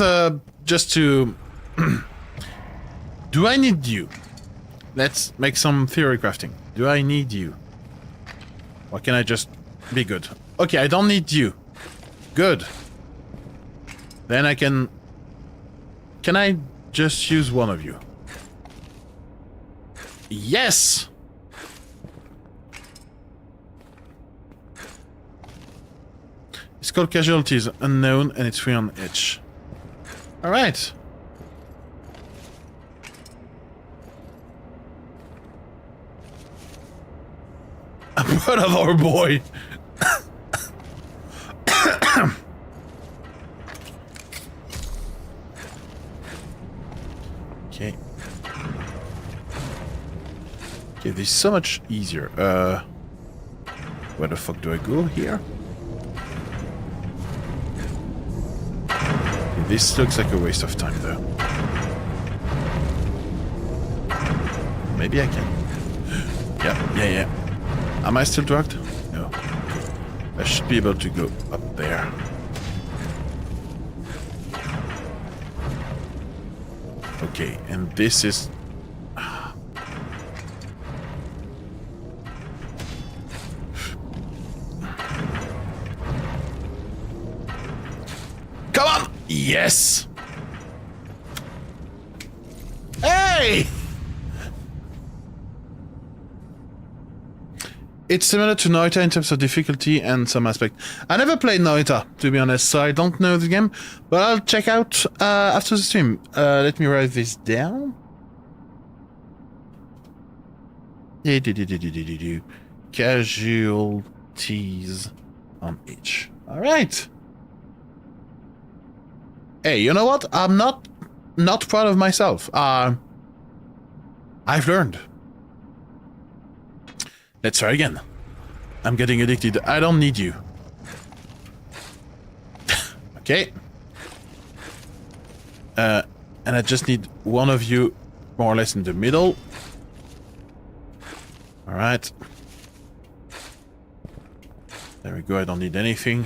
just to... Do I need you? Let's make some theory crafting. Do I need you? Or can I just be good? Okay, I don't need you. Good. Then I can... Can I just use one of you? Yes! It's called Casualties Unknown, and it's free on itch. Alright. I'm proud of our boy. Okay. Okay, this is so much easier. Where the fuck do I go here? Okay, this looks like a waste of time though. Maybe I can. Yeah. Am I still drugged? No. I should be able to go up there. Okay, and this is... Come on! Yes! Hey! It's similar to Noita in terms of difficulty and some aspect. I never played Noita, to be honest, so I don't know the game, but I'll check out after the stream. Let me write this down. Casualties on each. Alright. Hey, you know what? I'm not proud of myself. I've learned. Let's try again. I'm getting addicted. I don't need you. Okay. And I just need one of you more or less in the middle. Alright. There we go. I don't need anything.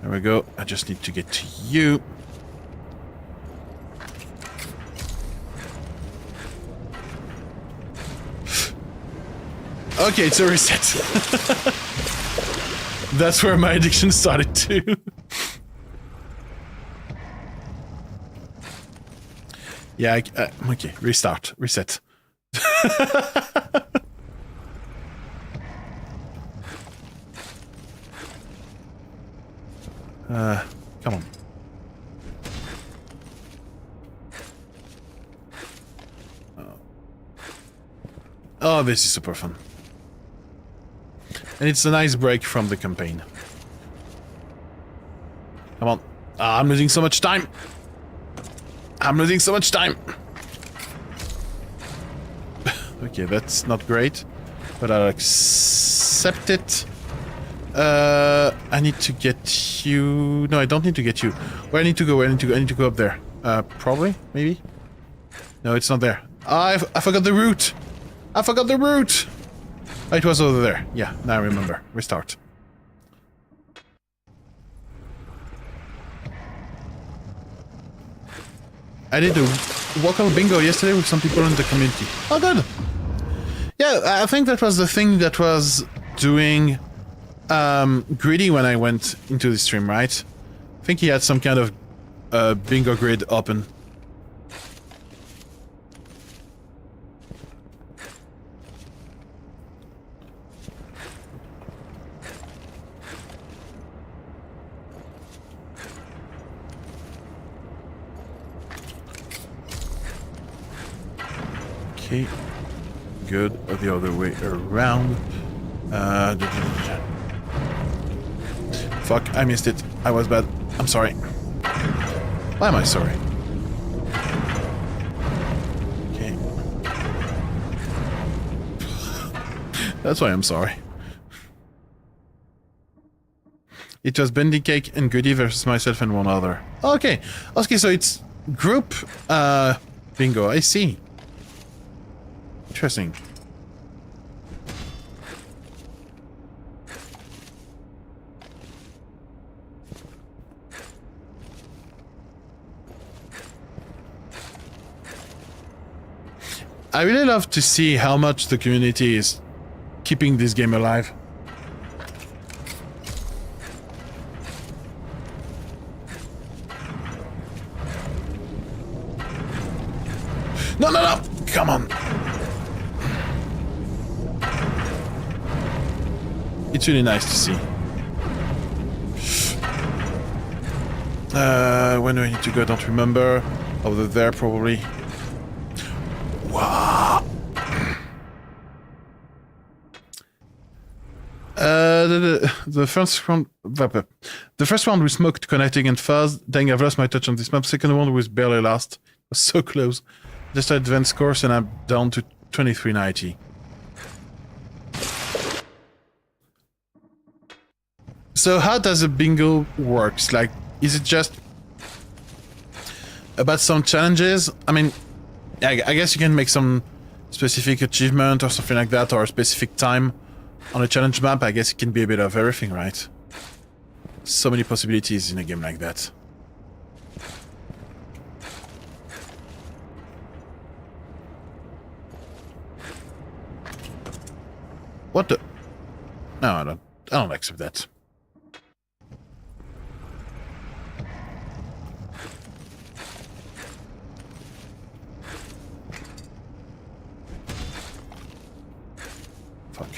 There we go. I just need to get to you. Okay, it's a reset. That's where my addiction started too. Yeah, okay, restart, reset. Come on. Oh, this is super fun. And it's a nice break from the campaign. Come on. I'm losing so much time. I'm losing so much time. Okay, that's not great. But I'll accept it. I need to get you... No, I don't need to get you. Where I need to go? I need to go up there. Probably? Maybe? No, it's not there. I forgot the route. I forgot the route. Oh, it was over there. Yeah, now I remember. Restart. I did a vocal bingo yesterday with some people in the community. Oh, good. Yeah, I think that was the thing that was doing Greedy when I went into the stream, right? I think he had some kind of bingo grid open. Okay, good. The other way around. Fuck, I missed it. I was bad. I'm sorry. Why am I sorry? Okay. That's why I'm sorry. It was Bendy Cake and Goody versus myself and one other. Okay. Okay, so it's group bingo. I see. Interesting. I really love to see how much the community is keeping this game alive. No, no, no! Come on! It's really nice to see. When do I need to go? I don't remember. Over there, probably. Wow. The first round we smoked, connecting and fast. Dang, I've lost my touch on this map. Second one was barely lost. It was so close. Just advanced course and I'm down to 2390. So how does a bingo works? Like, is it just about some challenges? I mean, I guess you can make some specific achievement or something like that, or a specific time on a challenge map. I guess it can be a bit of everything, right? So many possibilities in a game like that. What the? No, I don't accept that. Fuck.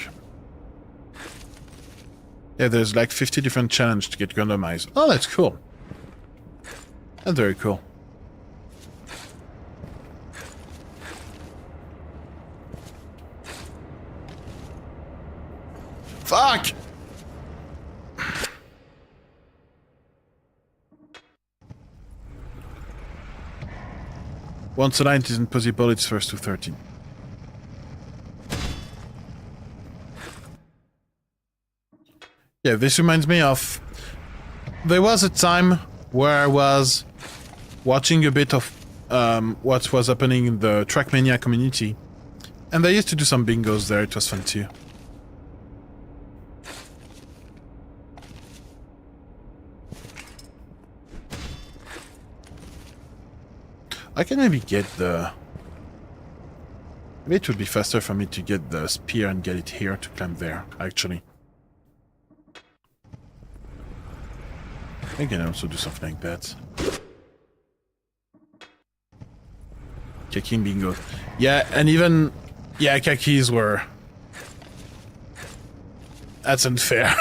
Yeah, there's like 50 different challenges to get randomized. Oh, that's cool. That's very cool. Fuck! Once a line isn't possible, it's first to 13. Yeah, this reminds me of... There was a time where I was watching a bit of what was happening in the Trackmania community. And they used to do some bingos there, it was fun too. I can maybe get the... Maybe it would be faster for me to get the spear and get it here to climb there, actually. I can also do something like that. Kicking bingo. Yeah, and even... Yeah, kakis were... That's unfair.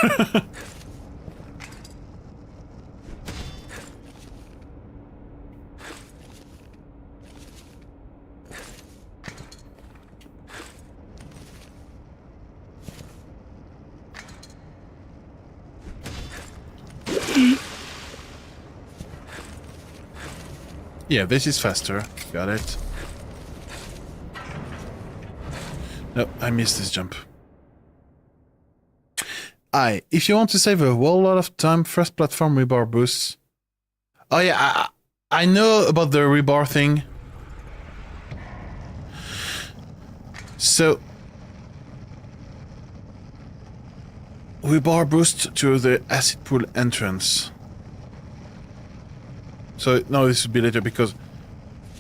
Yeah, this is faster. Got it. No, I missed this jump. If you want to save a whole lot of time, first platform rebar boosts. Oh yeah, I know about the rebar thing. So... rebar boost to the acid pool entrance. So, no, this would be later, because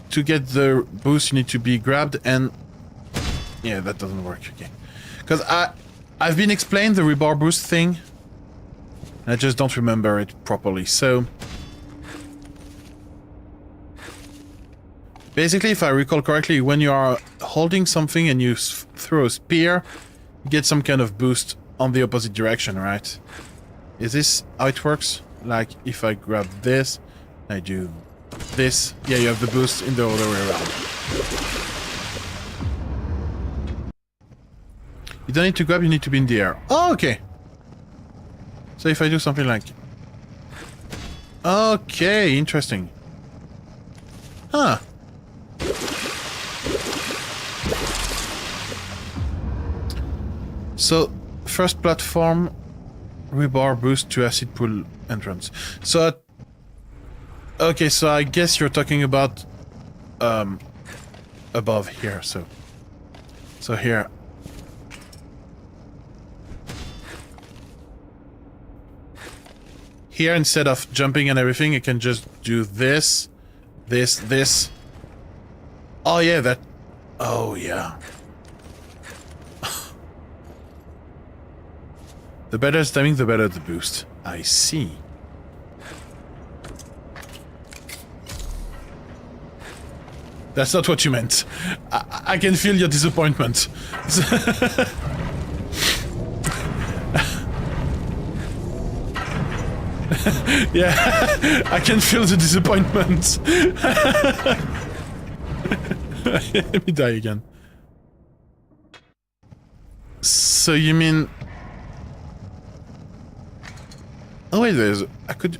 to get the boost, you need to be grabbed, and... Yeah, that doesn't work, okay. Because I've been explained the rebar boost thing, and I just don't remember it properly, so... Basically, if I recall correctly, when you are holding something and you throw a spear, you get some kind of boost on the opposite direction, right? Is this how it works? Like, if I grab this... I do this. Yeah, you have the boost in the other way around. You don't need to grab, you need to be in the air. Oh, okay. So if I do something like... Okay, interesting. Huh. So, first platform, rebar boost to acid pool entrance. So, okay, so I guess you're talking about above here, so here. Here, instead of jumping and everything, you can just do this, this. Oh yeah, that... Oh yeah. The better timing, the better the boost. I see. That's not what you meant. I can feel your disappointment. Yeah, I can feel the disappointment. Let me die again. So you mean... Oh wait, I could...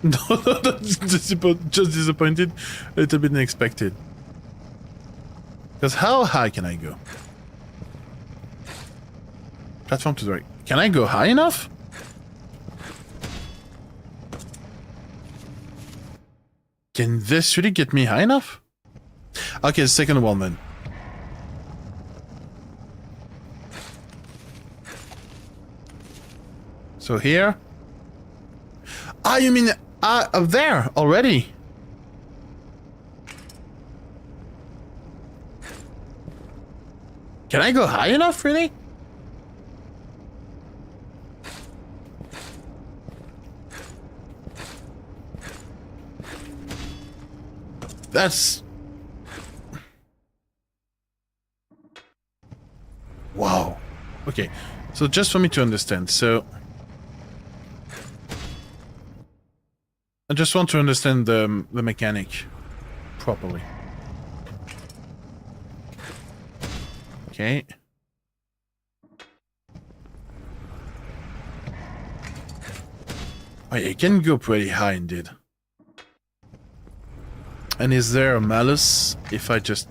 No, that's just disappointed. A little bit unexpected. Because how high can I go? Platform to the right. Can I go high enough? Can this really get me high enough? Okay, the second one then. So here. Ah, you mean up there already? Can I go high enough, really? That's... Wow. Okay, so just for me to understand, so... I just want to understand the mechanic properly. Okay. Oh, it can go pretty high indeed. And is there a malus if I just...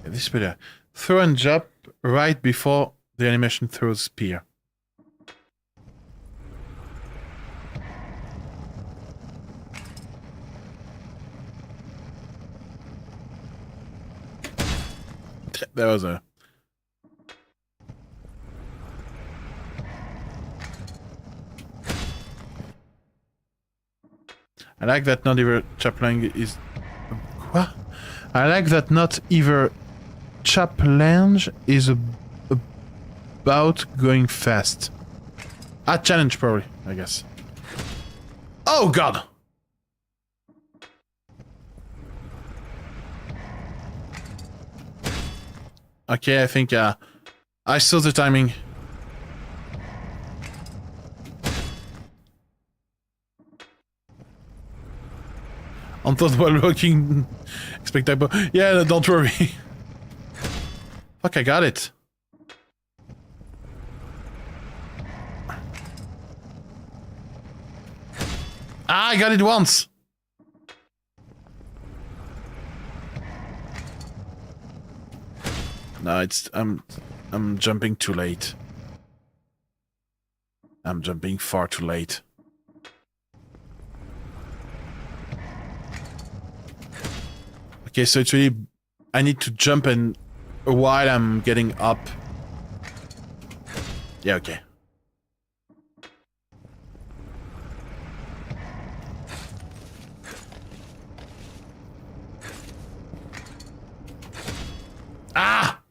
Yeah, this is better. Throw and jump right before the animation throws spear. There was a... I like that not either chaplang is... What? I like that not either chaplange is about going fast. Ah, challenge probably, I guess. Oh god! Okay, I think I saw the timing. On thought while walking, expect typo. Yeah, don't worry. Fuck, I got it. Ah, I got it once. No, it's I'm jumping too late. I'm jumping far too late. Okay, so it's really... I need to jump and... while I'm getting up. Yeah, okay. Ah!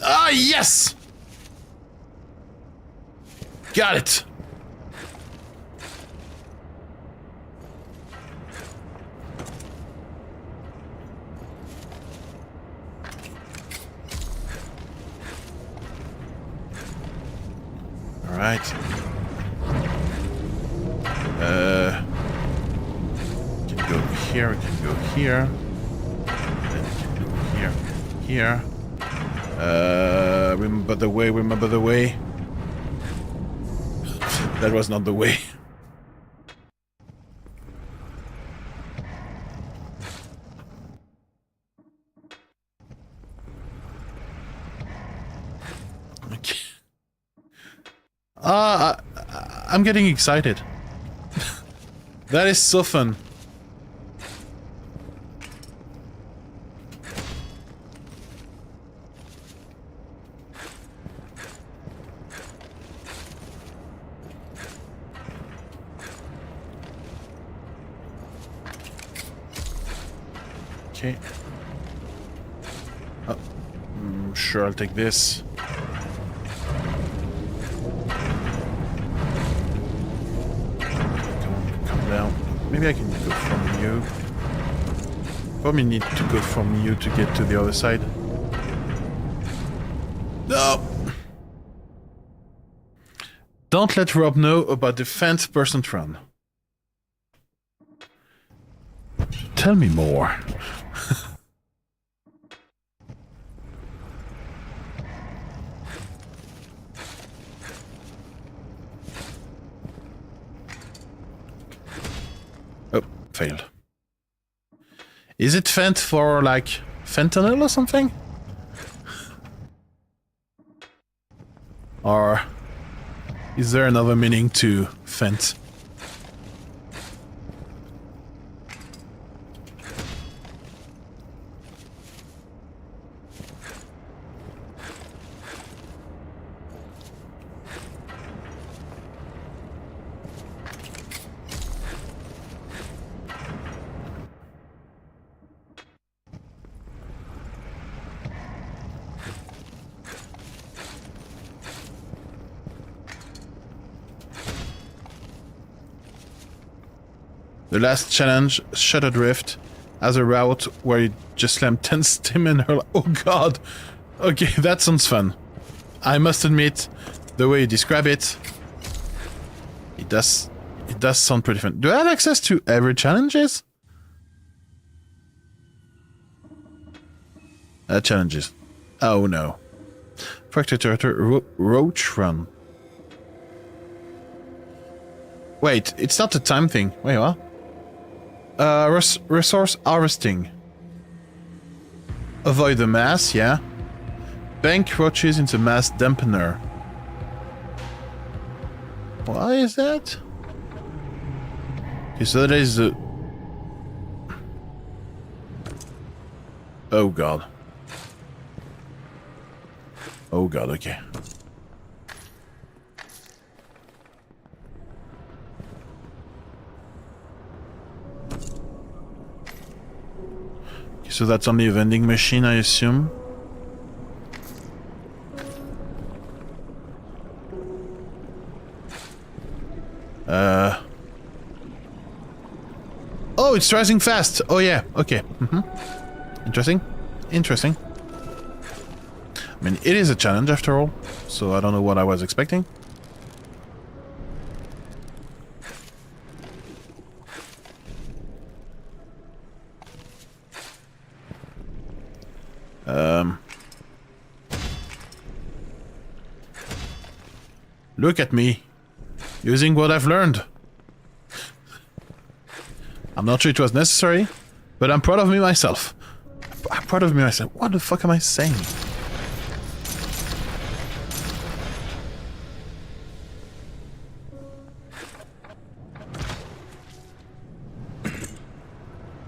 Ah, yes! Got it! Alright. Can go here, can go here. Then can go here, here. Remember the way, remember the way. That was not the way. Okay. I'm getting excited. That is so fun. Okay. Oh, sure, I'll take this. Maybe I can go from you. Probably need to go from you to get to the other side. No! Don't let Rob know about the fence percent run. Tell me more. Oh, failed. Is it Fent for, like, fentanyl or something? Or is there another meaning to Fent? The last challenge, Shutter Drift, has a route where you just slam 10 stim in her. Oh god! Okay, that sounds fun. I must admit, the way you describe it, it does sound pretty fun. Do I have access to every challenges? Challenges. Oh no. Fracture Territory Roach Run. Wait, it's not a time thing. Wait, what? Resource harvesting. Avoid the mass, yeah. Bank roaches into mass dampener. Why is that? Okay, so that is the... Oh god. Oh god, okay. So that's only a vending machine, I assume. Oh, it's rising fast! Oh yeah, okay. Interesting. Interesting. I mean, it is a challenge after all, so I don't know what I was expecting. Look at me, using what I've learned. I'm not sure it was necessary, but I'm proud of me myself. I'm proud of me myself. What the fuck am I saying?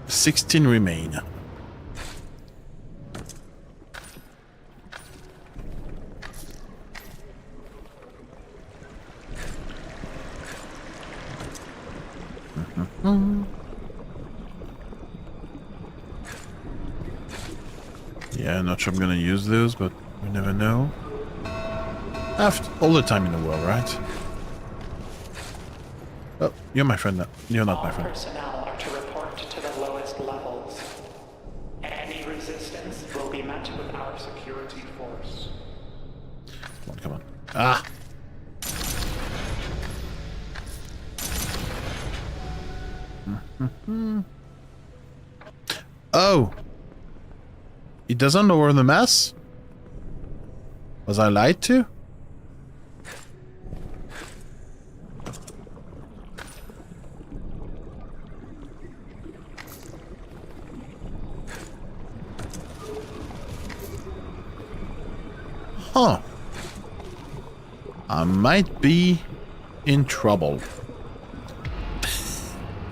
"16 remain. Yeah, I'm not sure I'm gonna use those, but we never know. I have all the time in the world, right? Oh, you're my friend now. You're not my friend. All personnel are to report to the lowest levels. Any resistance will be met with our security force. Come on, come on. Ah! Oh! It doesn't lower the mass? Was I lied to? Huh. I might be in trouble.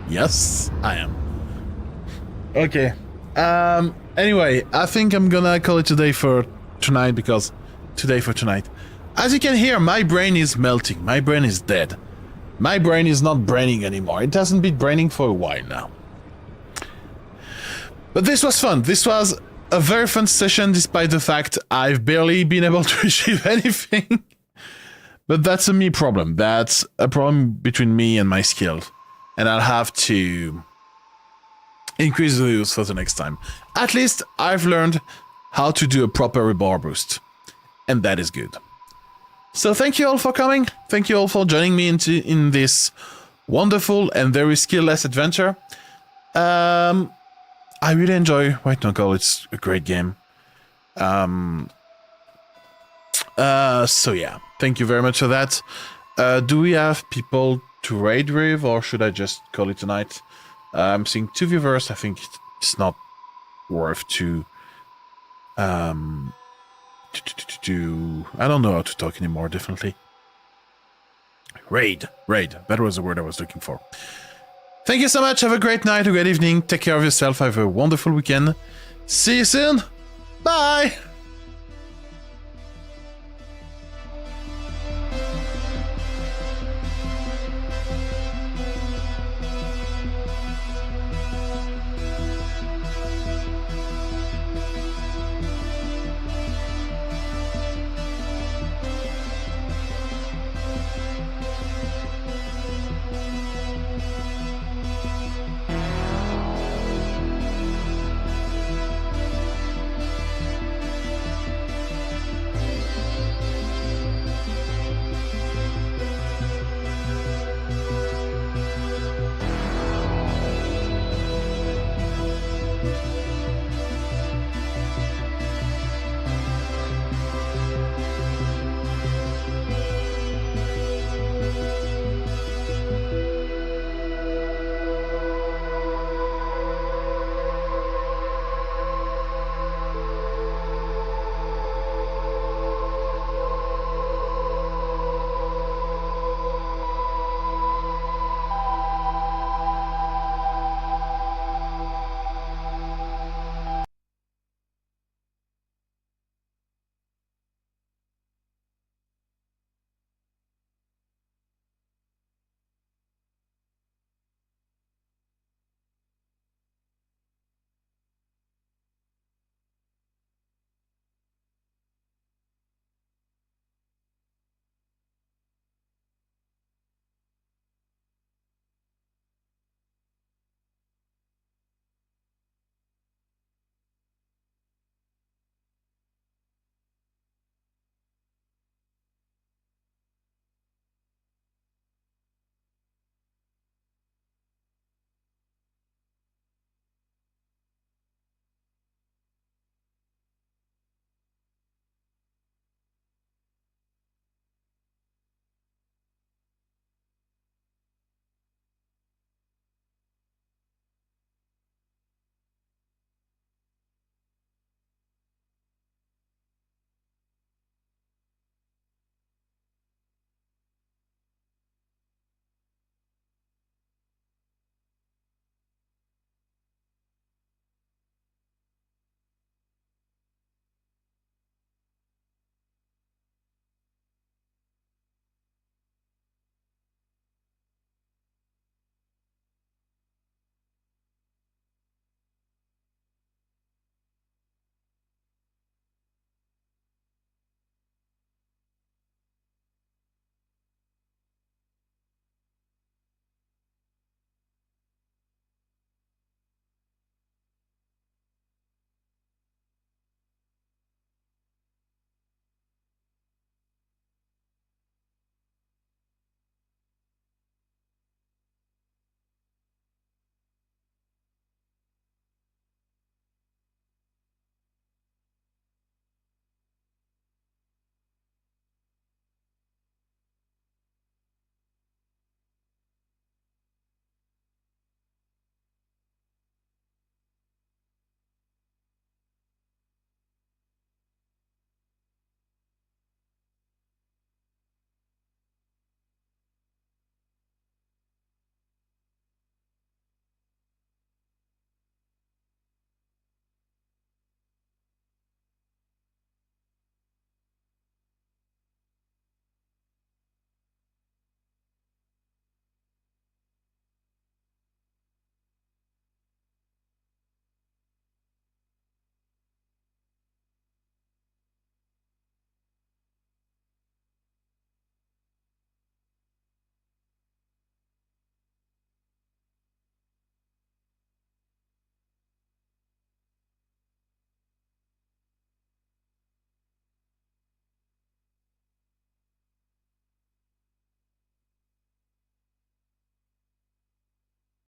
Yes, I am. Okay. Anyway, I think I'm gonna call it today for tonight because as you can hear, my brain is melting. My brain is dead. My brain is not braining anymore. It hasn't been braining for a while now. But this was fun. This was a very fun session despite the fact I've barely been able to achieve anything. But that's a me problem. That's a problem between me and my skills. and I'll have to increase the use for the next time. At least I've learned how to do a proper rebar boost, and that is good. So thank you all for coming. Thank you all for joining me in this wonderful and very skill-less adventure. I really enjoy White Knuckle. It's a great game. So yeah, thank you very much for that. Do we have people to raid with, or should I just call it a night? I'm seeing 2 viewers. I think it's not worth to I don't know how to talk anymore, definitely. Raid. That was the word I was looking for. Thank you so much. Have a great night, a great evening. Take care of yourself. Have a wonderful weekend. See you soon. Bye.